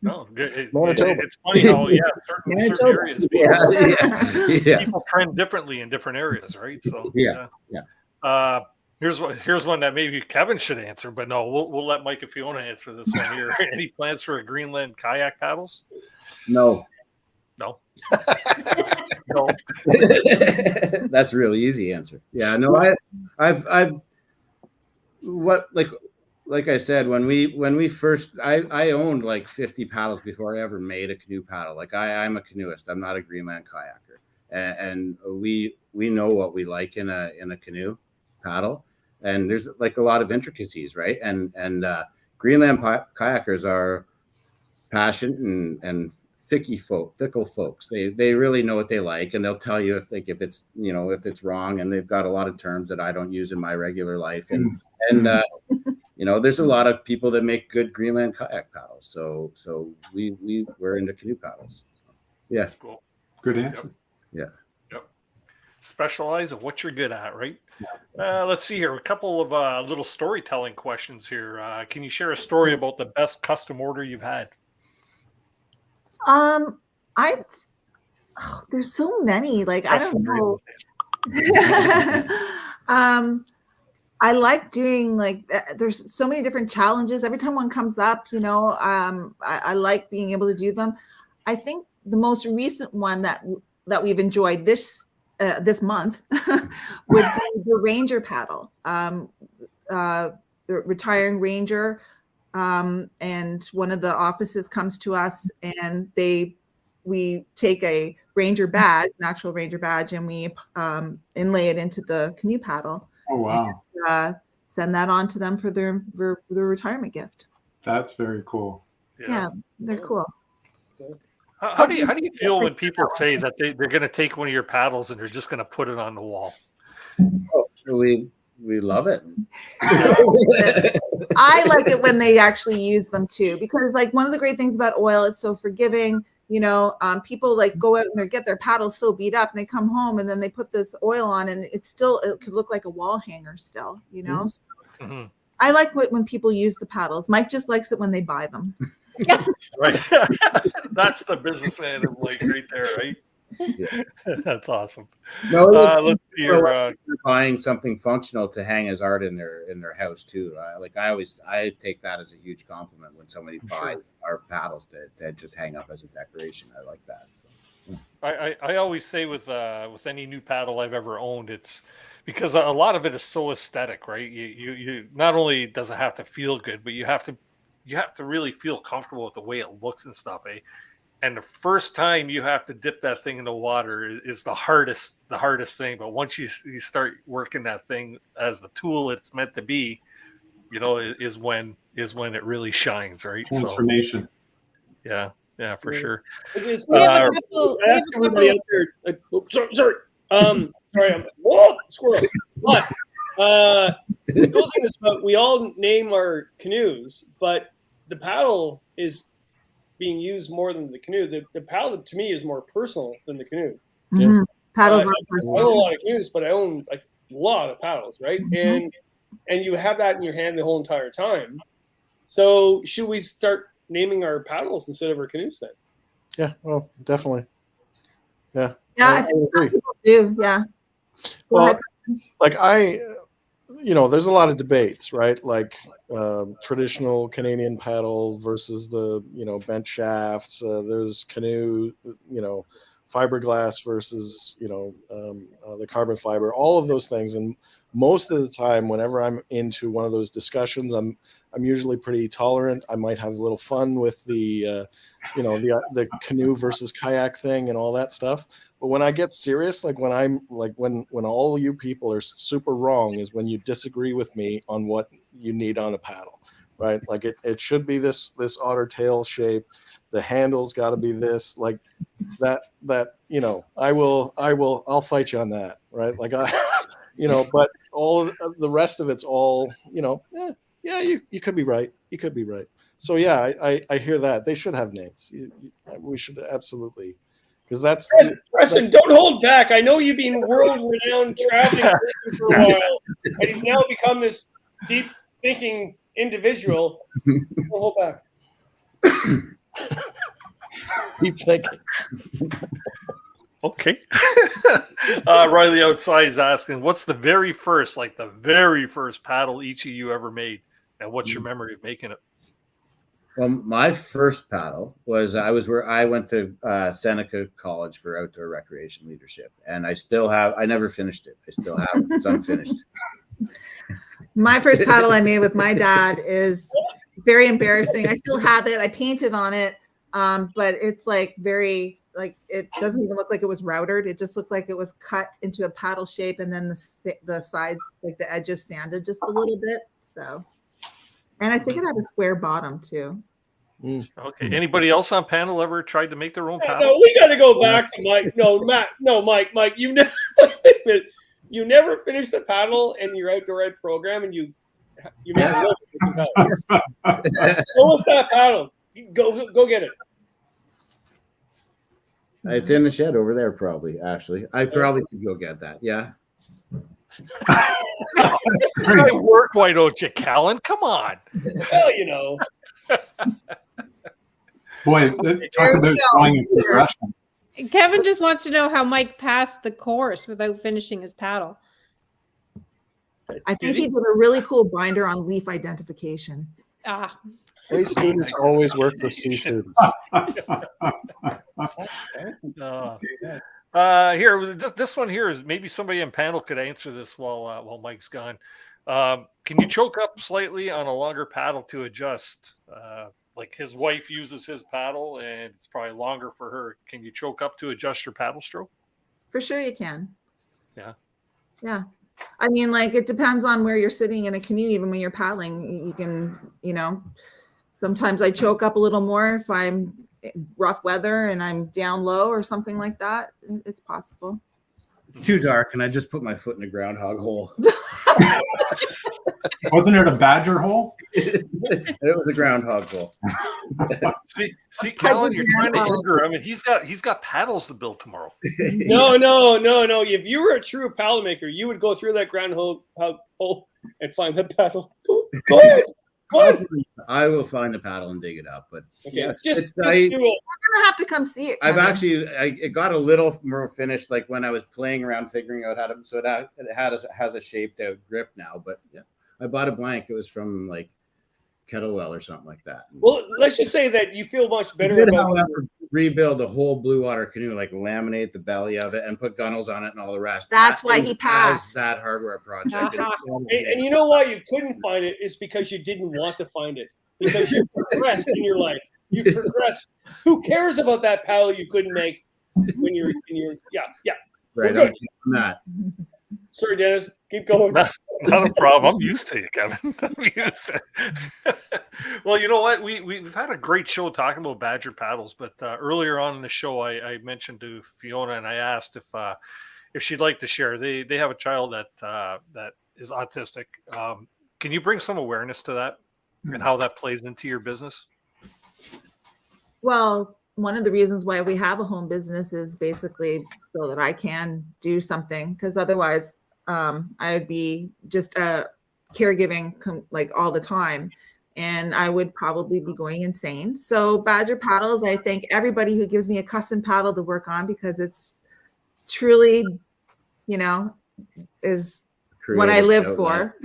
no, it's funny how certain areas people trend differently in different areas, right? So here's one that maybe Kevin should answer, but no, we'll let Mike and Fiona answer this one here. Any plans for a Greenland kayak paddles? No. No. That's a really easy answer. Yeah, no, I've like I said, when we first, I owned like 50 paddles before I ever made a canoe paddle. Like I'm a canoeist. I'm not a Greenland kayaker, and we know what we like in a canoe paddle, and there's like a lot of intricacies, right? And Greenland kayakers are passionate and fickle folks. They really know what they like, and they'll tell you if it's wrong, and they've got a lot of terms that I don't use in my regular life, and there's a lot of people that make good Greenland kayak paddles. So we're into canoe paddles. Yeah. Cool. Good answer. Yeah. Yep. Specialize in what you're good at, right? Let's see here. A couple of little storytelling questions here. Can you share a story about the best custom order you've had? There's so many. Like, I don't know. I like doing, like, there's so many different challenges. Every time one comes up, I like being able to do them. I think the most recent one that we've enjoyed this month would be the Ranger paddle. The retiring Ranger, and one of the offices comes to us, and we take a Ranger badge, an actual Ranger badge, and we inlay it into the canoe paddle. Oh, wow. And, send that on to them for their retirement gift. That's very cool. Yeah, they're cool. How do you feel when people say that they're going to take one of your paddles and they're just going to put it on the wall? Oh, we love it. I like it when they actually use them too, because like one of the great things about oil, it's so forgiving. People like go out and they get their paddles so beat up, and they come home and then they put this oil on, and it could look like a wall hanger still. Mm-hmm. I like when people use the paddles. Mike just likes it when they buy them. Right. That's the businessman like right there, right? Yeah. That's awesome. No, let's see here. Buying something functional to hang as art in their house too. I take that as a huge compliment when somebody buys our paddles to just hang up as a decoration. I like that. So. I always say with any new paddle I've ever owned, it's because a lot of it is so aesthetic, right? You not only does it have to feel good, but you have to really feel comfortable with the way it looks and stuff, eh? And the first time you have to dip that thing in the water is the hardest thing. But once you start working that thing as the tool it's meant to be, is when it really shines, right? Transformation. So, yeah, for sure. I ask everybody out there. Sorry. Sorry, I'm squirrel. But the cool thing is, we all name our canoes, but the paddle is being used more than the canoe. The paddle to me is more personal than the canoe. Mm-hmm. Paddles I are own a lot of canoes, but I own a lot of paddles, right? Mm-hmm. And you have that in your hand the whole entire time. So should we start naming our paddles instead of our canoes then? Yeah, well, definitely. Yeah. Yeah, I think some people do. Yeah. Well, like there's a lot of debates, right? Like traditional Canadian paddle versus the, bent shafts. There's canoe, fiberglass versus, the carbon fiber, all of those things. And most of the time, whenever I'm into one of those discussions, I'm usually pretty tolerant. I might have a little fun with the canoe versus kayak thing and all that stuff. But when I get serious, like when all you people are super wrong is when you disagree with me on what you need on a paddle, right? Like it should be this otter tail shape. The handle's got to be this, like that. I'll fight you on that, right? Like but all of the rest of it's all, yeah, you could be right. You could be right. So yeah, I hear that they should have names. We should absolutely, because that's Preston. Don't hold back. I know you've been world-renowned traveling person for a while, and you've now become this deep-thinking individual. Don't hold back. Deep thinking. Okay. Riley outside is asking, what's the very first paddle each of you ever made? And what's your memory of making it? Well, my first paddle was I went to Seneca College for outdoor recreation leadership, and I never finished it. I still have it. It's unfinished. My first paddle I made with my dad is very embarrassing. I still have it. I painted on it, but it's like very, like, it doesn't even look like it was routered. It just looked like it was cut into a paddle shape, and then the sides, like the edges, sanded just a little bit. So, and I think it had a square bottom too. Okay. Anybody else on panel ever tried to make their own paddle? No, we got to go back to Mike. No, Matt. No, Mike. You never finished the paddle in your outdoor ed program, and you made a paddle. What was that paddle? Go get it. It's in the shed over there, probably. Actually, I probably could go get that. Yeah. Nice work, why don't you, Callan? Come on. Well, Boy, talk about going into the Russian. Kevin just wants to know how Mike passed the course without finishing his paddle. I think he did a really cool binder on leaf identification. Ah. A students always work for C students. Here, this one here is maybe somebody on panel could answer this while Mike's gone. Can you choke up slightly on a longer paddle to adjust? Like his wife uses his paddle and it's probably longer for her. Can you choke up to adjust your paddle stroke? For sure you can. Yeah. Yeah. I mean, like, it depends on where you're sitting in a canoe. Even when you're paddling, you can, sometimes I choke up a little more if I'm rough weather and I'm down low or something like that. It's possible. It's too dark, and I just put my foot in a groundhog hole. Wasn't it a badger hole? It was a groundhog hole. See, Callan, you're trying to hinder him, and he's got paddles to build tomorrow. No. If you were a true paddle maker, you would go through that groundhog hole and find the paddle. Go ahead. I will find the paddle and dig it up, but okay, yeah, just do it. We're gonna have to come see it. I've actually, it got a little more finished, like when I was playing around figuring out how to. So it has a shaped out grip now, but yeah, I bought a blank. It was from like Kettlewell or something like that. Well, let's just say that you feel much better about rebuild the whole blue water canoe, like laminate the belly of it and put gunnels on it and all the rest. That's why he passed that hardware project. And you know why you couldn't find it is because you didn't want to find it. Because you progressed in your life. You progressed. Who cares about that paddle you couldn't make when you're in your Right on that. Sorry, Dennis. Keep going. Not a problem. I'm used to it, Kevin. I'm used to it. Well, you know what? We've had a great show talking about Badger paddles, but earlier on in the show, I mentioned to Fiona and I asked if she'd like to share. They have a child that is autistic. Can you bring some awareness to that and how that plays into your business? Well, one of the reasons why we have a home business is basically so that I can do something, because otherwise I would be just caregiving like all the time, and I would probably be going insane. So Badger paddles, I thank everybody who gives me a custom paddle to work on, because it's truly, you know, is creative what I live for,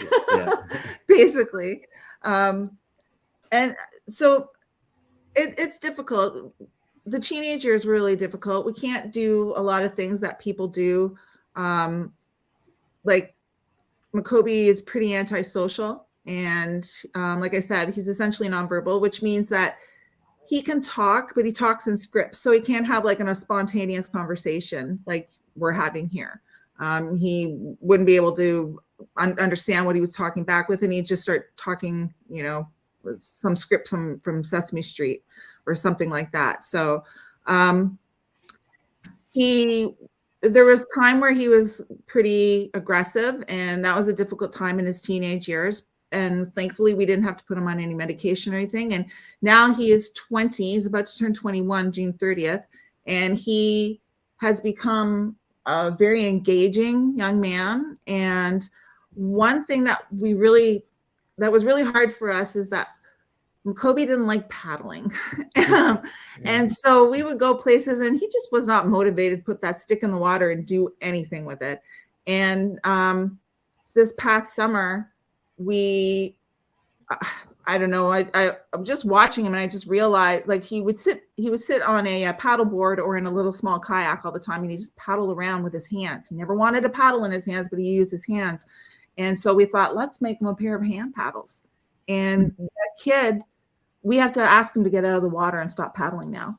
basically. And so it's difficult. The teenager is really difficult. We can't do a lot of things that people do. Like Makobe is pretty antisocial. And like I said, he's essentially nonverbal, which means that he can talk, but he talks in scripts. So he can't have like a spontaneous conversation like we're having here. He wouldn't be able to understand what he was talking back with, and he'd just start talking, you know, with some script from Sesame Street or something like that. So there was time where he was pretty aggressive, and that was a difficult time in his teenage years. And thankfully we didn't have to put him on any medication or anything. And now he is 20, he's about to turn 21 June 30th. And he has become a very engaging young man. And one thing that was really hard for us is that Makobe didn't like paddling. And so we would go places and he just was not motivated to put that stick in the water and do anything with it. And this past summer, I don't know, I'm just watching him and I just realized, like, he would sit on a paddle board or in a little small kayak all the time, and he just paddled around with his hands. He never wanted to paddle in his hands, but he used his hands. And so we thought, let's make him a pair of hand paddles. And that kid, we have to ask him to get out of the water and stop paddling now.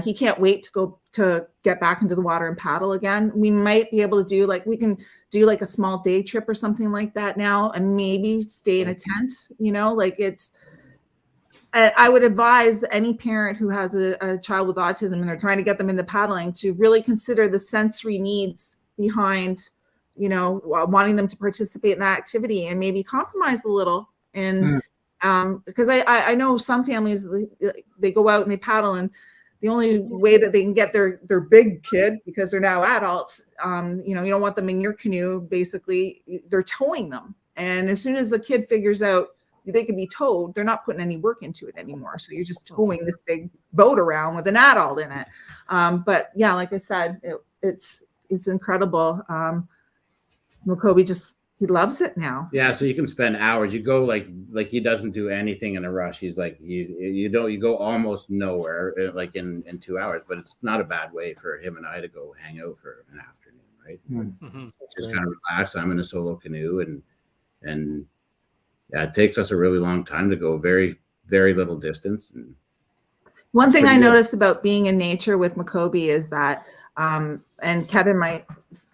He can't wait to get back into the water and paddle again. We might be able to do, like, we can do like a small day trip or something like that now, and maybe stay in a tent, you know, like I would advise any parent who has a child with autism and they're trying to get them into paddling to really consider the sensory needs behind, you know, wanting them to participate in that activity, and maybe compromise a little. And because I know some families, they go out and they paddle, and the only way that they can get their big kid, because they're now adults, you know, you don't want them in your canoe, basically, they're towing them. And as soon as the kid figures out they can be towed, they're not putting any work into it anymore. So you're just towing this big boat around with an adult in it. But yeah, like I said, it's incredible. Makobe he loves it now. Yeah, so you can spend hours. You go like he doesn't do anything in a rush. He's like you go almost nowhere like in 2 hours, but it's not a bad way for him and I to go hang out for an afternoon, right? Mm-hmm. Just kind of relax. I'm in a solo canoe, and yeah, it takes us a really long time to go very, very little distance. And one thing I noticed about being in nature with Makobe is that, and Kevin might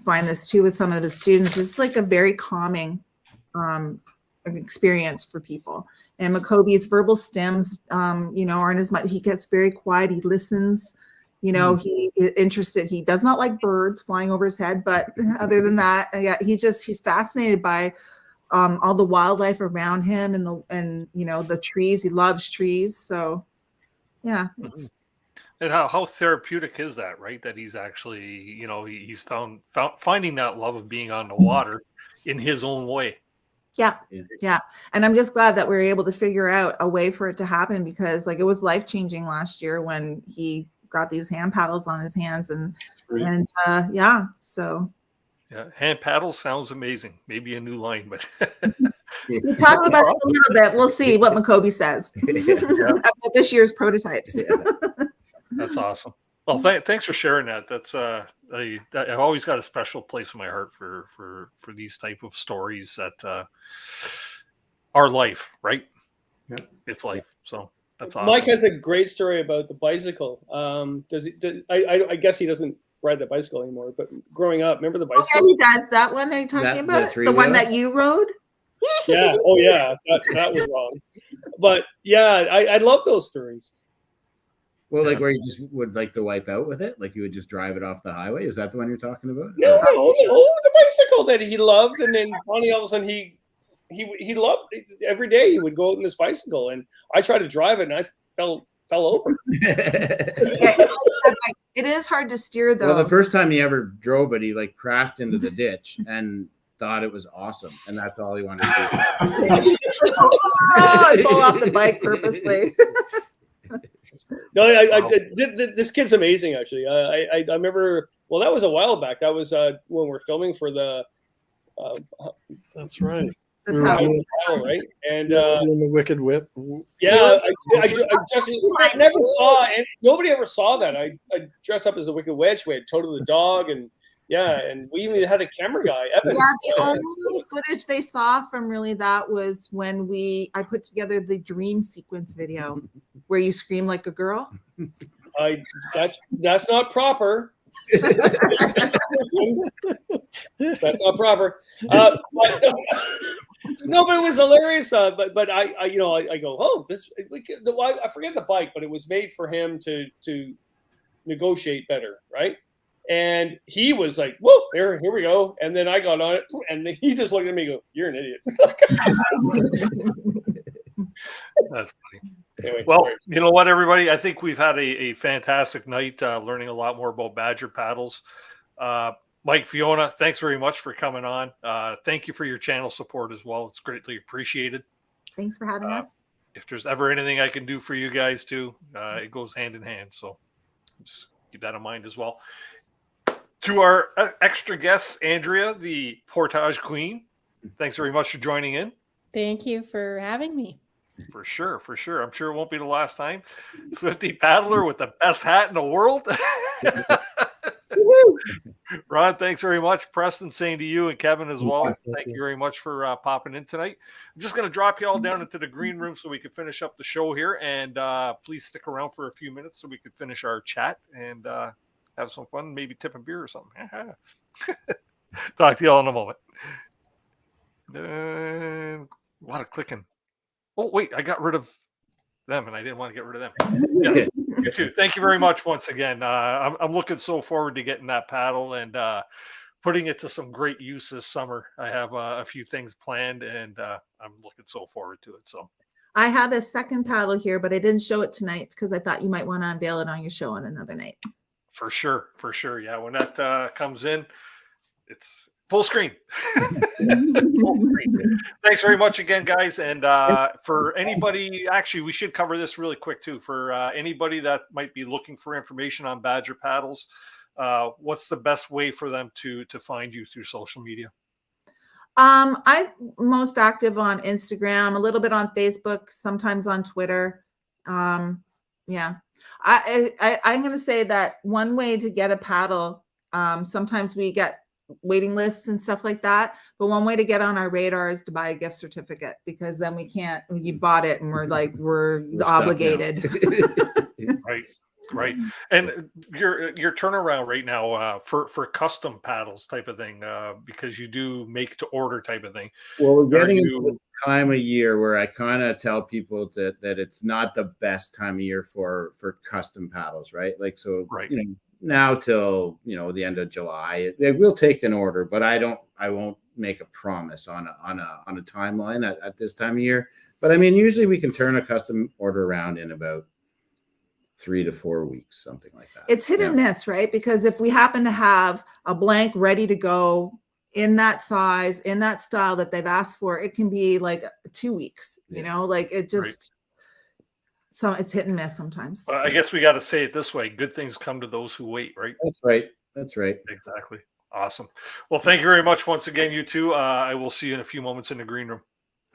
find this too with some of the students, it's like a very calming experience for people. And Makobe's verbal stems, you know, aren't as much. He gets very quiet. He listens. You know, he is interested. He does not like birds flying over his head, but other than that, yeah, he's fascinated by all the wildlife around him and you know, the trees. He loves trees. So yeah. And how therapeutic is that, right? That he's actually, you know, he's finding that love of being on the water in his own way. Yeah. And I'm just glad that we were able to figure out a way for it to happen, because like it was life-changing last year when he got these hand paddles on his hands and yeah. So yeah, hand paddles sounds amazing. Maybe a new line, but we talked about it a little bit. We'll see what Makobe says about this year's prototypes. That's awesome. Well, thanks for sharing that. That's I've always got a special place in my heart for these type of stories that are life, right? Yeah. It's life. So that's awesome. Mike has a great story about the bicycle. I guess he doesn't ride the bicycle anymore, but growing up, remember the bicycle? Oh, yeah, he does. That one are you talking about? The one that you rode? Yeah. Oh, yeah. That was wrong. But yeah, I love those stories. Well, like where you just would like to wipe out with it, like you would just drive it off the highway. Is that the one you're talking about? No, the bicycle that he loved, and then funny all of a sudden he loved it. Every day he would go out on this bicycle, and I tried to drive it, and I fell over. It is hard to steer, though. Well, the first time he ever drove it, he like crashed into the ditch and thought it was awesome, and that's all he wanted to do. I fall off the bike purposely. No, this kid's amazing. Actually, I remember. Well, that was a while back. That was when we're filming for the. That's right. Right, and doing the Wicked Whip. Yeah, I never saw, and nobody ever saw that. I dressed up as a Wicked Witch. We had Toto the dog, and and we even had a camera guy. Evan. Yeah, the only footage they saw from really that was when I put together the dream sequence video where you scream like a girl. That's not proper. That's not proper. No, but it was hilarious. But I go, oh, I forget the bike, but it was made for him to negotiate better, right? And he was like, whoa, here we go. And then I got on it, and he just looked at me and go, you're an idiot. That's funny. Anyway, well, sorry. you know what, everybody? I think we've had a fantastic night learning a lot more about Badger paddles. Mike, Fiona, thanks very much for coming on. Thank you for your channel support as well. It's greatly appreciated. Thanks for having us. If there's ever anything I can do for you guys too, it goes hand in hand. So just keep that in mind as well. To our extra guests, Andrea, the Portage Queen, thanks very much for joining in. Thank you for having me. For sure. I'm sure it won't be the last time. Swifty paddler with the best hat in the world. Ron, thanks very much. Preston, same to you, and Kevin as well. Thank you very much for popping in tonight. I'm just going to drop you all down into the green room so we can finish up the show here. And please stick around for a few minutes so we can finish our chat and have some fun, maybe tip a beer or something. Talk to you all in a moment. A lot of clicking. Oh, wait, I got rid of them, and I didn't want to get rid of them. Yeah, you too. Thank you very much once again. I'm looking so forward to getting that paddle and putting it to some great use this summer. I have a few things planned, and I'm looking so forward to it. So I have a second paddle here, but I didn't show it tonight because I thought you might want to unveil it on your show on another night. For sure. Yeah, when that comes in, it's full screen. Full screen. Thanks very much again, guys. And for anybody, actually, we should cover this really quick too. For anybody that might be looking for information on Badger paddles, what's the best way for them to find you through social media? I'm most active on Instagram, a little bit on Facebook, sometimes on Twitter. Yeah, I'm going to say that one way to get a paddle, sometimes we get waiting lists and stuff like that, but one way to get on our radar is to buy a gift certificate, because then you bought it and we're obligated. Right. And your turnaround right now for custom paddles type of thing, because you do make to order type of thing. Well, we're getting into the time of year where I kind of tell people that it's not the best time of year for custom paddles, right? Like, so, right. You know, now till, you know, the end of July, it will take an order, but I won't make a promise on a timeline at this time of year. But I mean, usually we can turn a custom order around in about 3 to 4 weeks, something like that. It's hit and miss, right? Because if we happen to have a blank ready to go in that size, in that style that they've asked for, it can be like 2 weeks, you know, like it just, so it's hit and miss sometimes. Well, I guess we got to say it this way. Good things come to those who wait, right? That's right. Exactly. Awesome. Well, thank you very much once again, you two. I will see you in a few moments in the green room.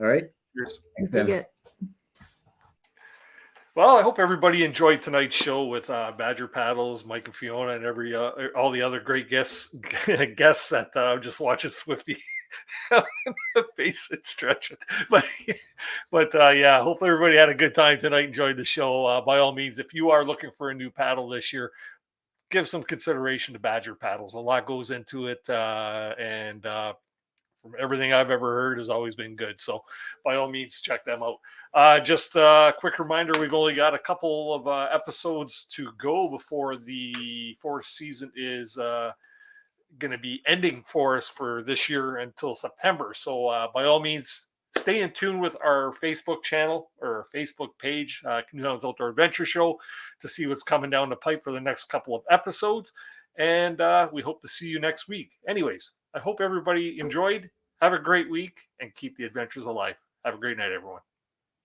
All right. Cheers. Thanks, Well, I hope everybody enjoyed tonight's show with Badger Paddles, Mike and Fiona, and all the other great guests that just watching Swifty face it stretching. But yeah, hopefully everybody had a good time tonight. Enjoyed the show. By all means, if you are looking for a new paddle this year, give some consideration to Badger Paddles. A lot goes into it, and from everything I've ever heard, has always been good. So by all means, check them out. Just a quick reminder, we've only got a couple of episodes to go before the fourth season is going to be ending for us for this year until September. So by all means, stay in tune with our Facebook channel or Facebook page, Canoehounds Outdoor Adventure Show, to see what's coming down the pipe for the next couple of episodes. And we hope to see you next week. Anyways, I hope everybody enjoyed. Have a great week and keep the adventures alive. Have a great night, everyone.